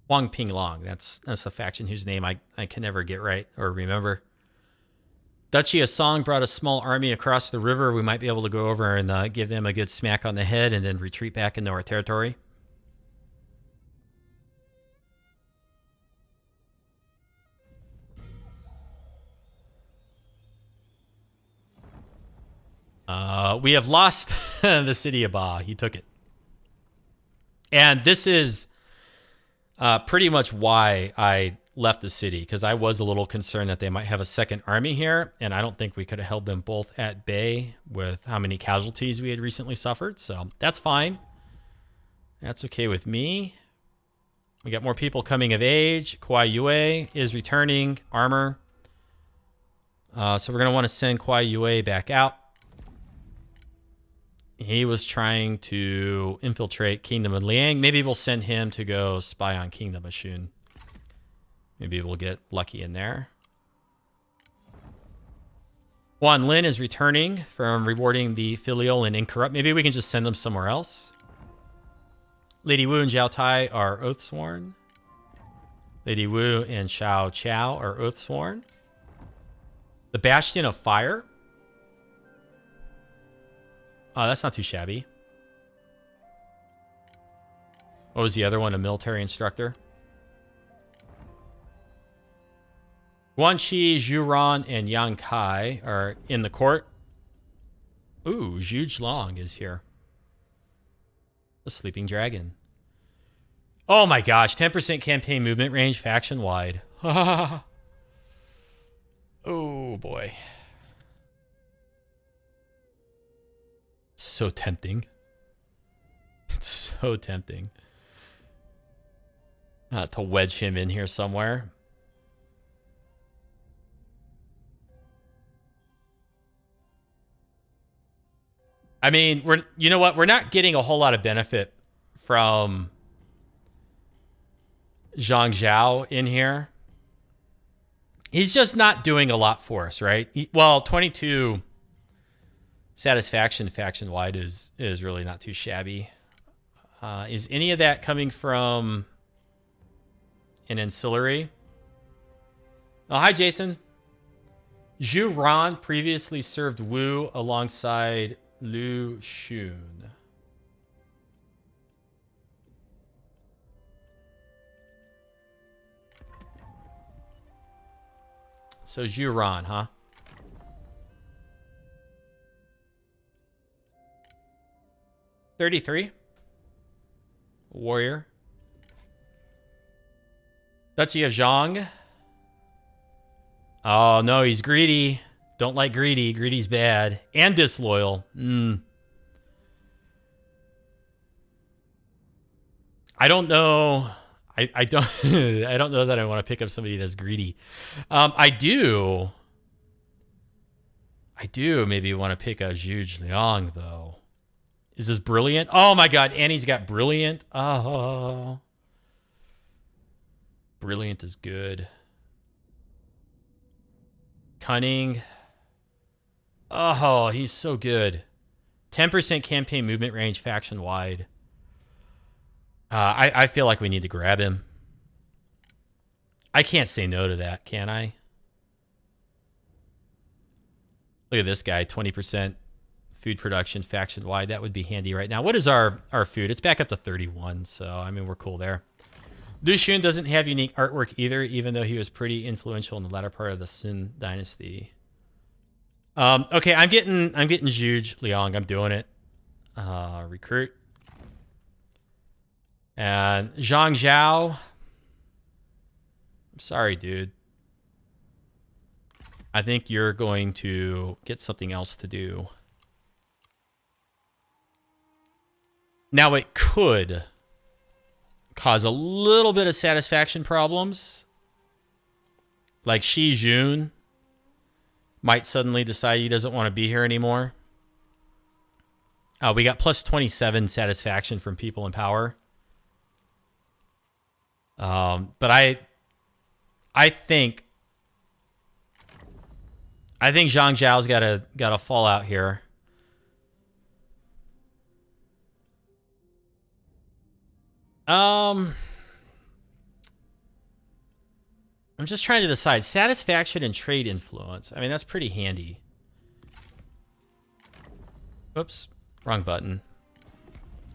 Huang Pinglong. That's the faction whose name I can never get right or remember. Duchy of Song brought a small army across the river. We might be able to go over and give them a good smack on the head and then retreat back into our territory. We have lost the city of Ba. He took it. And this is pretty much why I left the city, because I was a little concerned that they might have a second army here, and I don't think we could have held them both at bay with how many casualties we had recently suffered, so that's fine. That's okay with me. We got more people coming of age. Kuai Yue is returning armor. So we're going to want to send Kuai Yue back out. He was trying to infiltrate Kingdom of Liang. Maybe we'll send him to go spy on Kingdom of Shun. Maybe we'll get lucky in there. Quan Lin is returning from rewarding the filial and incorrupt. Maybe we can just send them somewhere else. Lady Wu and Zhou Tai are oath sworn. Lady Wu and Xiao Qiao are oathsworn. The Bastion of Fire. Oh, that's not too shabby. What was the other one? A military instructor. Guanxi, Zhuran, and Yang Kai are in the court. Ooh, Zhu Long is here. The Sleeping Dragon. Oh my gosh, 10% campaign movement range, faction wide. Oh boy. So tempting. It's so tempting. To wedge him in here somewhere. I mean, you know what? We're not getting a whole lot of benefit from Zhang Zhao in here. He's just not doing a lot for us, right? Well, 22 satisfaction faction-wide is really not too shabby. Is any of that coming from an ancillary? Oh, hi, Jason. Zhu Ran previously served Wu alongside Lu Xun. So Zhu Ran, huh? $33. Warrior. Duchy of Zhang. Oh, no, he's greedy. Don't like greedy. Greedy's bad. And disloyal. I don't know. I don't I don't know that I want to pick up somebody that's greedy. I do maybe want to pick up Zhu Liang, though. Is this brilliant? Oh my god, Annie's got brilliant. Oh. Brilliant is good. Cunning. Oh, he's so good. 10% campaign movement range, faction wide. I feel like we need to grab him. I can't say no to that, can I? Look at this guy, 20% food production, faction wide. That would be handy right now. What is our food? It's back up to 31, so I mean, we're cool there. Lu Xun doesn't have unique artwork either, even though he was pretty influential in the latter part of the Sun Dynasty. Okay, I'm getting Zhu Liang. I'm doing it. Recruit. And Zhang Zhao. I'm sorry, dude. I think you're going to get something else to do. Now, it could cause a little bit of satisfaction problems. Like Shi Jun might suddenly decide he doesn't want to be here anymore. We got plus 27 satisfaction from people in power. But I think Zhang Zhao's got to fall out here. I'm just trying to decide satisfaction and trade influence. I mean, that's pretty handy. Oops, wrong button.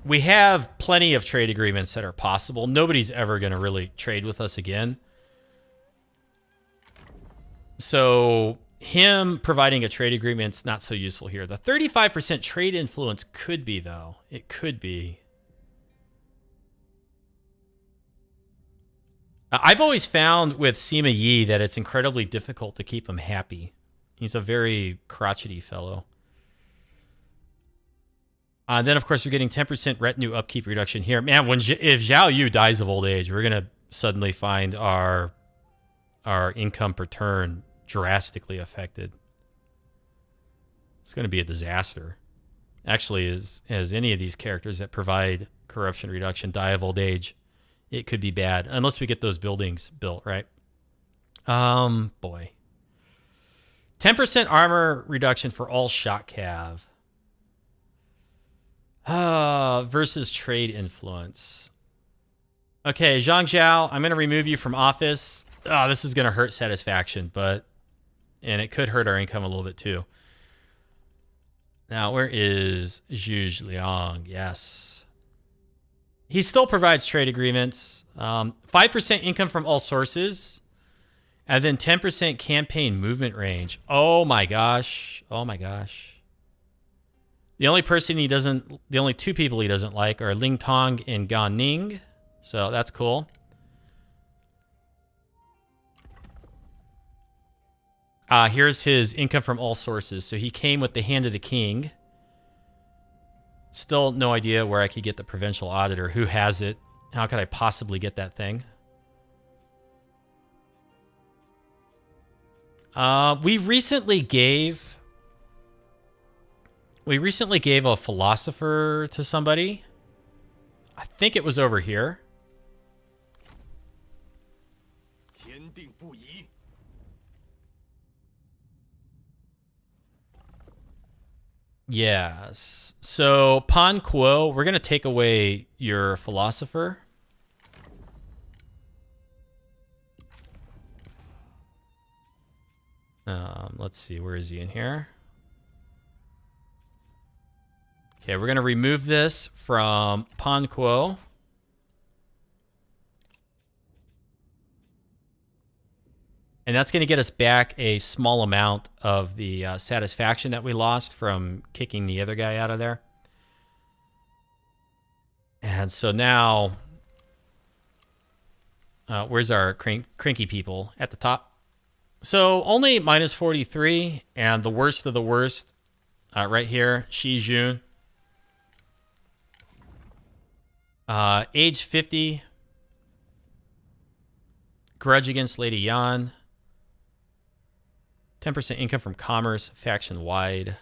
We have plenty of trade agreements that are possible. Nobody's ever going to really trade with us again. So him providing a trade agreement's not so useful here. The 35% trade influence could be, though. It could be. I've always found with Sima Yi that it's incredibly difficult to keep him happy. He's a very crotchety fellow. Then, of course, we're getting 10% retinue upkeep reduction here. Man, if Zhao Yu dies of old age, we're going to suddenly find our income per turn drastically affected. It's going to be a disaster. Actually, as any of these characters that provide corruption reduction die of old age, it could be bad. Unless we get those buildings built, right? Boy. 10% armor reduction for all shot cav. Versus trade influence. Okay, Zhang Qiao, I'm going to remove you from office. Oh, this is going to hurt satisfaction, and it could hurt our income a little bit too. Now, where is Zhu Liang? Yes. He still provides trade agreements. 5% income from all sources. And then 10% campaign movement range. Oh my gosh. Oh my gosh. The only two people he doesn't like are Ling Tong and Gan Ning. So that's cool. Here's his income from all sources. So he came with the Hand of the King. Still no idea where I could get the provincial auditor. Who has it? How could I possibly get that thing? We recently gave a philosopher to somebody. I think it was over here. Yes. So, Pan Kuo, we're going to take away your philosopher. Let's see. Where is he in here? Okay, we're going to remove this from Pan Kuo. And that's going to get us back a small amount of the satisfaction that we lost from kicking the other guy out of there. And so now, where's our cranky people? At the top. So only minus 43, and the worst of the worst right here, Shi Jun. Age 50. Grudge against Lady Yan. 10% income from commerce, faction-wide.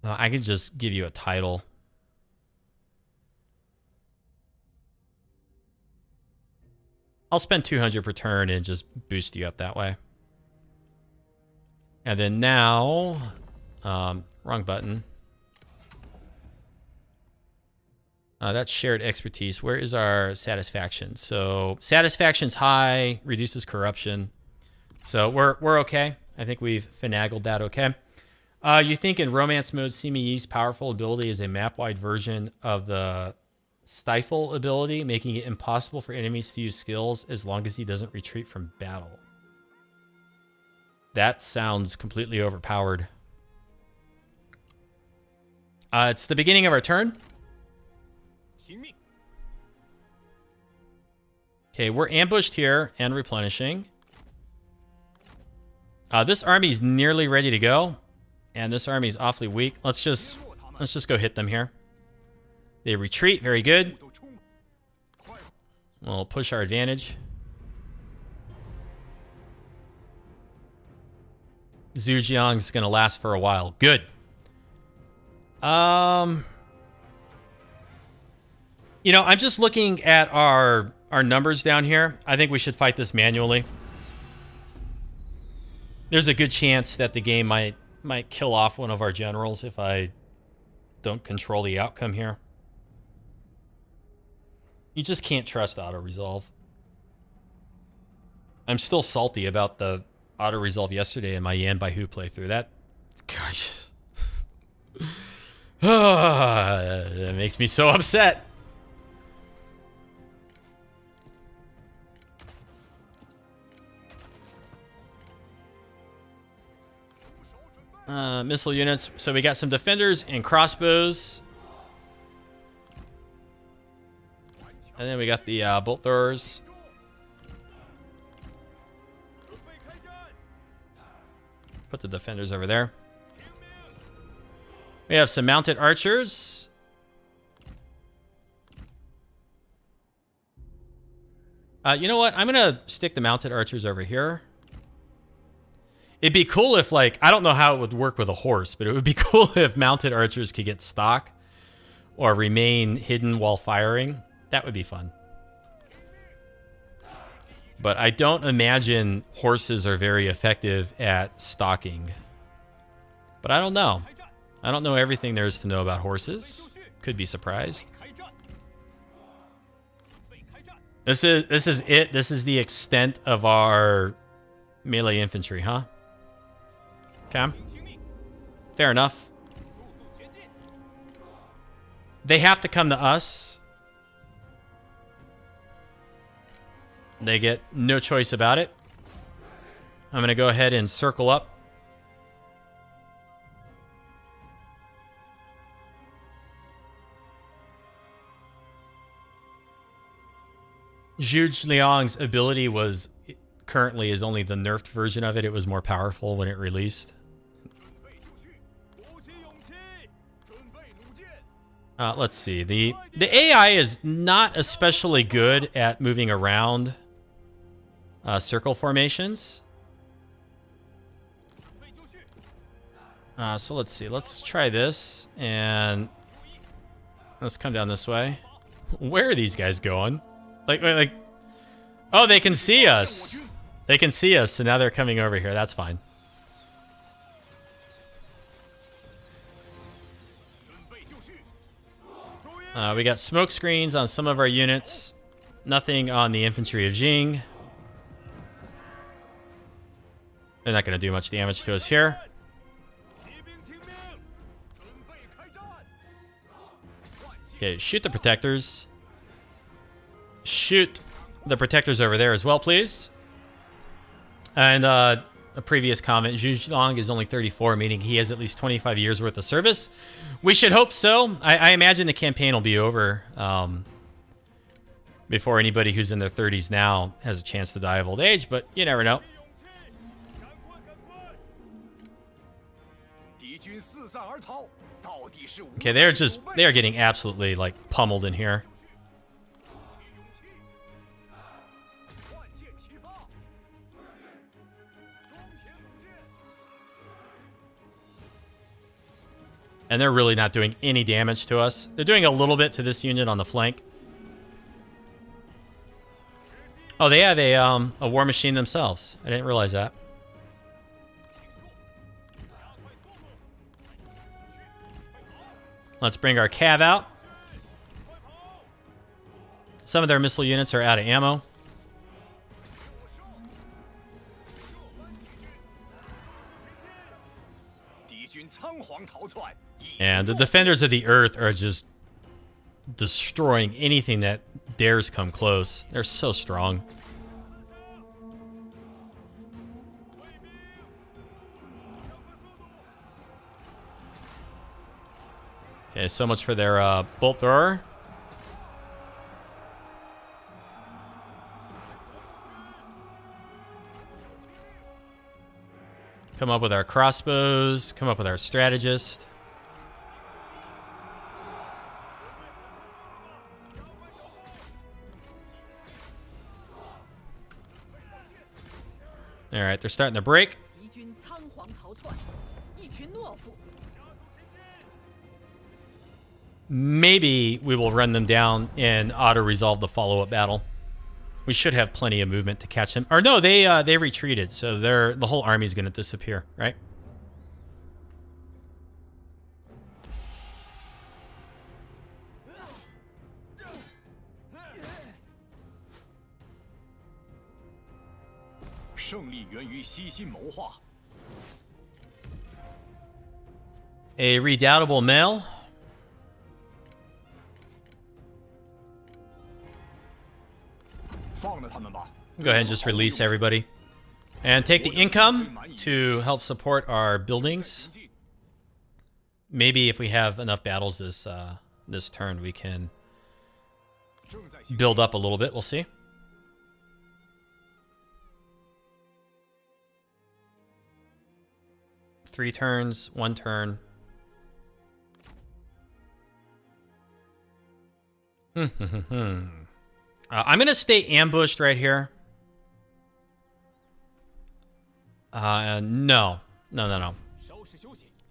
I could just give you a title. I'll spend 200 per turn and just boost you up that way. And then now, wrong button. That's shared expertise. Where is our satisfaction? So satisfaction's high, reduces corruption. So we're okay. I think we've finagled that okay. You think in romance mode, Sima Yi's powerful ability is a map-wide version of the Stifle ability, making it impossible for enemies to use skills as long as he doesn't retreat from battle. That sounds completely overpowered. It's the beginning of our turn. Okay, we're ambushed here and replenishing. This army's nearly ready to go, and this army's awfully weak. Let's just go hit them here. They retreat, very good. We'll push our advantage. Zhujiang's gonna last for a while. Good. You know, I'm just looking at our numbers down here. I think we should fight this manually. There's a good chance that the game might kill off one of our generals if I don't control the outcome here. You just can't trust auto-resolve. I'm still salty about the auto-resolve yesterday in my Yan by Hu playthrough. That, gosh. That makes me so upset. Missile units. So we got some defenders and crossbows. And then we got the bolt throwers. Put the defenders over there. We have some mounted archers. You know what? I'm going to stick the mounted archers over here. It'd be cool if, like, I don't know how it would work with a horse, but it would be cool if mounted archers could get stock or remain hidden while firing. That would be fun. But I don't imagine horses are very effective at stalking. But I don't know. I don't know everything there is to know about horses. Could be surprised. This is it. This is the extent of our melee infantry, huh? Okay. Fair enough. They have to come to us. They get no choice about it. I'm going to go ahead and circle up. Zhu Liang's ability was currently is only the nerfed version of it. It was more powerful when it released. Let's see. The AI is not especially good at moving around circle formations. So let's see. Let's try this and let's come down this way. Where are these guys going? Like, oh, they can see us. They can see us, so now they're coming over here. That's fine. We got smoke screens on some of our units. Nothing on the infantry of Jing. They're not going to do much damage to us here. Okay, shoot the protectors. Shoot the protectors over there as well, please. And a previous comment, Zhu Long is only 34, meaning he has at least 25 years worth of service. We should hope so. I imagine the campaign will be over before anybody who's in their 30s now has a chance to die of old age, but you never know. Okay, they are getting absolutely like pummeled in here. And they're really not doing any damage to us. They're doing a little bit to this unit on the flank. Oh, they have a war machine themselves. I didn't realize that. Let's bring our cav out. Some of their missile units are out of ammo. And the defenders of the earth are just destroying anything that dares come close. They're so strong. Okay, so much for their bolt thrower. Come up with our crossbows. Come up with our strategist. All right, they're starting to break. Maybe we will run them down and auto-resolve the follow-up battle. We should have plenty of movement to catch them. Or no, they retreated, so the whole army's going to disappear, right? A redoubtable male. Go ahead and just release everybody. And take the income to help support our buildings. Maybe if we have enough battles this turn, we can build up a little bit. We'll see. Three turns, one turn. I'm going to stay ambushed right here. No.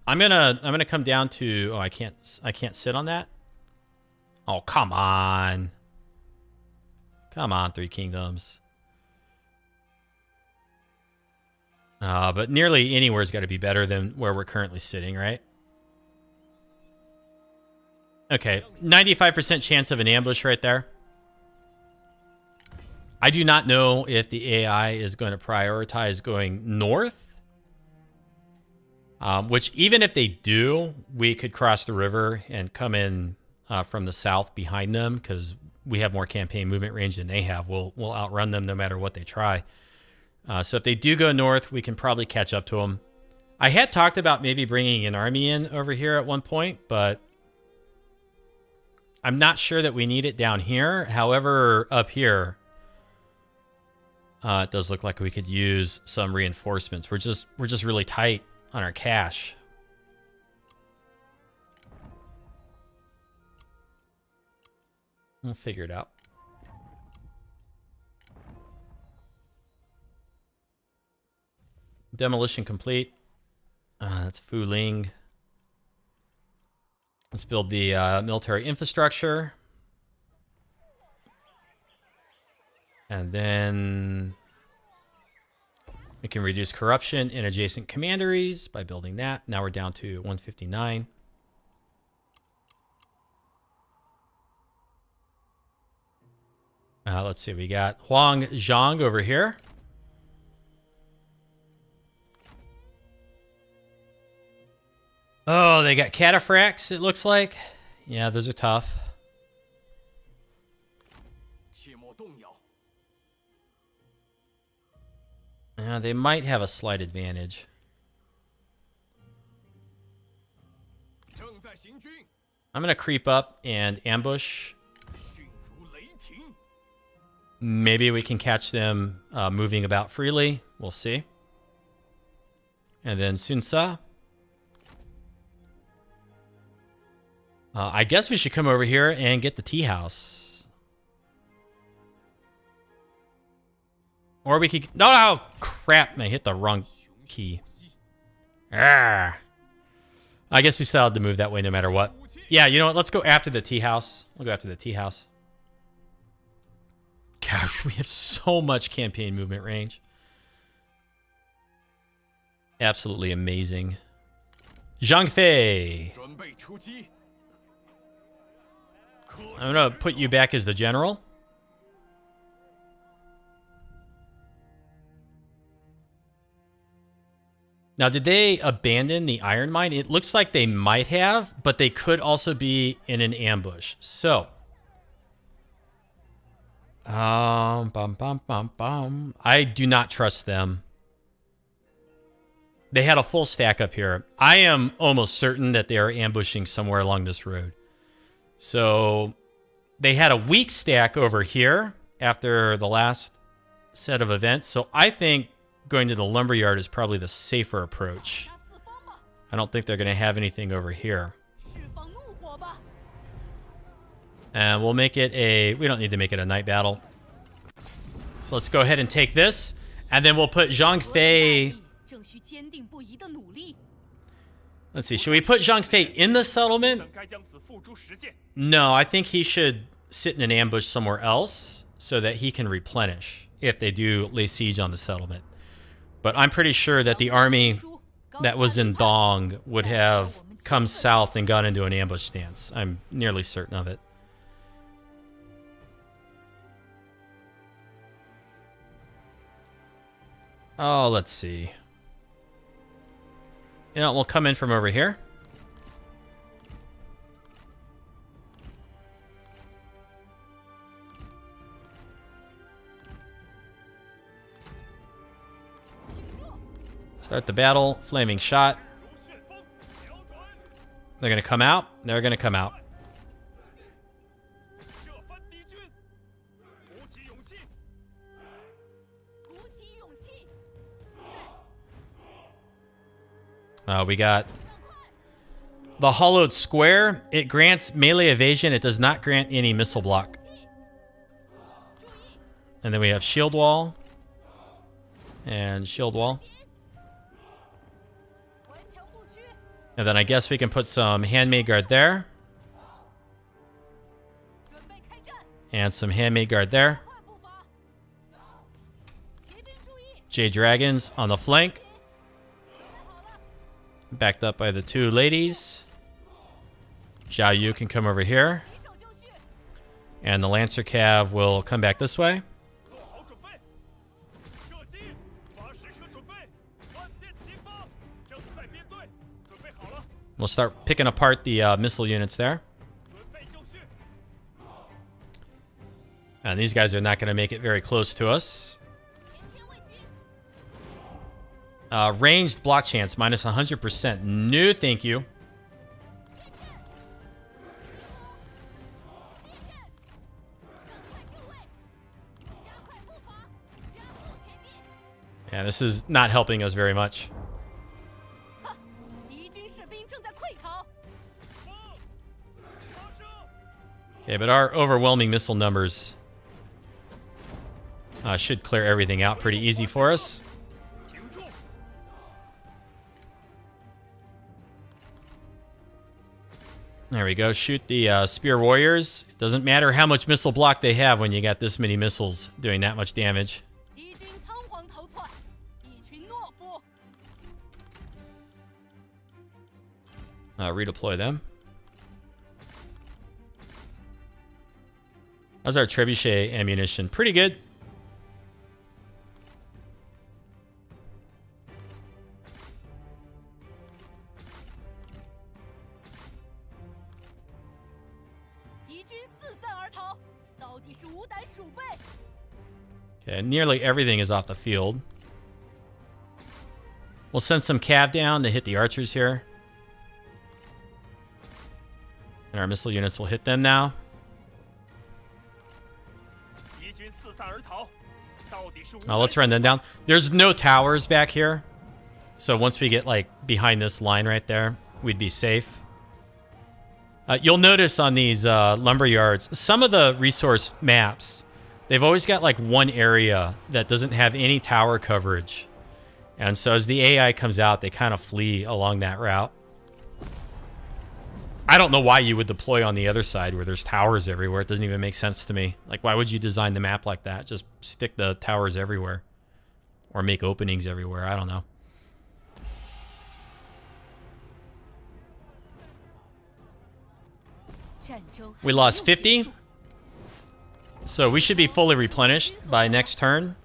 I'm gonna come down to. Oh, I can't sit on that. Oh, come on, Three Kingdoms. But nearly anywhere's got to be better than where we're currently sitting, right? Okay, 95% chance of an ambush right there. I do not know if the AI is going to prioritize going north, which even if they do, we could cross the river and come in from the south behind them because we have more campaign movement range than they have. We'll outrun them no matter what they try. So if they do go north, we can probably catch up to them. I had talked about maybe bringing an army in over here at one point, but I'm not sure that we need it down here. However, up here, it does look like we could use some reinforcements. We're just really tight on our cash. We'll figure it out. Demolition complete. That's Fu Ling. Let's build the military infrastructure. And then we can reduce corruption in adjacent commanderies by building that. Now we're down to 159. Let's see. We got Huang Zhang over here. Oh, they got cataphracts, it looks like. Yeah, those are tough. They might have a slight advantage. I'm going to creep up and ambush. Maybe we can catch them moving about freely. We'll see. And then Sun Sa. I guess we should come over here and get the tea house. Or we could... No, crap. I hit the wrong key. I guess we still have to move that way no matter what. Yeah, you know what? Let's go after the tea house. We'll go after the tea house. Gosh, we have so much campaign movement range. Absolutely amazing. Zhang Fei. I'm going to put you back as the general. Now, did they abandon the iron mine? It looks like they might have, but they could also be in an ambush. So, I do not trust them. They had a full stack up here. I am almost certain that they are ambushing somewhere along this road. So, they had a weak stack over here after the last set of events. So, I think going to the lumberyard is probably the safer approach. I don't think they're going to have anything over here. And we'll make it a... We don't need to make it a night battle. So let's go ahead and take this. And then we'll put Zhang Fei... Let's see. Should we put Zhang Fei in the settlement? No, I think he should sit in an ambush somewhere else so that he can replenish if they do lay siege on the settlement. But I'm pretty sure that the army that was in Dong would have come south and gone into an ambush stance. I'm nearly certain of it. Oh, let's see. You know, we'll come in from over here. Start the battle. Flaming shot. They're going to come out. They're going to come out. We got the hollowed square. It grants melee evasion. It does not grant any missile block. And then we have shield wall. And shield wall. And then I guess we can put some handmade guard there. And some handmade guard there. Jade Dragons on the flank. Backed up by the two ladies. Zhao Yu can come over here. And the Lancer Cav will come back this way. We'll start picking apart the missile units there. And these guys are not going to make it very close to us. Ranged block chance, minus 100%. No, thank you. Yeah, this is not helping us very much. Okay, but our overwhelming missile numbers should clear everything out pretty easy for us. There we go. Shoot the spear warriors. It doesn't matter how much missile block they have when you got this many missiles doing that much damage. Redeploy them. How's our trebuchet ammunition? Pretty good. Okay, nearly everything is off the field. We'll send some cav down to hit the archers here. And our missile units will hit them now. Let's run them down. There's no towers back here. So once we get like behind this line right there, we'd be safe. You'll notice on these lumber yards, some of the resource maps, they've always got like one area that doesn't have any tower coverage. And so as the AI comes out, they kind of flee along that route. I don't know why you would deploy on the other side where there's towers everywhere. It doesn't even make sense to me. Like, why would you design the map like that? Just stick the towers everywhere. Or make openings everywhere. I don't know. We lost 50. So we should be fully replenished by next turn.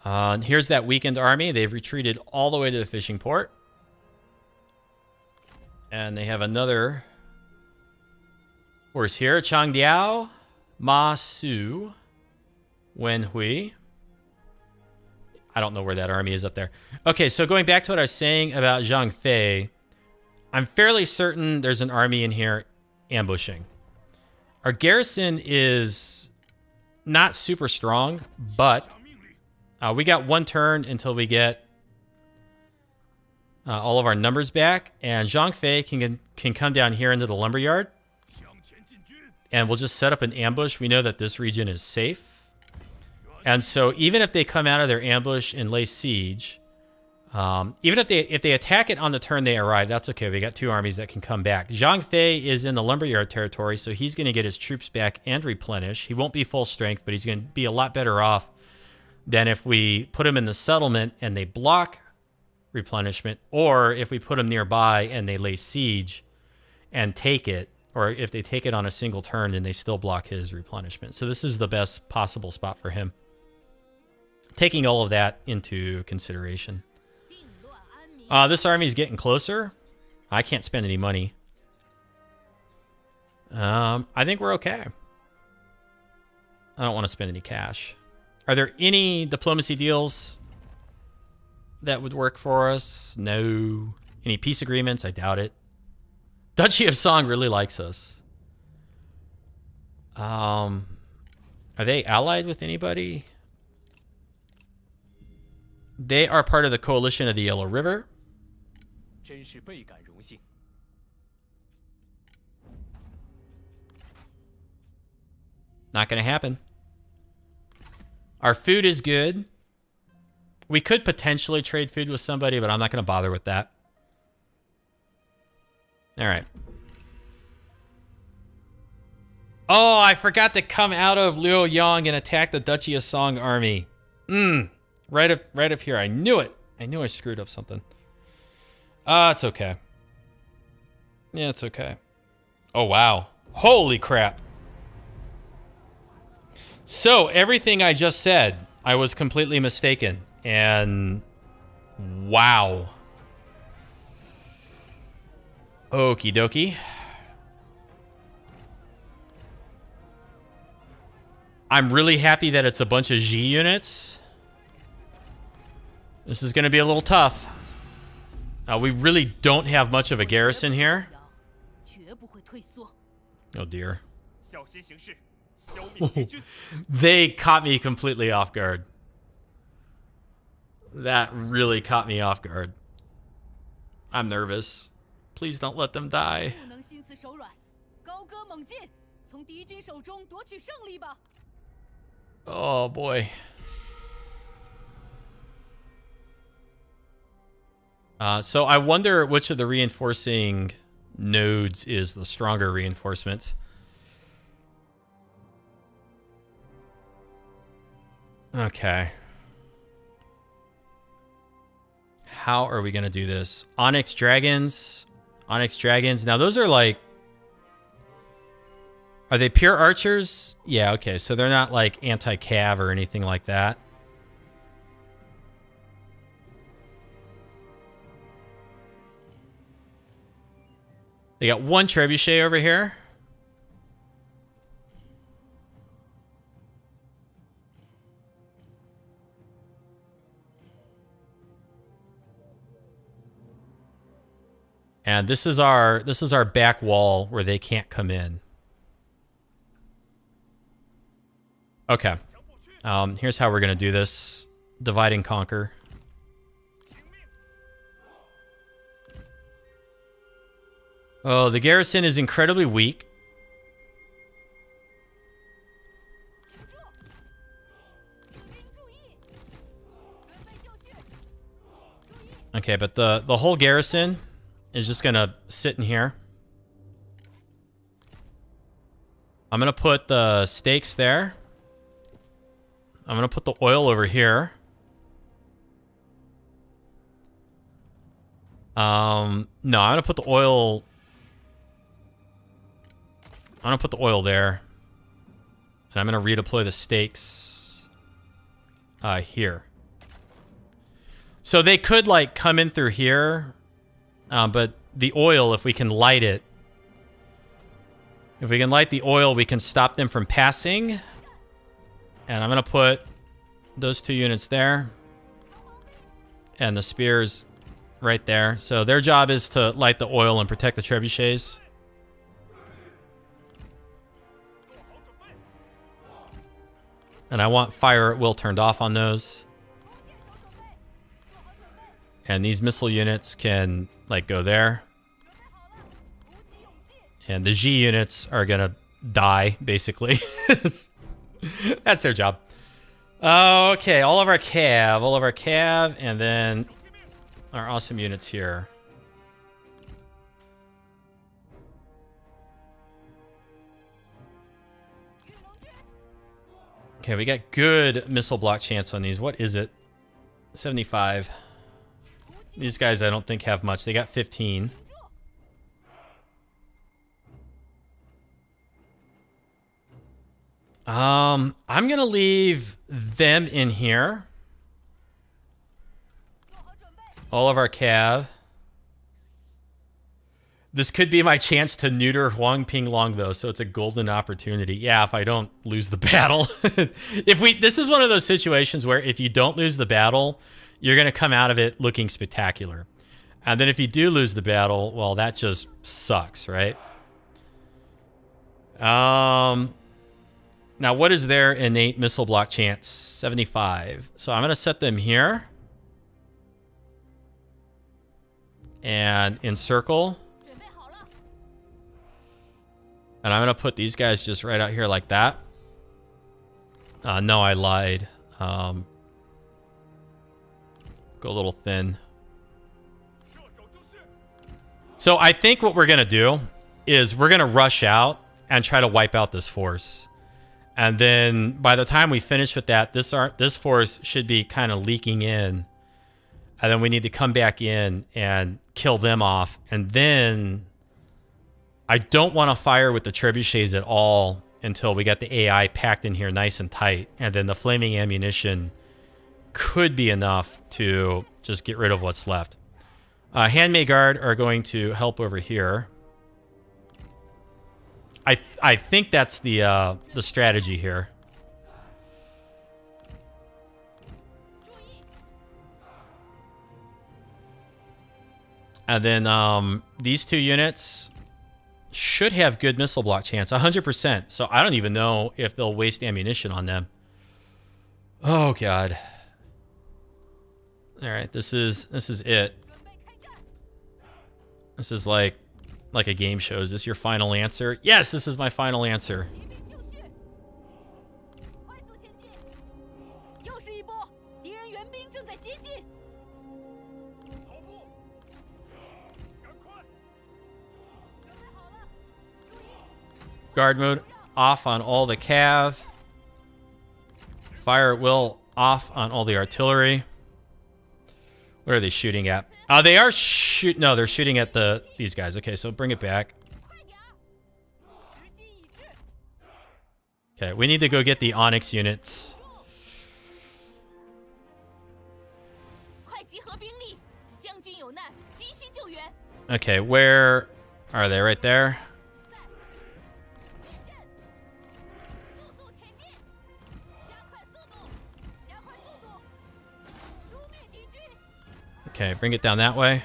Here's that weakened army. They've retreated all the way to the fishing port. And they have another horse here. Changdiao, Ma Su, Wen Hui. I don't know where that army is up there. Okay, so going back to what I was saying about Zhang Fei, I'm fairly certain there's an army in here ambushing. Our garrison is not super strong, but we got one turn until we get all of our numbers back, and Zhang Fei can come down here into the lumberyard, and we'll just set up an ambush. We know that this region is safe, and so even if they come out of their ambush and lay siege, even if they attack it on the turn they arrive, that's okay. We got two armies that can come back. Zhang Fei is in the lumberyard territory, so he's going to get his troops back and replenish. He won't be full strength, but he's going to be a lot better off than if we put him in the settlement and they block replenishment, or if we put them nearby and they lay siege and take it, or if they take it on a single turn and they still block his replenishment. So this is the best possible spot for him, taking all of that into consideration. This army is getting closer. I can't spend any money. I think we're okay. I don't want to spend any cash. Are there any diplomacy deals that would work for us? No. Any peace agreements? I doubt it. Duchy of Song really likes us. Are they allied with anybody? They are part of the coalition of the Yellow River. Not going to happen. Our food is good. We could potentially trade food with somebody, but I'm not going to bother with that. All right. Oh, I forgot to come out of Liueyang and attack the Duchy of Song army. Right up here. I knew it. I knew I screwed up something. It's okay. Yeah, it's okay. Oh, wow. Holy crap. So, everything I just said, I was completely mistaken. And wow. Okie dokie. I'm really happy that it's a bunch of G units. This is going to be a little tough. We really don't have much of a garrison here. Oh dear. They caught me completely off guard. That really caught me off guard. I'm nervous. Please don't let them die. Oh boy. So I wonder which of the reinforcing nodes is the stronger reinforcement. Okay. How are we going to do this? Onyx Dragons. Onyx Dragons. Now those are like... Are they pure archers? Yeah, okay. So they're not like anti-cav or anything like that. They got one trebuchet over here. And this is our back wall where they can't come in. Okay. Here's how we're gonna do this. Divide and conquer. Oh, the garrison is incredibly weak. Okay, but the whole garrison is just gonna sit in here. I'm gonna put the stakes there. I'm gonna put the oil over here. No, I'm gonna put the oil. I'm gonna put the oil there, and I'm gonna redeploy the stakes here. So they could like come in through here, but the oil, if we can light it, if we can light the oil, we can stop them from passing. And I'm gonna put those two units there, and the spears right there. So their job is to light the oil and protect the trebuchets. And I want fire at will turned off on those. And these missile units can, like, go there. And the G units are gonna die, basically. That's their job. Okay, all of our cav, and then our awesome units here. Okay, we got good missile block chance on these. What is it? 75. These guys I don't think have much. They got 15. I'm gonna leave them in here. All of our cav. This could be my chance to neuter Huang Ping Long, though, so it's a golden opportunity. Yeah, if I don't lose the battle. This is one of those situations where if you don't lose the battle, you're going to come out of it looking spectacular. And then if you do lose the battle, well, that just sucks, right? Now, what is their innate missile block chance? 75. So I'm going to set them here. And encircle. And I'm going to put these guys just right out here like that. No, I lied. Go a little thin. So I think what we're going to do is we're going to rush out and try to wipe out this force. And then by the time we finish with that, this force should be kind of leaking in. And then we need to come back in and kill them off. And then I don't want to fire with the trebuchets at all until we got the AI packed in here nice and tight. And then the flaming ammunition could be enough to just get rid of what's left. Handmaid Guard are going to help over here. I think that's the strategy here. And then these two units should have good missile block chance, 100%. So I don't even know if they'll waste ammunition on them. Oh god. All right, this is it. This is like a game show. Is this your final answer? Yes, this is my final answer. Guard mode off on all the cav. Fire at will off on all the artillery. What are they shooting at? They are no, they're shooting at these guys. Okay, so bring it back. Okay, we need to go get the Onyx units. Okay, where are they? Right there. Okay, bring it down that way.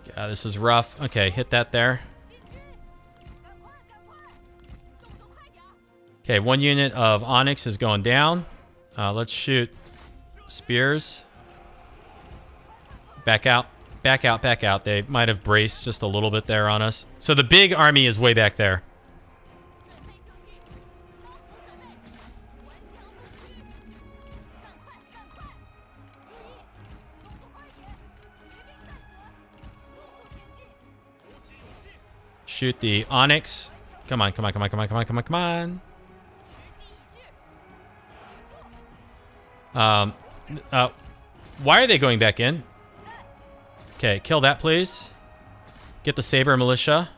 Yeah, this is rough. Okay, hit that there. Okay, one unit of Onyx is going down. Let's shoot spears. Back out. Back out, back out. They might have braced just a little bit there on us. So the big army is way back there. Shoot the Onyx. Come on, come on, come on, come on, come on, come on, come on. Why are they going back in? Okay, kill that, please. Get the Saber Militia.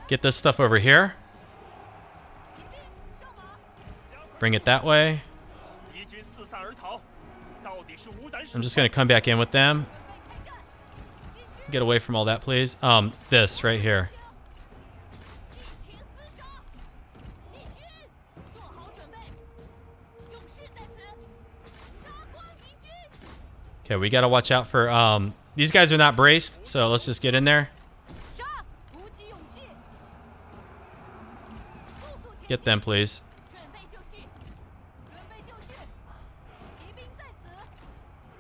Get this stuff over here. Bring it that way. I'm just going to come back in with them. Get away from all that, please. This right here. Okay, we got to watch out for... these guys are not braced, so let's just get in there. Get them, please.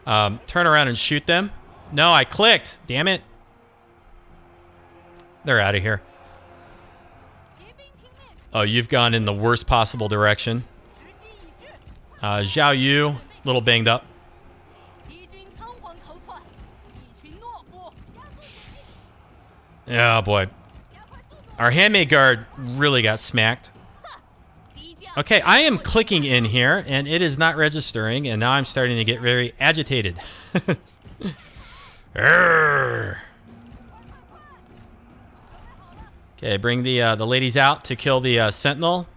Turn around and shoot them. No, I clicked. Damn it. They're out of here. Oh, you've gone in the worst possible direction. Zhao Yu, a little banged up. Oh, boy. Our Handmaid Guard really got smacked. Okay, I am clicking in here, and it is not registering, and now I'm starting to get very agitated. Okay, bring the ladies out to kill the Sentinel.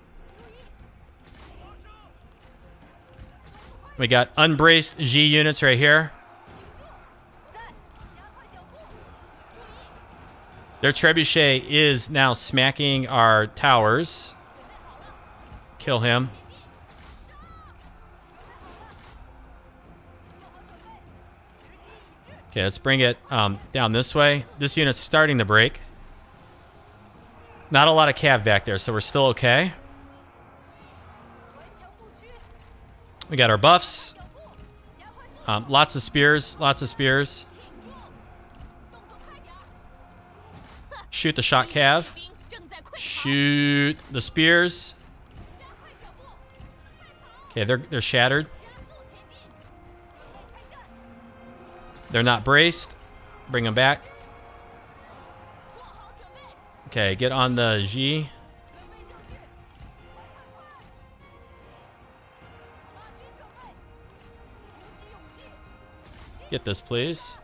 We got unbraced G units right here. Their trebuchet is now smacking our towers. Kill him. Okay, let's bring it down this way. This unit's starting to break. Not a lot of cav back there, so we're still okay. We got our buffs. Lots of spears. Lots of spears. Shoot the shot cav. Shoot the spears. Okay, they're shattered. They're not braced. Bring them back. Okay, get on the G. Get this, please.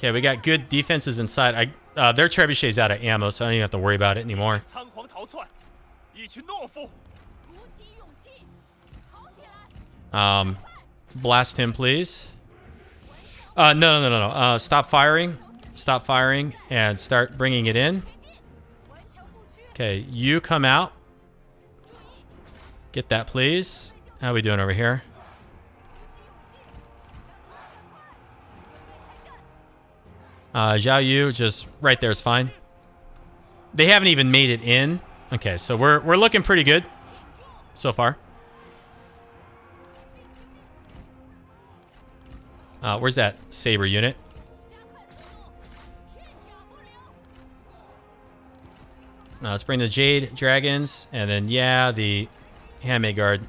Okay, we got good defenses inside. Their trebuchet's out of ammo, so I don't even have to worry about it anymore. Blast him, please. No. Stop firing. Stop firing and start bringing it in. Okay, you come out. Get that, please. How are we doing over here? Zhao Yu, just right there is fine. They haven't even made it in. Okay, so we're looking pretty good so far. Where's that saber unit? Let's bring the Jade Dragons, and then, yeah, the Handmaid Guard.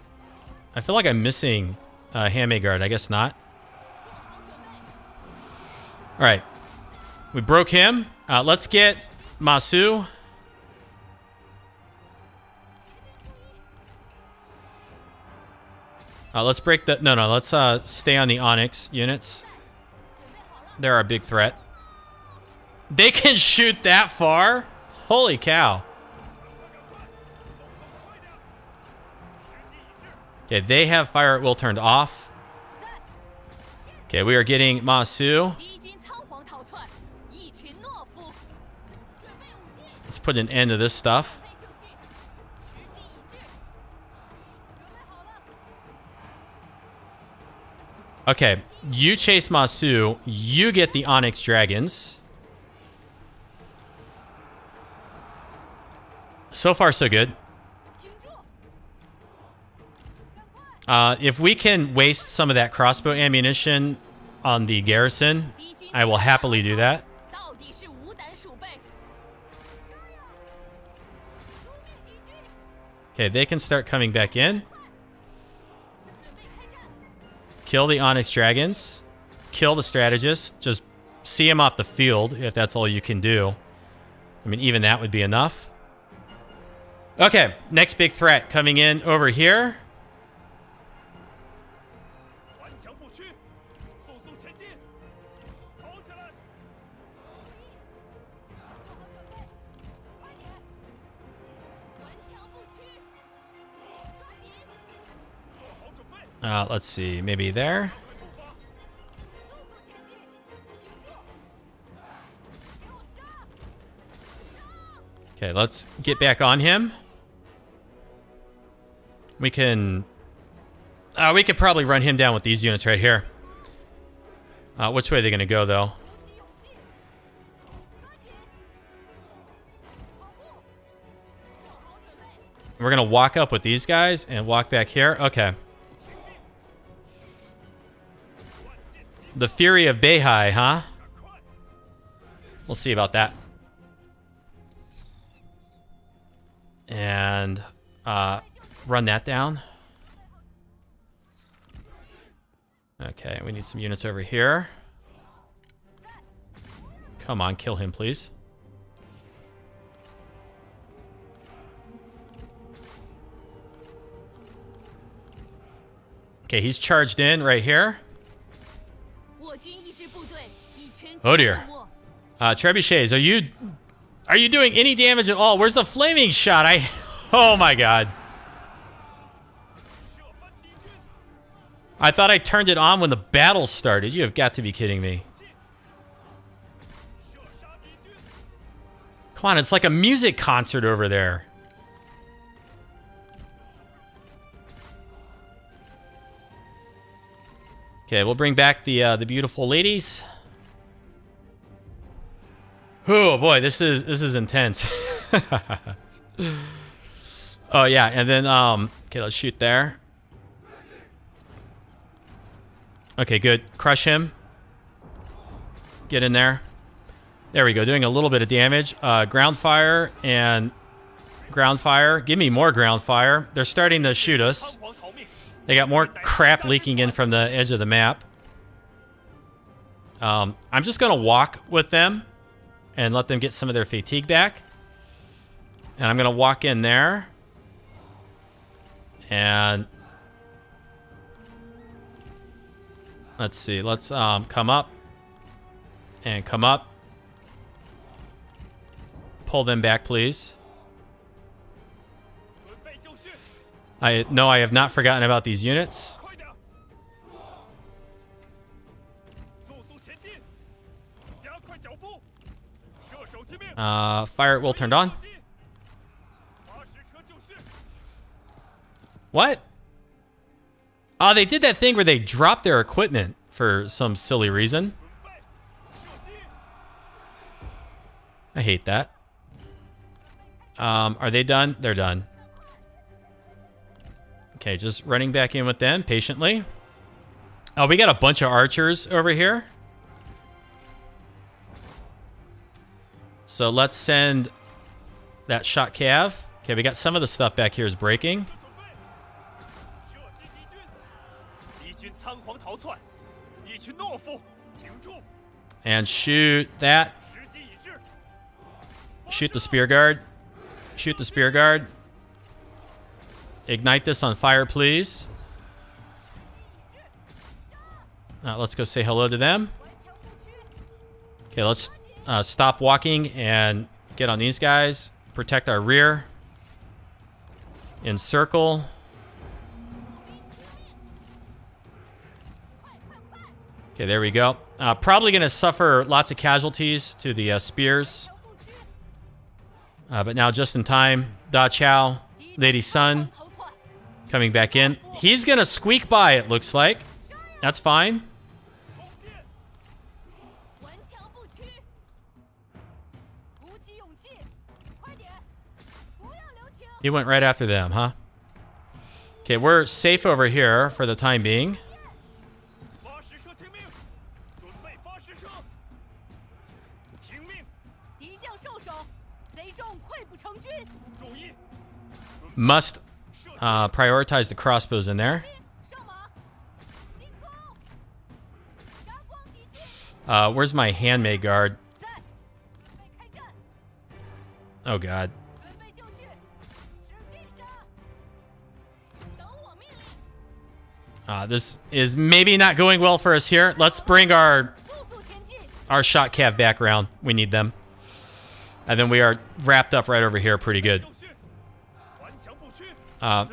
I feel like I'm missing Handmaid Guard. I guess not. All right. We broke him. Let's get Masu. Let's break the... No, let's stay on the Onyx units. They're our big threat. They can shoot that far? Holy cow. Okay, they have fire at will turned off. Okay, we are getting Masu. Let's put an end to this stuff. Okay, you chase Masu. You get the Onyx Dragons. So far, so good. If we can waste some of that crossbow ammunition on the garrison, I will happily do that. Okay, they can start coming back in. Kill the Onyx Dragons. Kill the Strategist. Just see him off the field if that's all you can do. I mean, even that would be enough. Okay, next big threat coming in over here. Let's see, maybe there. Okay, let's get back on him. We could probably run him down with these units right here. Which way are they going to go, though? We're going to walk up with these guys and walk back here. Okay. The Fury of Beihai, huh? We'll see about that. And run that down. Okay, we need some units over here. Come on, kill him, please. Okay, he's charged in right here. Oh dear. Trebuchets, are you doing any damage at all? Where's the flaming shot? Oh my god. I thought I turned it on when the battle started. You have got to be kidding me. Come on, it's like a music concert over there. Okay, we'll bring back the beautiful ladies. Oh boy, this is intense. Oh yeah, and then okay, let's shoot there. Okay, good. Crush him. Get in there. There we go. Doing a little bit of damage. Ground fire and ground fire. Give me more ground fire. They're starting to shoot us. They got more crap leaking in from the edge of the map. I'm just going to walk with them and let them get some of their fatigue back. And I'm going to walk in there. And let's see. Let's come up. And come up. Pull them back, please. No, I have not forgotten about these units. Fire at will turned on. What? Oh, they did that thing where they dropped their equipment for some silly reason. I hate that. Are they done? They're done. Okay, just running back in with them patiently. Oh, we got a bunch of archers over here. So let's send that shot cav. Okay, we got some of the stuff back here is breaking. And shoot that. Shoot the spear guard. Shoot the spear guard. Ignite this on fire, please. Let's go say hello to them. Okay, let's stop walking and get on these guys. Protect our rear. Encircle. Okay, there we go. Probably going to suffer lots of casualties to the spears. But now just in time. Da Chao, Lady Sun, coming back in. He's going to squeak by, it looks like. That's fine. He went right after them, huh? Okay, we're safe over here for the time being. Must prioritize the crossbows in there. Where's my handmaid guard? Oh, God. This is maybe not going well for us here. Let's bring our shot cav back around. We need them. And then we are wrapped up right over here pretty good. I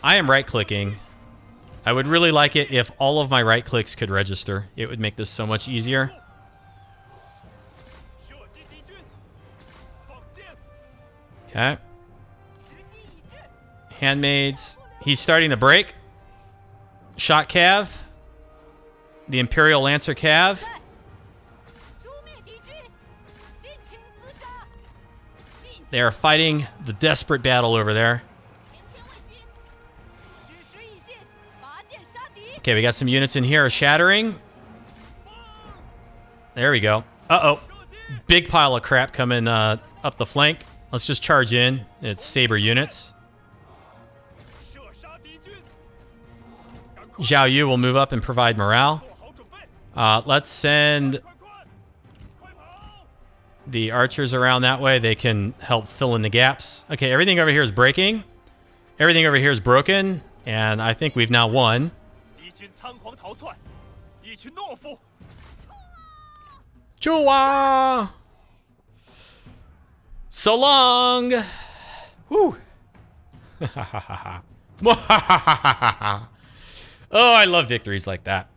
am right-clicking. I would really like it if all of my right clicks could register. It would make this so much easier. Okay. Handmaids. He's starting to break. Shot cav. The Imperial Lancer cav. They are fighting the desperate battle over there. Okay, we got some units in here shattering. There we go. Uh-oh. Big pile of crap coming up the flank. Let's just charge in. It's saber units. Zhao Yu will move up and provide morale. Let's send the archers around that way. They can help fill in the gaps. Okay, everything over here is breaking. Everything over here is broken. And I think we've now won. Chua! So long! Woo! Oh, I love victories like that.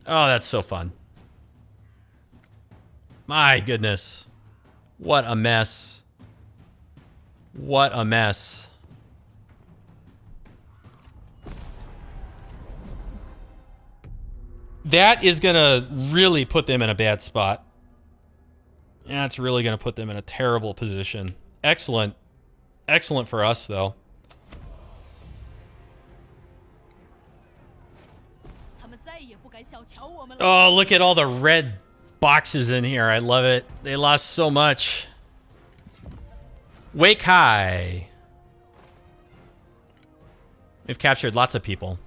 Oh, that's so fun. My goodness. What a mess. What a mess. That is going to really put them in a bad spot. That's really going to put them in a terrible position. Excellent. Excellent for us, though. Oh, look at all the red boxes in here. I love it. They lost so much. Wei Kai. We've captured lots of people.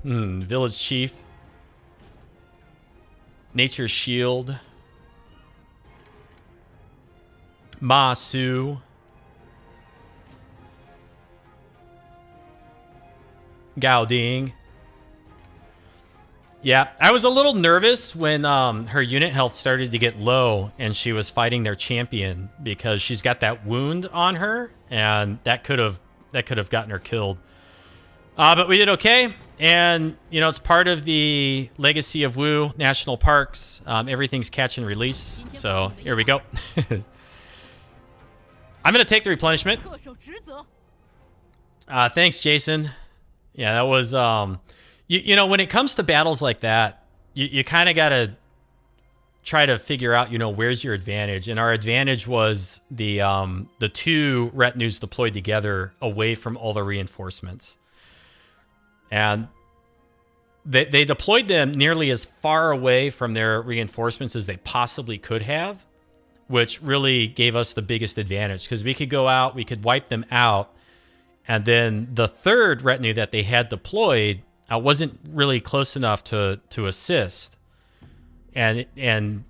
Village Chief. Nature's Shield. Ma Su. Gao Ding. Yeah, I was a little nervous when her unit health started to get low and she was fighting their champion because she's got that wound on her, and that could have gotten her killed. But we did okay, and you know, it's part of the legacy of Wu National Parks. Everything's catch and release, so here we go. I'm gonna take the replenishment. Thanks, Jason. Yeah, that was you know, when it comes to battles like that, you kind of gotta try to figure out, you know, where's your advantage, and our advantage was the 2 retinues deployed together away from all the reinforcements. And they deployed them nearly as far away from their reinforcements as they possibly could have, which really gave us the biggest advantage because we could go out, we could wipe them out, and then the 3rd retinue that they had deployed wasn't really close enough to assist. And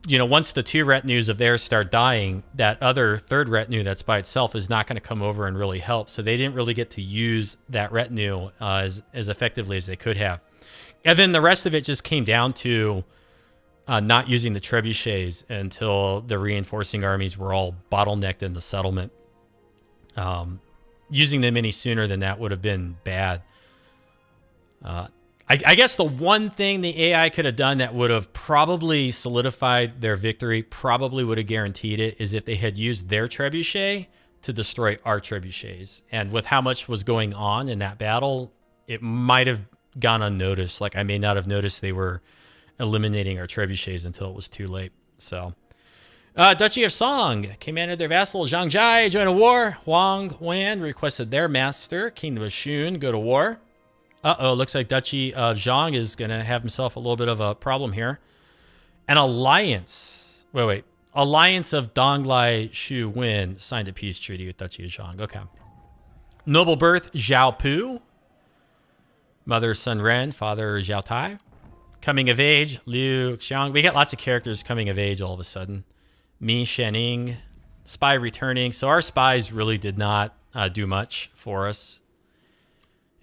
you know, once the 2 retinues of theirs start dying, that other 3rd retinue that's by itself is not going to come over and really help. So they didn't really get to use that retinue as effectively as they could have. And then the rest of it just came down to not using the trebuchets until the reinforcing armies were all bottlenecked in the settlement. Using them any sooner than that would have been bad. I guess the one thing the AI could have done that would have probably solidified their victory, probably would have guaranteed it, is if they had used their trebuchet to destroy our trebuchets. And with how much was going on in that battle, it might have gone unnoticed. Like, I may not have noticed they were eliminating our trebuchets until it was too late. So, Duchy of Song commanded their vassal Zhang Jai join a war. Huang Wan requested their master, Kingdom of Shun, go to war. Uh-oh, looks like Duchy of Zhang is going to have himself a little bit of a problem here. An alliance. Wait. Alliance of Donglai Shu Wen signed a peace treaty with Duchy of Zhang. Okay. Noble birth, Zhao Pu. Mother, Sun Ren. Father, Zhou Tai. Coming of age, Liu Xiang. We got lots of characters coming of age all of a sudden. Mi Shening. Spy returning. So our spies really did not do much for us.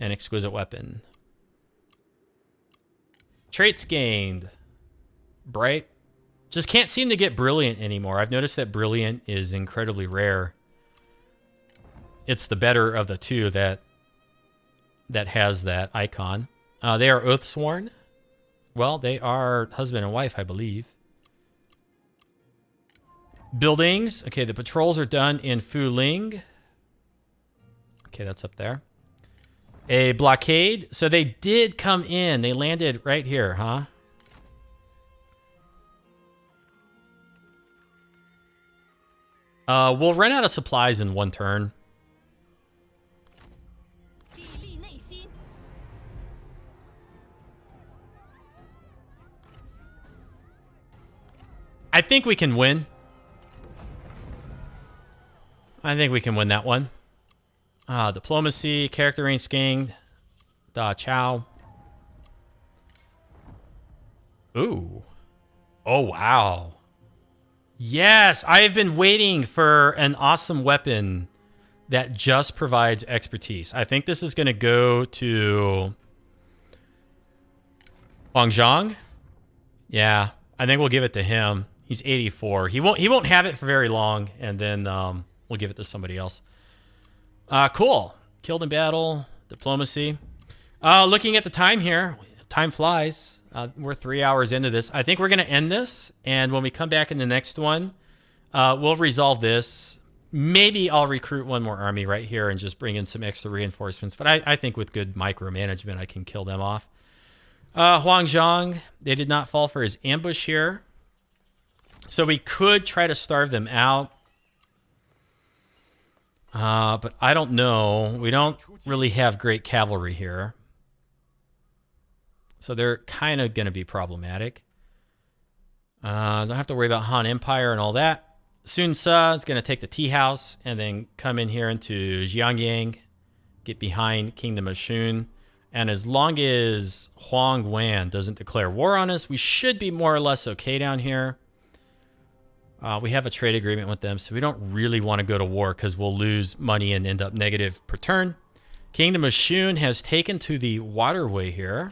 An exquisite weapon. Traits gained. Bright. Just can't seem to get brilliant anymore. I've noticed that brilliant is incredibly rare. It's the better of the 2 that has that icon. They are Oathsworn. Well, they are husband and wife, I believe. Buildings. Okay, the patrols are done in Fuling. Okay, that's up there. A blockade. So they did come in. They landed right here, huh? We'll run out of supplies in 1 turn. I think we can win. I think we can win that one. Diplomacy, character range king, Da Chao. Ooh. Oh, wow. Yes, I have been waiting for an awesome weapon that just provides expertise. I think this is going to go to Wang Zhang. Yeah, I think we'll give it to him. He's 84. He won't have it for very long, and then we'll give it to somebody else. Cool. Killed in battle. Diplomacy. Looking at the time here, time flies. We're 3 hours into this. I think we're going to end this, and when we come back in the next one, we'll resolve this. Maybe I'll recruit one more army right here and just bring in some extra reinforcements, but I think with good micromanagement, I can kill them off. Huang Zhang, they did not fall for his ambush here. So we could try to starve them out. But I don't know. We don't really have great cavalry here. So they're kind of going to be problematic. Don't have to worry about Han Empire and all that. Sun Ce is going to take the tea house and then come in here into Jiangyang, get behind Kingdom of Shun. And as long as Huang Wan doesn't declare war on us, we should be more or less okay down here. We have a trade agreement with them, so we don't really want to go to war because we'll lose money and end up negative per turn. Kingdom of Shun has taken to the waterway here.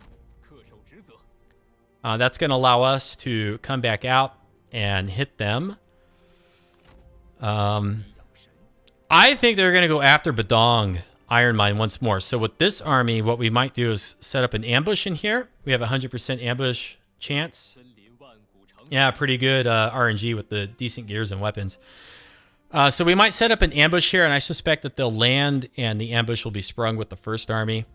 That's going to allow us to come back out and hit them. I think they're going to go after Badong Iron Mine once more. So with this army, what we might do is set up an ambush in here. We have a 100% ambush chance. Yeah, pretty good RNG with the decent gears and weapons. So we might set up an ambush here, and I suspect that they'll land, and the ambush will be sprung with the first army.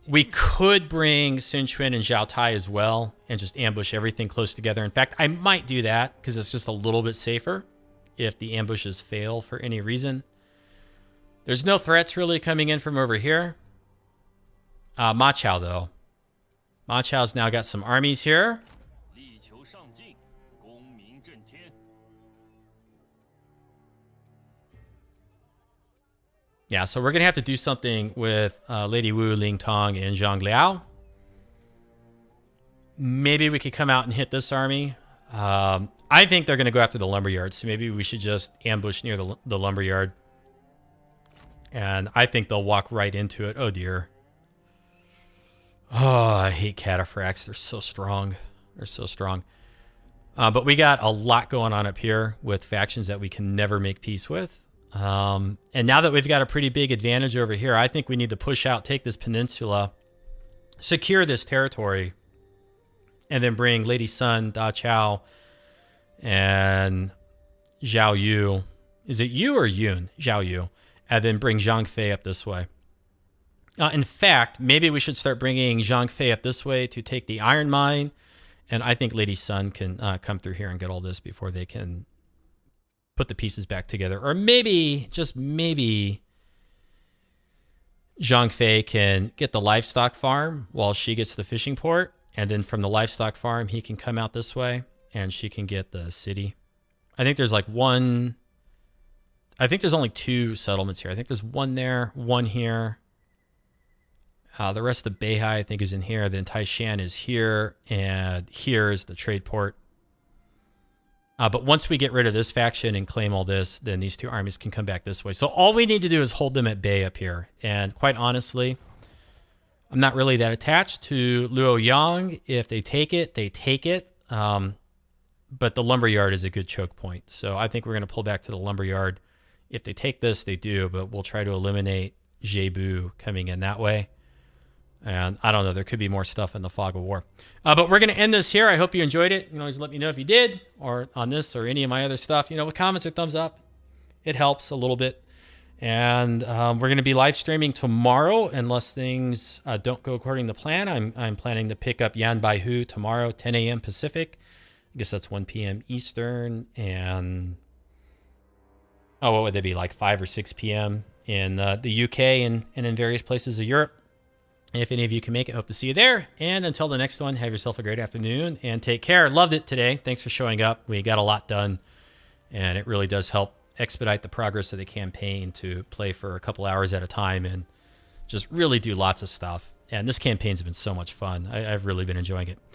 We could bring Sun Ren and Zhou Tai as well, and just ambush everything close together. In fact, I might do that, because it's just a little bit safer if the ambushes fail for any reason. There's no threats really coming in from over here. Ma Chao, though. Ma Chao's now got some armies here. Yeah, so we're going to have to do something with Lady Wu, Ling Tong, and Zhang Liao. Maybe we could come out and hit this army. I think they're going to go after the lumberyard, so maybe we should just ambush near the lumberyard. And I think they'll walk right into it. Oh, dear. Oh, I hate cataphracts. They're so strong. They're so strong. But we got a lot going on up here with factions that we can never make peace with. And now that we've got a pretty big advantage over here, I think we need to push out, take this peninsula, secure this territory, and then bring Lady Sun, Da Chao, and Zhao Yu. Is it Yu or Yun? Zhao Yu. And then bring Zhang Fei up this way. In fact, maybe we should start bringing Zhang Fei up this way to take the iron mine. And I think Lady Sun can come through here and get all this before they can put the pieces back together. Or maybe, just maybe, Zhang Fei can get the livestock farm while she gets the fishing port. And then from the livestock farm, he can come out this way and she can get the city. I think there's like one... I think there's only 2 settlements here. I think there's one there, one here. The rest of Beihai, I think, is in here. Then Taishan is here, and here is the trade port. But once we get rid of this faction and claim all this, then these 2 armies can come back this way. So all we need to do is hold them at bay up here. And quite honestly, I'm not really that attached to Luoyang. If they take it, they take it. But the lumberyard is a good choke point. So I think we're going to pull back to the lumberyard. If they take this, they do, but we'll try to eliminate Jebu coming in that way. And I don't know, there could be more stuff in the fog of war. But we're going to end this here. I hope you enjoyed it. You can always let me know if you did, or on this or any of my other stuff. You know, with comments or thumbs up, it helps a little bit. And we're going to be live streaming tomorrow, unless things don't go according to plan. I'm planning to pick up Yan Bai Hu tomorrow, 10 a.m. Pacific. I guess that's 1 p.m. Eastern, and... oh, what would they be, like 5 or 6 p.m. in the UK and in various places of Europe. And if any of you can make it, hope to see you there. And until the next one, have yourself a great afternoon and take care. Loved it today. Thanks for showing up. We got a lot done, and it really does help expedite the progress of the campaign to play for a couple hours at a time and just really do lots of stuff. And this campaign's been so much fun. I've really been enjoying it.